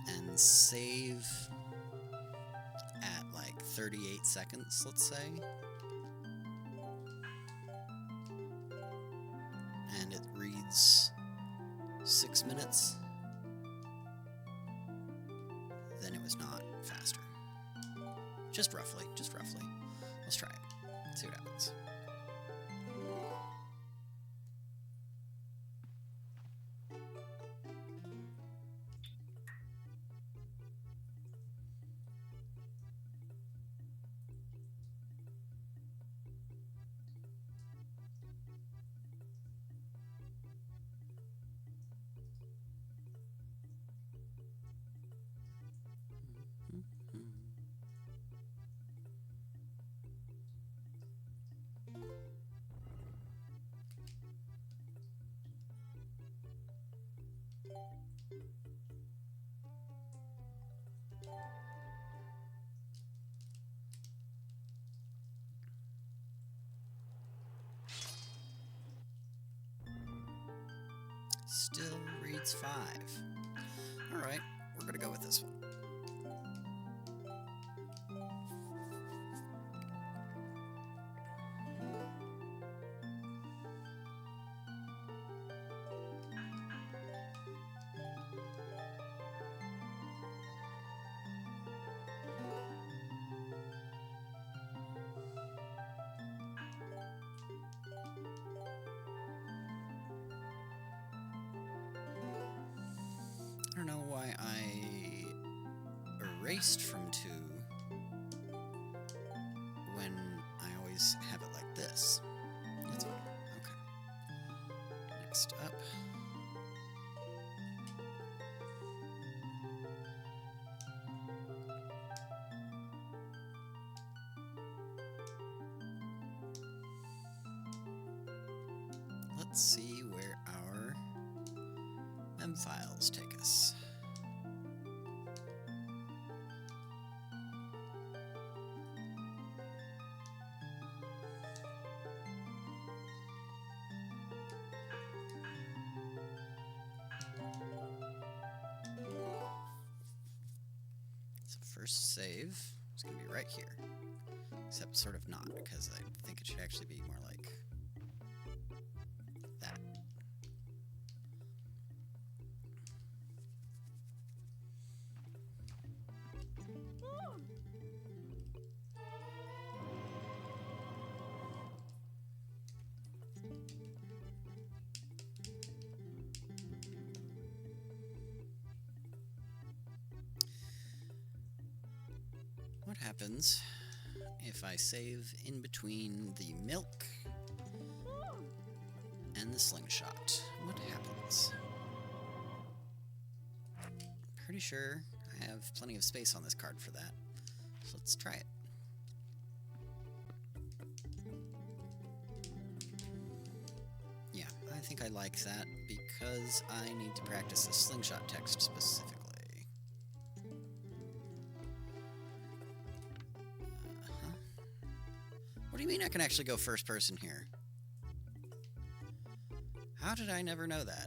and save at like 38 seconds, let's say, and it reads 6 minutes, then it was not faster. Just roughly, just roughly. Let's try it. See what happens. still reads 5. Alright, we're gonna go with this one. I don't know why I erased from 2 when I always have it like this. That's fine. Okay. Next up. Let's see where our mem files take us. So first save is going to be right here, except sort of not, because I think it should actually be more like that. What happens if I save in between the milk and the slingshot? What happens? Pretty sure I have plenty of space on this card for that. So let's try it. Yeah, I think I like that because I need to practice the slingshot text specifically. What do you mean I can actually go first person here? How did I never know that?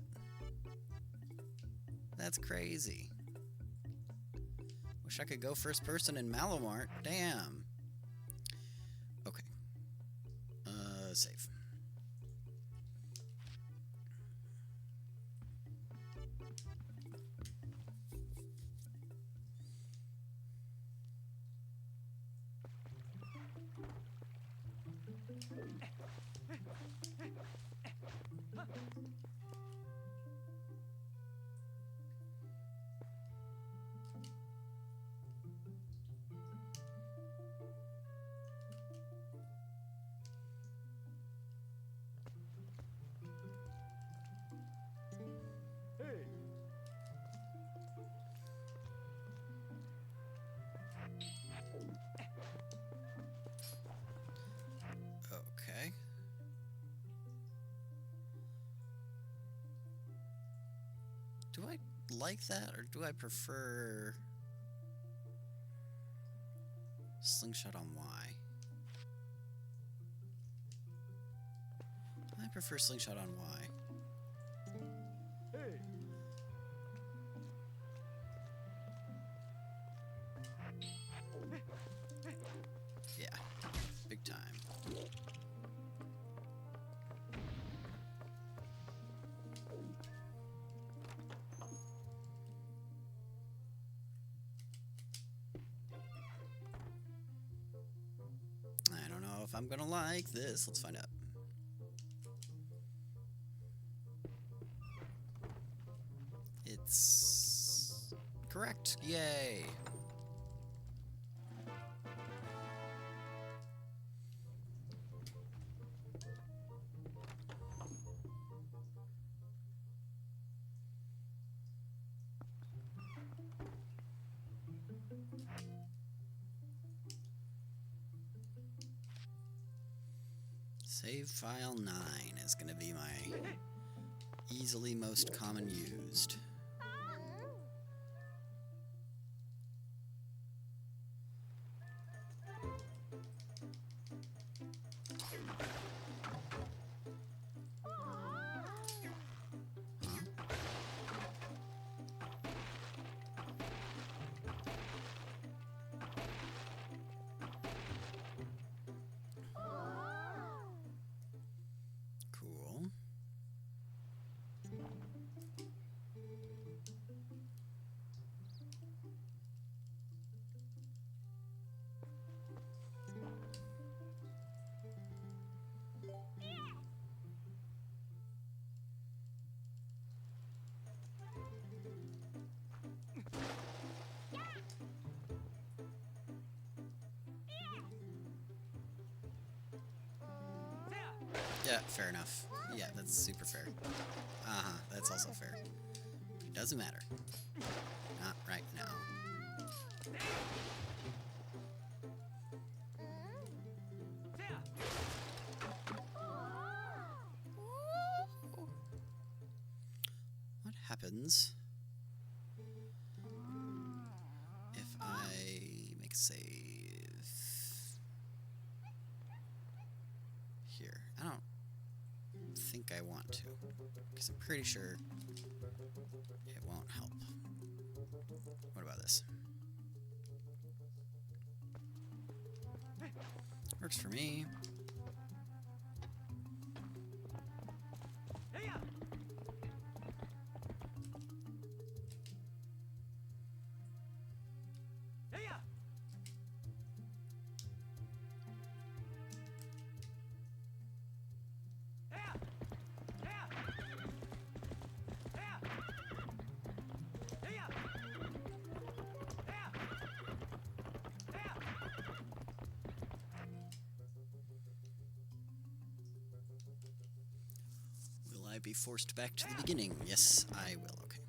That's crazy. Wish I could go first person in Malomart. Damn. Okay. Save. Okay. Do I like that, or do I prefer slingshot on Y? I prefer slingshot on Y. Yeah, big time. I don't know if I'm gonna like this. Let's find out. It's correct. Yay. Save file 9 is going to be my easily most common used. Huh? Yeah, fair enough. Yeah, that's super fair. Uh-huh, that's also fair. It doesn't matter. Not right now. What happens if I make a save here? I don't think I want to, because I'm pretty sure it won't help. What about this? Works for me. Will I be forced back to the beginning? Yes, I will. Okay.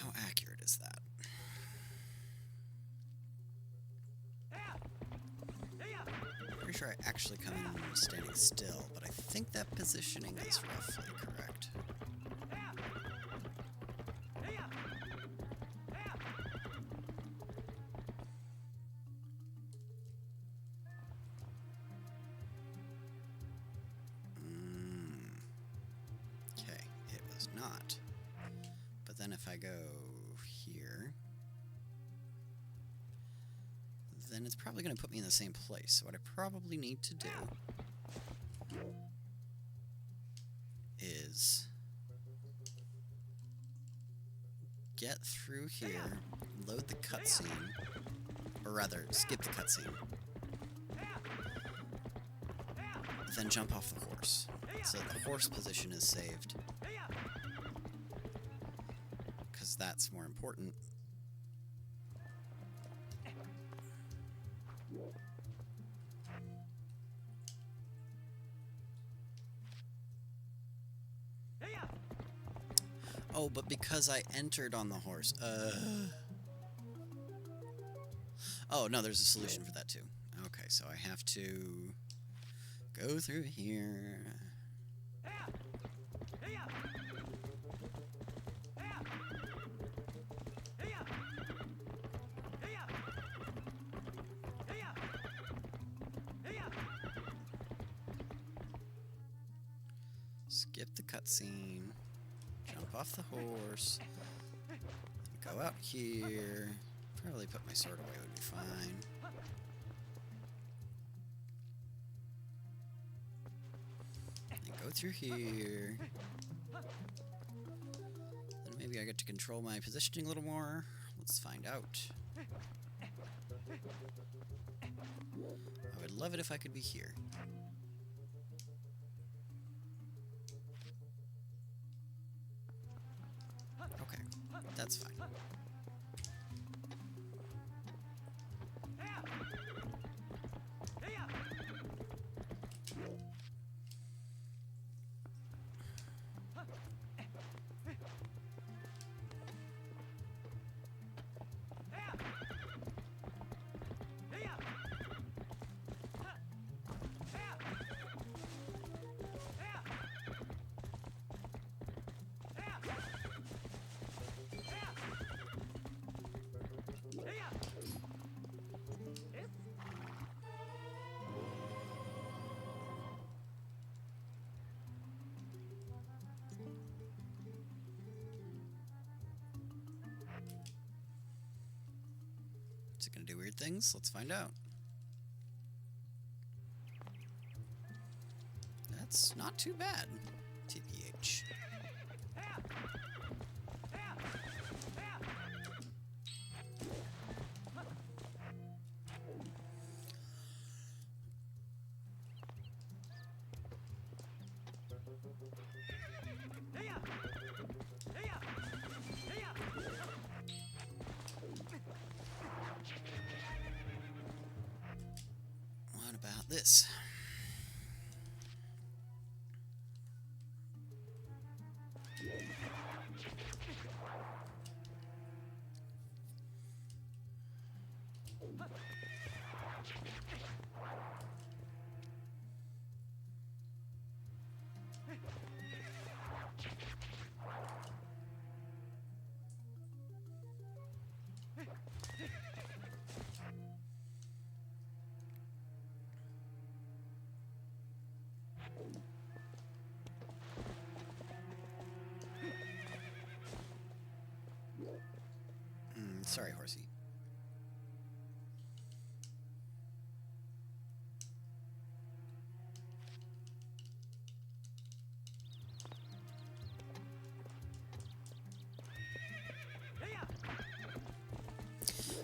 How accurate is that? Pretty sure I actually come in standing still, but I think that positioning is roughly correct. Okay, it was not. But then if I go here, then it's probably going to put me in the same place. So what I probably need to do is get through here, load the cutscene, or rather, skip the cutscene, then jump off the horse. So the horse position is saved, because that's more important. Oh, but because I entered on the horse, Oh, no, there's a solution for that too. Okay, so I have to go through here. Skip the cutscene. Jump off the horse. Go out here. Probably put my sword away would be fine. And go through here. Then maybe I get to control my positioning a little more. Let's find out. I would love it if I could be here. Okay, that's fine. Is it going to do weird things? Let's find out. That's not too bad. TPH. What about this? Sorry, horsey.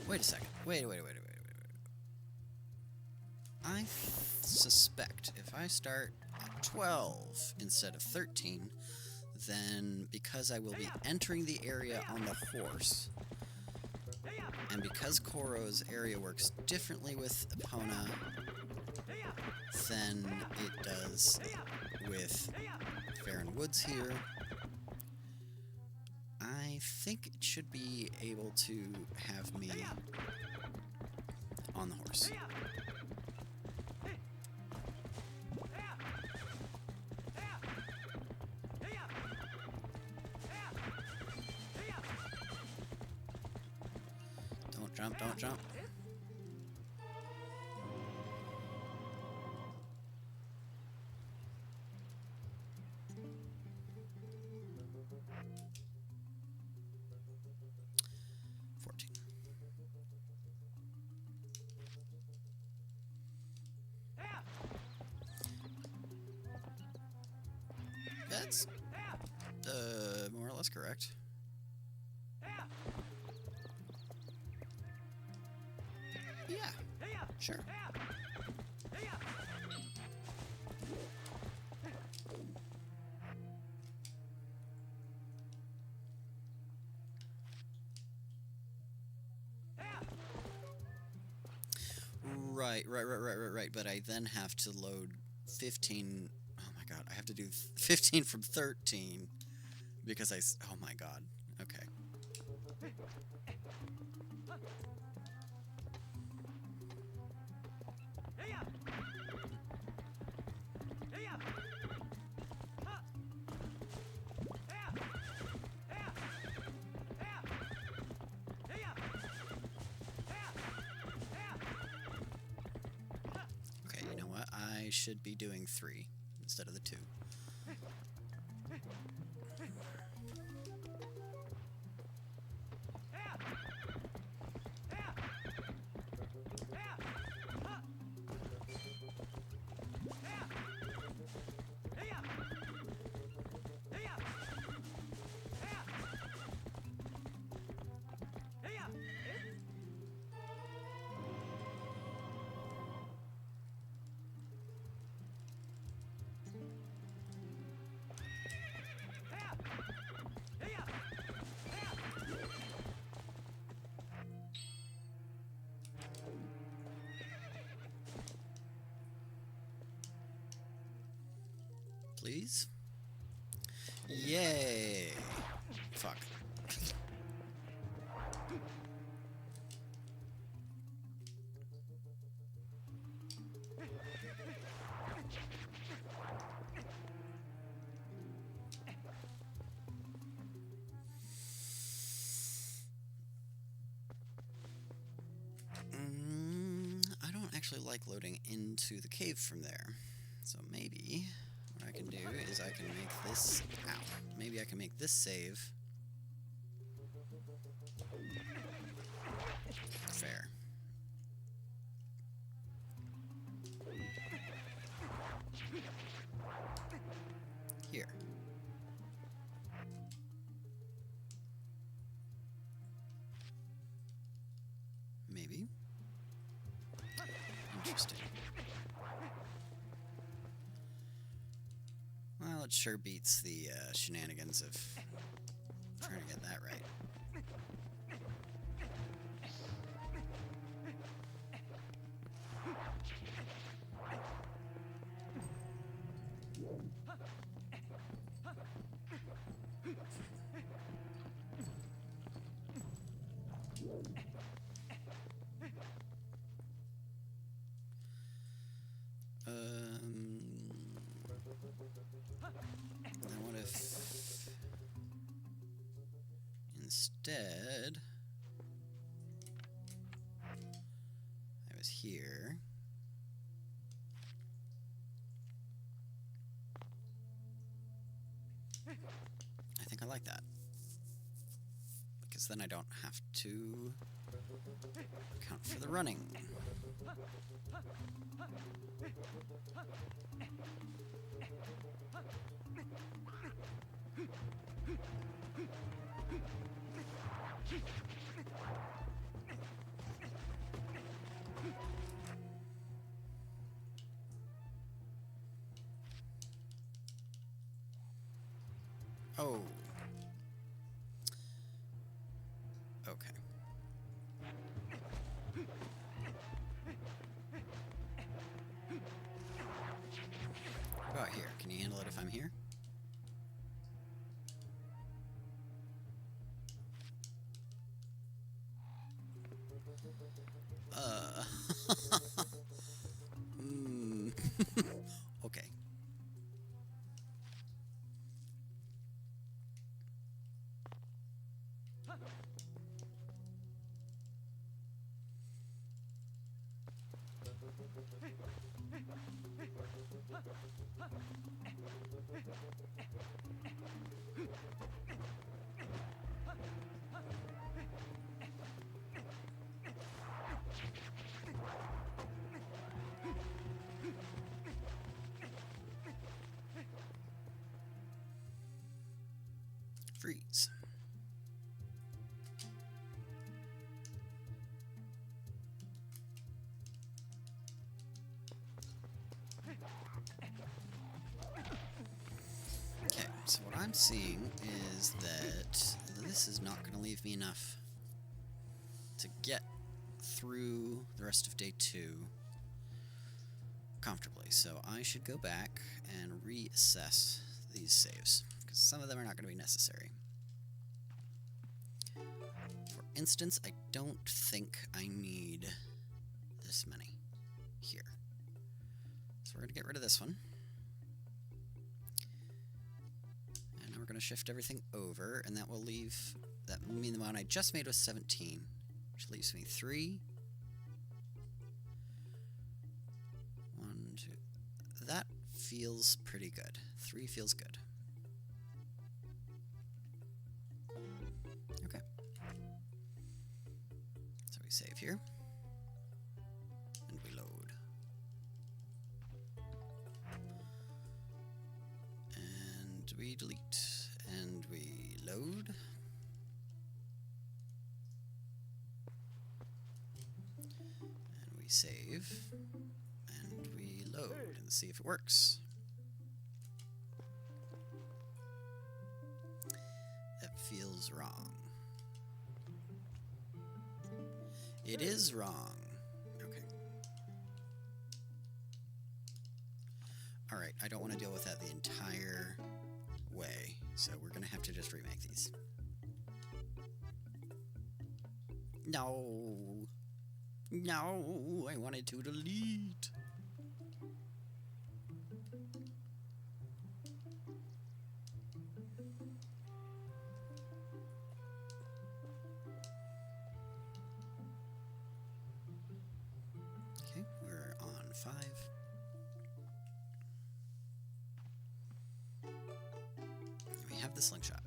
Wait a second. Wait. I suspect if I start at 12 instead of 13, then because I will be entering the area on the horse, and because Koro's area works differently with Epona than it does with Farron Woods here, I think it should be able to have me on the horse. Don't jump. That's more or less correct. Yeah, sure. Right. But I then have to load 15. Oh my god, I have to do 15 from 13 because oh my god. Okay. Okay, you know what? I should be doing 3 instead of the 2. Please? Yay! Fuck. I don't actually like loading into the cave from there. So maybe what I can do is I can make this... Ow. Maybe I can make this save. Fair. maybe. Interesting. Well, it sure beats the shenanigans of trying to get that right. Then what if instead I was here? I think I like that. Because then I don't have to count for the running. Oh. Okay. What about here? Can you handle it if I'm here? Okay. Freeze. Okay, so what I'm seeing is that this is not going to leave me enough to get through the rest of day 2 comfortably, so I should go back and reassess these saves, because some of them are not going to be necessary. For instance, I don't think I need this many here. So we're going to get rid of this one. And now we're going to shift everything over, and that will leave, that will mean the one I just made was 17, which leaves me 3. 1, 2. That feels pretty good. 3 feels good. Okay. So we save here. And we load. And we delete. And we load. And we save. And we load. And see if it works. That feels wrong. It is wrong. Okay. Alright, I don't want to deal with that the entire way, so we're going to have to just remake these. No! No! I wanted to delete! Okay, we're on 5. We have the slingshot.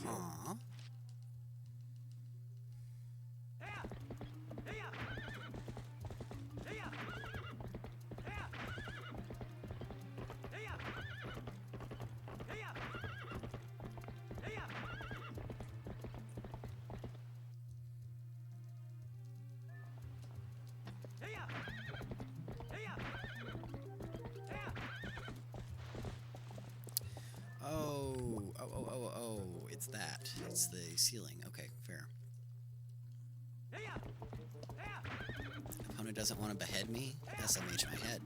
Huh. Oh, it's that. It's the ceiling. Okay, fair. Opponent doesn't want to behead me? SMH my head.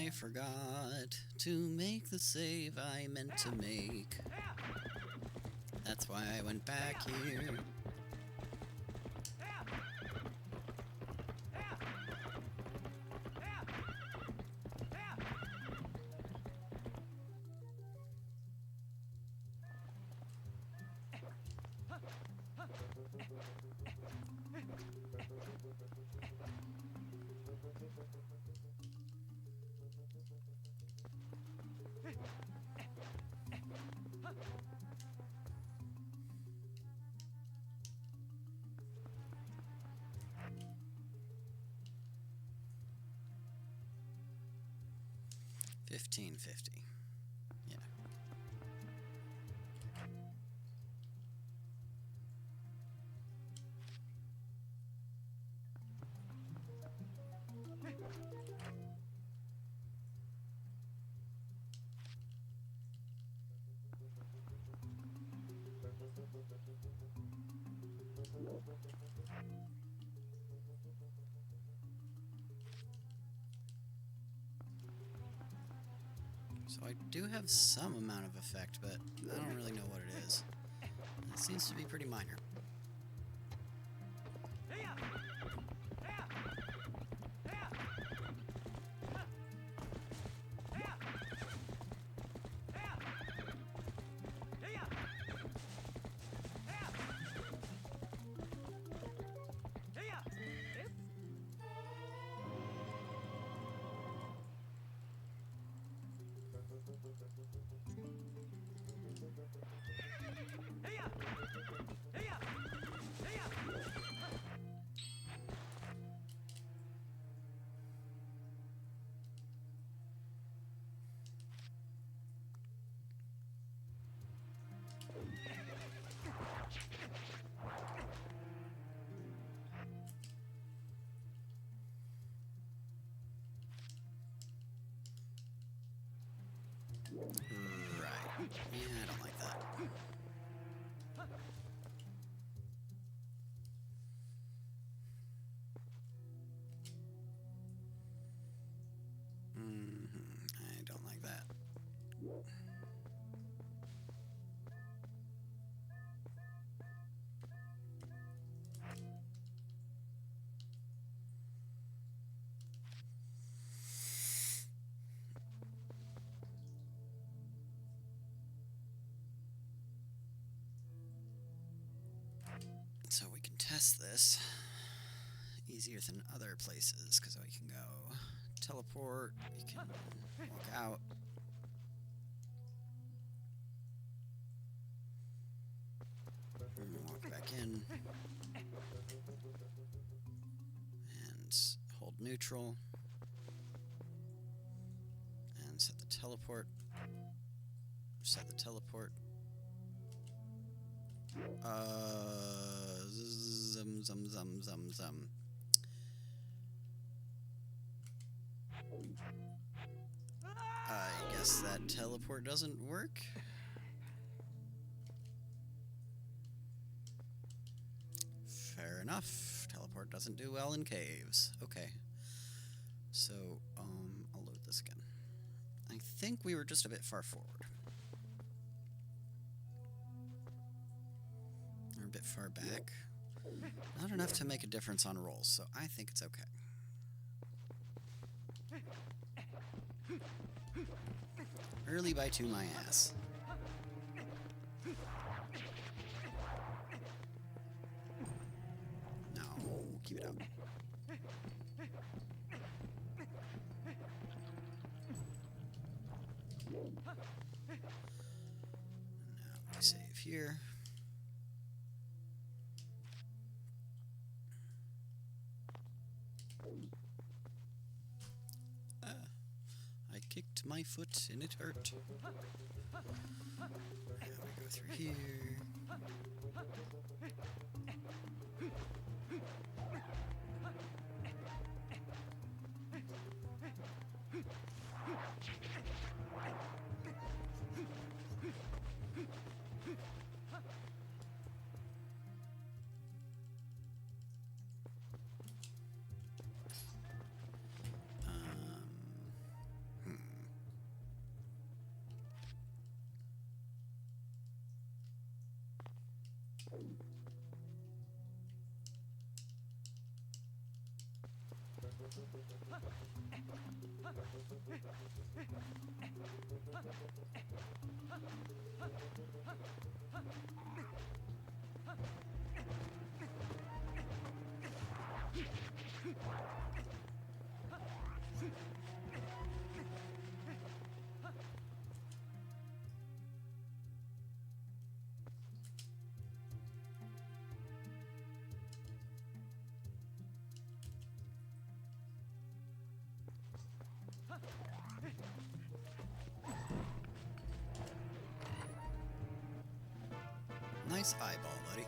I forgot to make the save I meant to make. That's why I went back here. $15.50. Yeah. So I do have some amount of effect, but I don't really know what it is. It seems to be pretty minor. Right. Yeah, I don't like that. I don't like that. So we can test this easier than other places, because we can go teleport, we can walk out. And walk back in. And hold neutral. And set the teleport. Set the teleport. Zum. I guess that teleport doesn't work. Fair enough. Teleport doesn't do well in caves. Okay. So, I'll load this again. I think we were just a bit far forward. Or a bit far back. Not enough to make a difference on rolls, so I think it's okay. Early by 2 my ass. No, keep it up. Now we save here. I kicked my foot and it hurt. Now we go through here. Nice eyeball, buddy.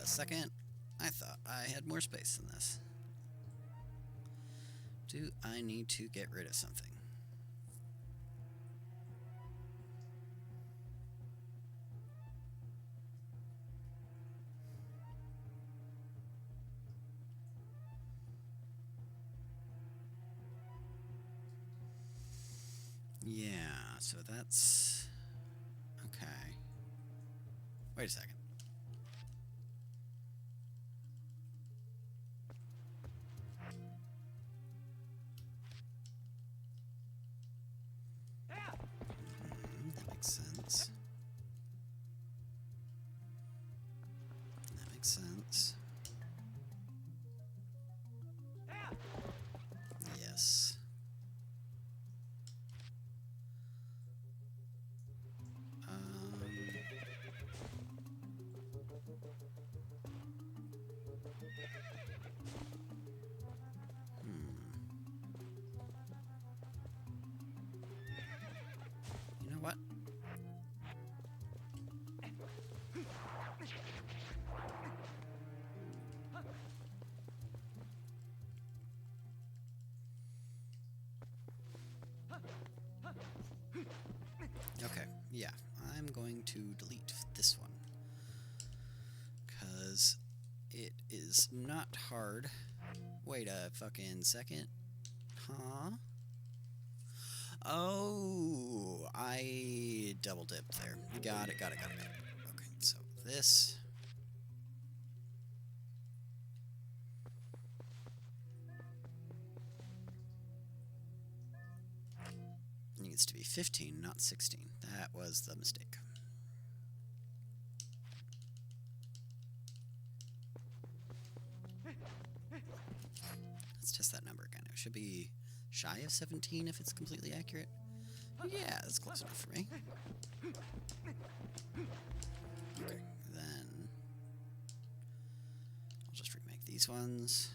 second. I thought I had more space than this. Do I need to get rid of something? Yeah, so that's... okay. Wait a second. That makes sense. That makes sense. Yes. You know what? Okay, yeah, I'm going to delete this one, because it is not hard. Wait a fucking second. Huh? Oh, I double dipped there. Got it. Okay, so this... needs to be 15, not 16. That was the mistake. Let's test that number again. It should be shy of 17 if it's completely accurate. Yeah, that's close enough for me. Okay, then I'll just remake these ones.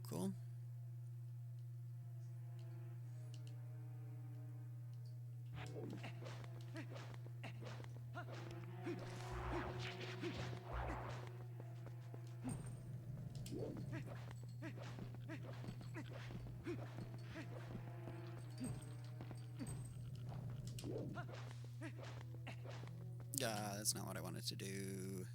Cool. That's not what I wanted to do.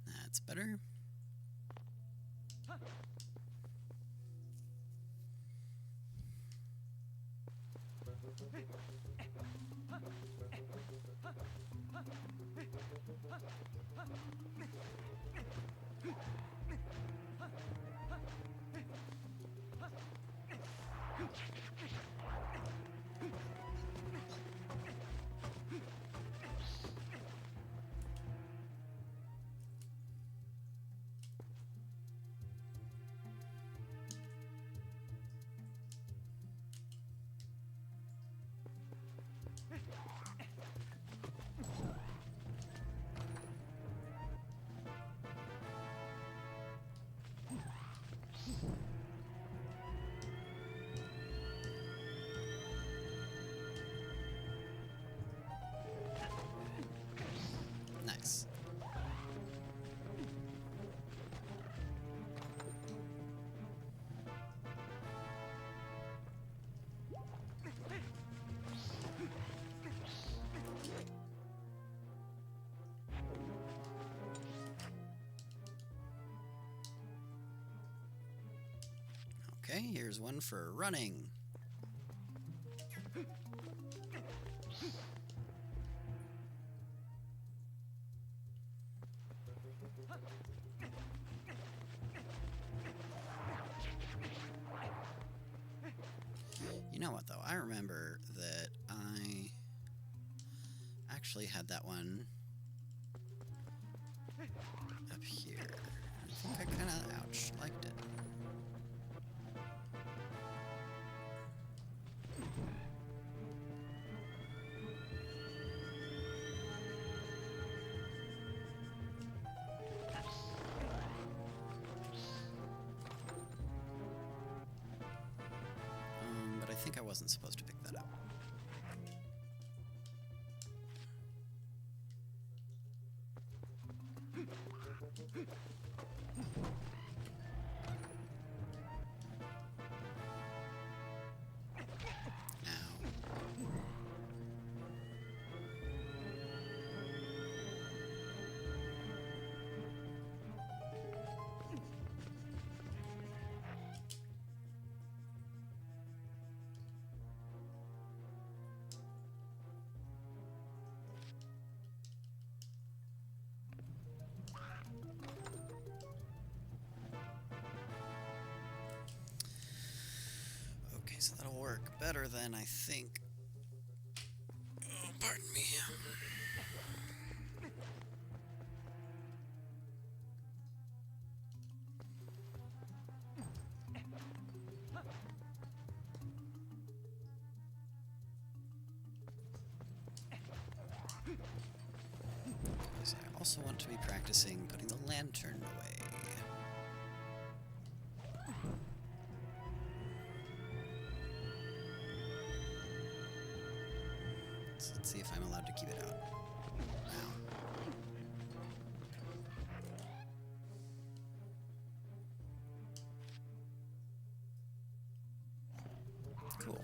That's better. Nice. Okay, here's one for running. You know what, though? I remember that I actually had that one up here. I think I kind of, ouch, liked it. think I wasn't supposed to pick that up. So that'll work better than I think. Oh, pardon me. Because I also want to be practicing putting the lantern away. Let's see if I'm allowed to keep it out. Cool.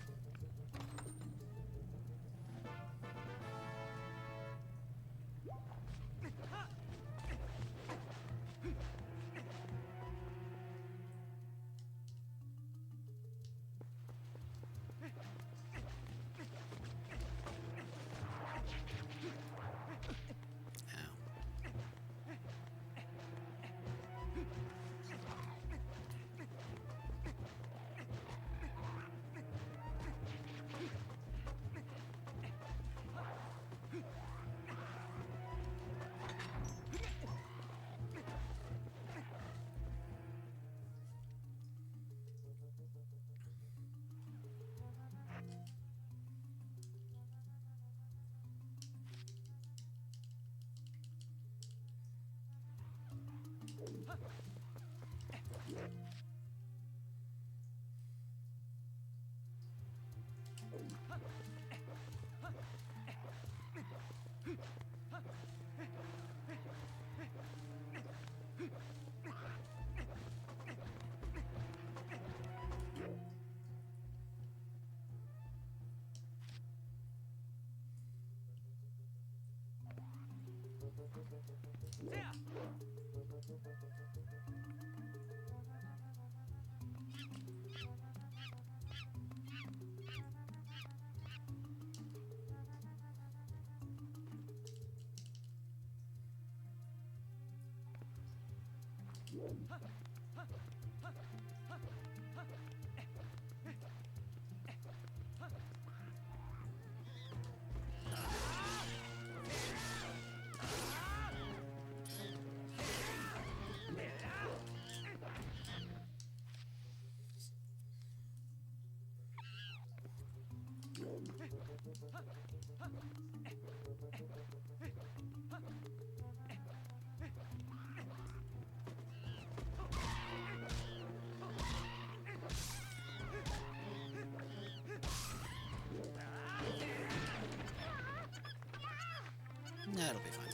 Nah, it'll be fine.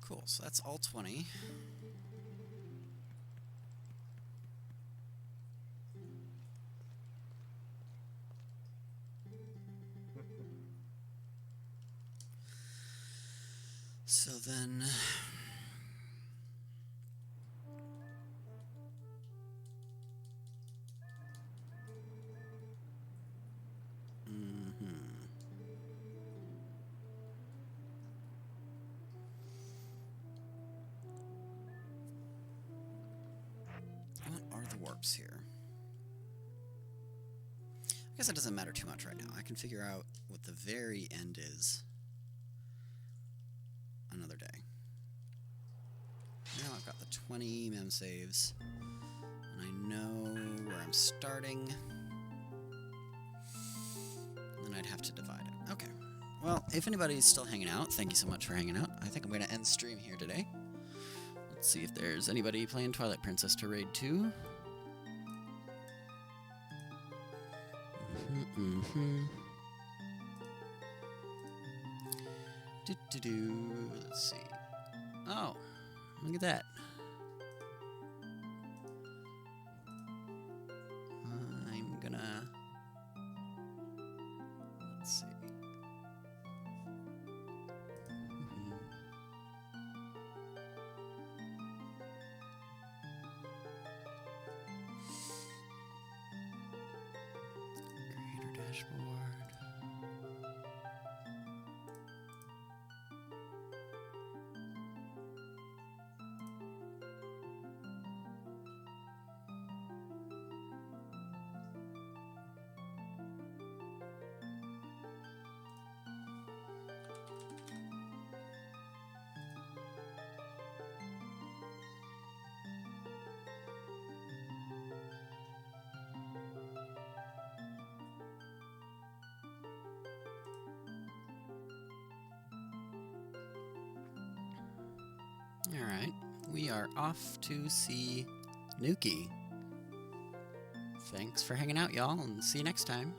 Cool, so that's all 20. So then... warps here. I guess it doesn't matter too much right now. I can figure out what the very end is another day. Now I've got the 20 mem saves, and I know where I'm starting. And then I'd have to divide it. Okay, Well, if anybody's still hanging out, thank you so much for hanging out. I think I'm going to end stream here today. Let's see if there's anybody playing Twilight Princess to raid to. Let's see. Oh, look at that. I'm gonna... Let's see. Creator dashboard. Alright, we are off to see Nuki. Thanks for hanging out, y'all, and see you next time.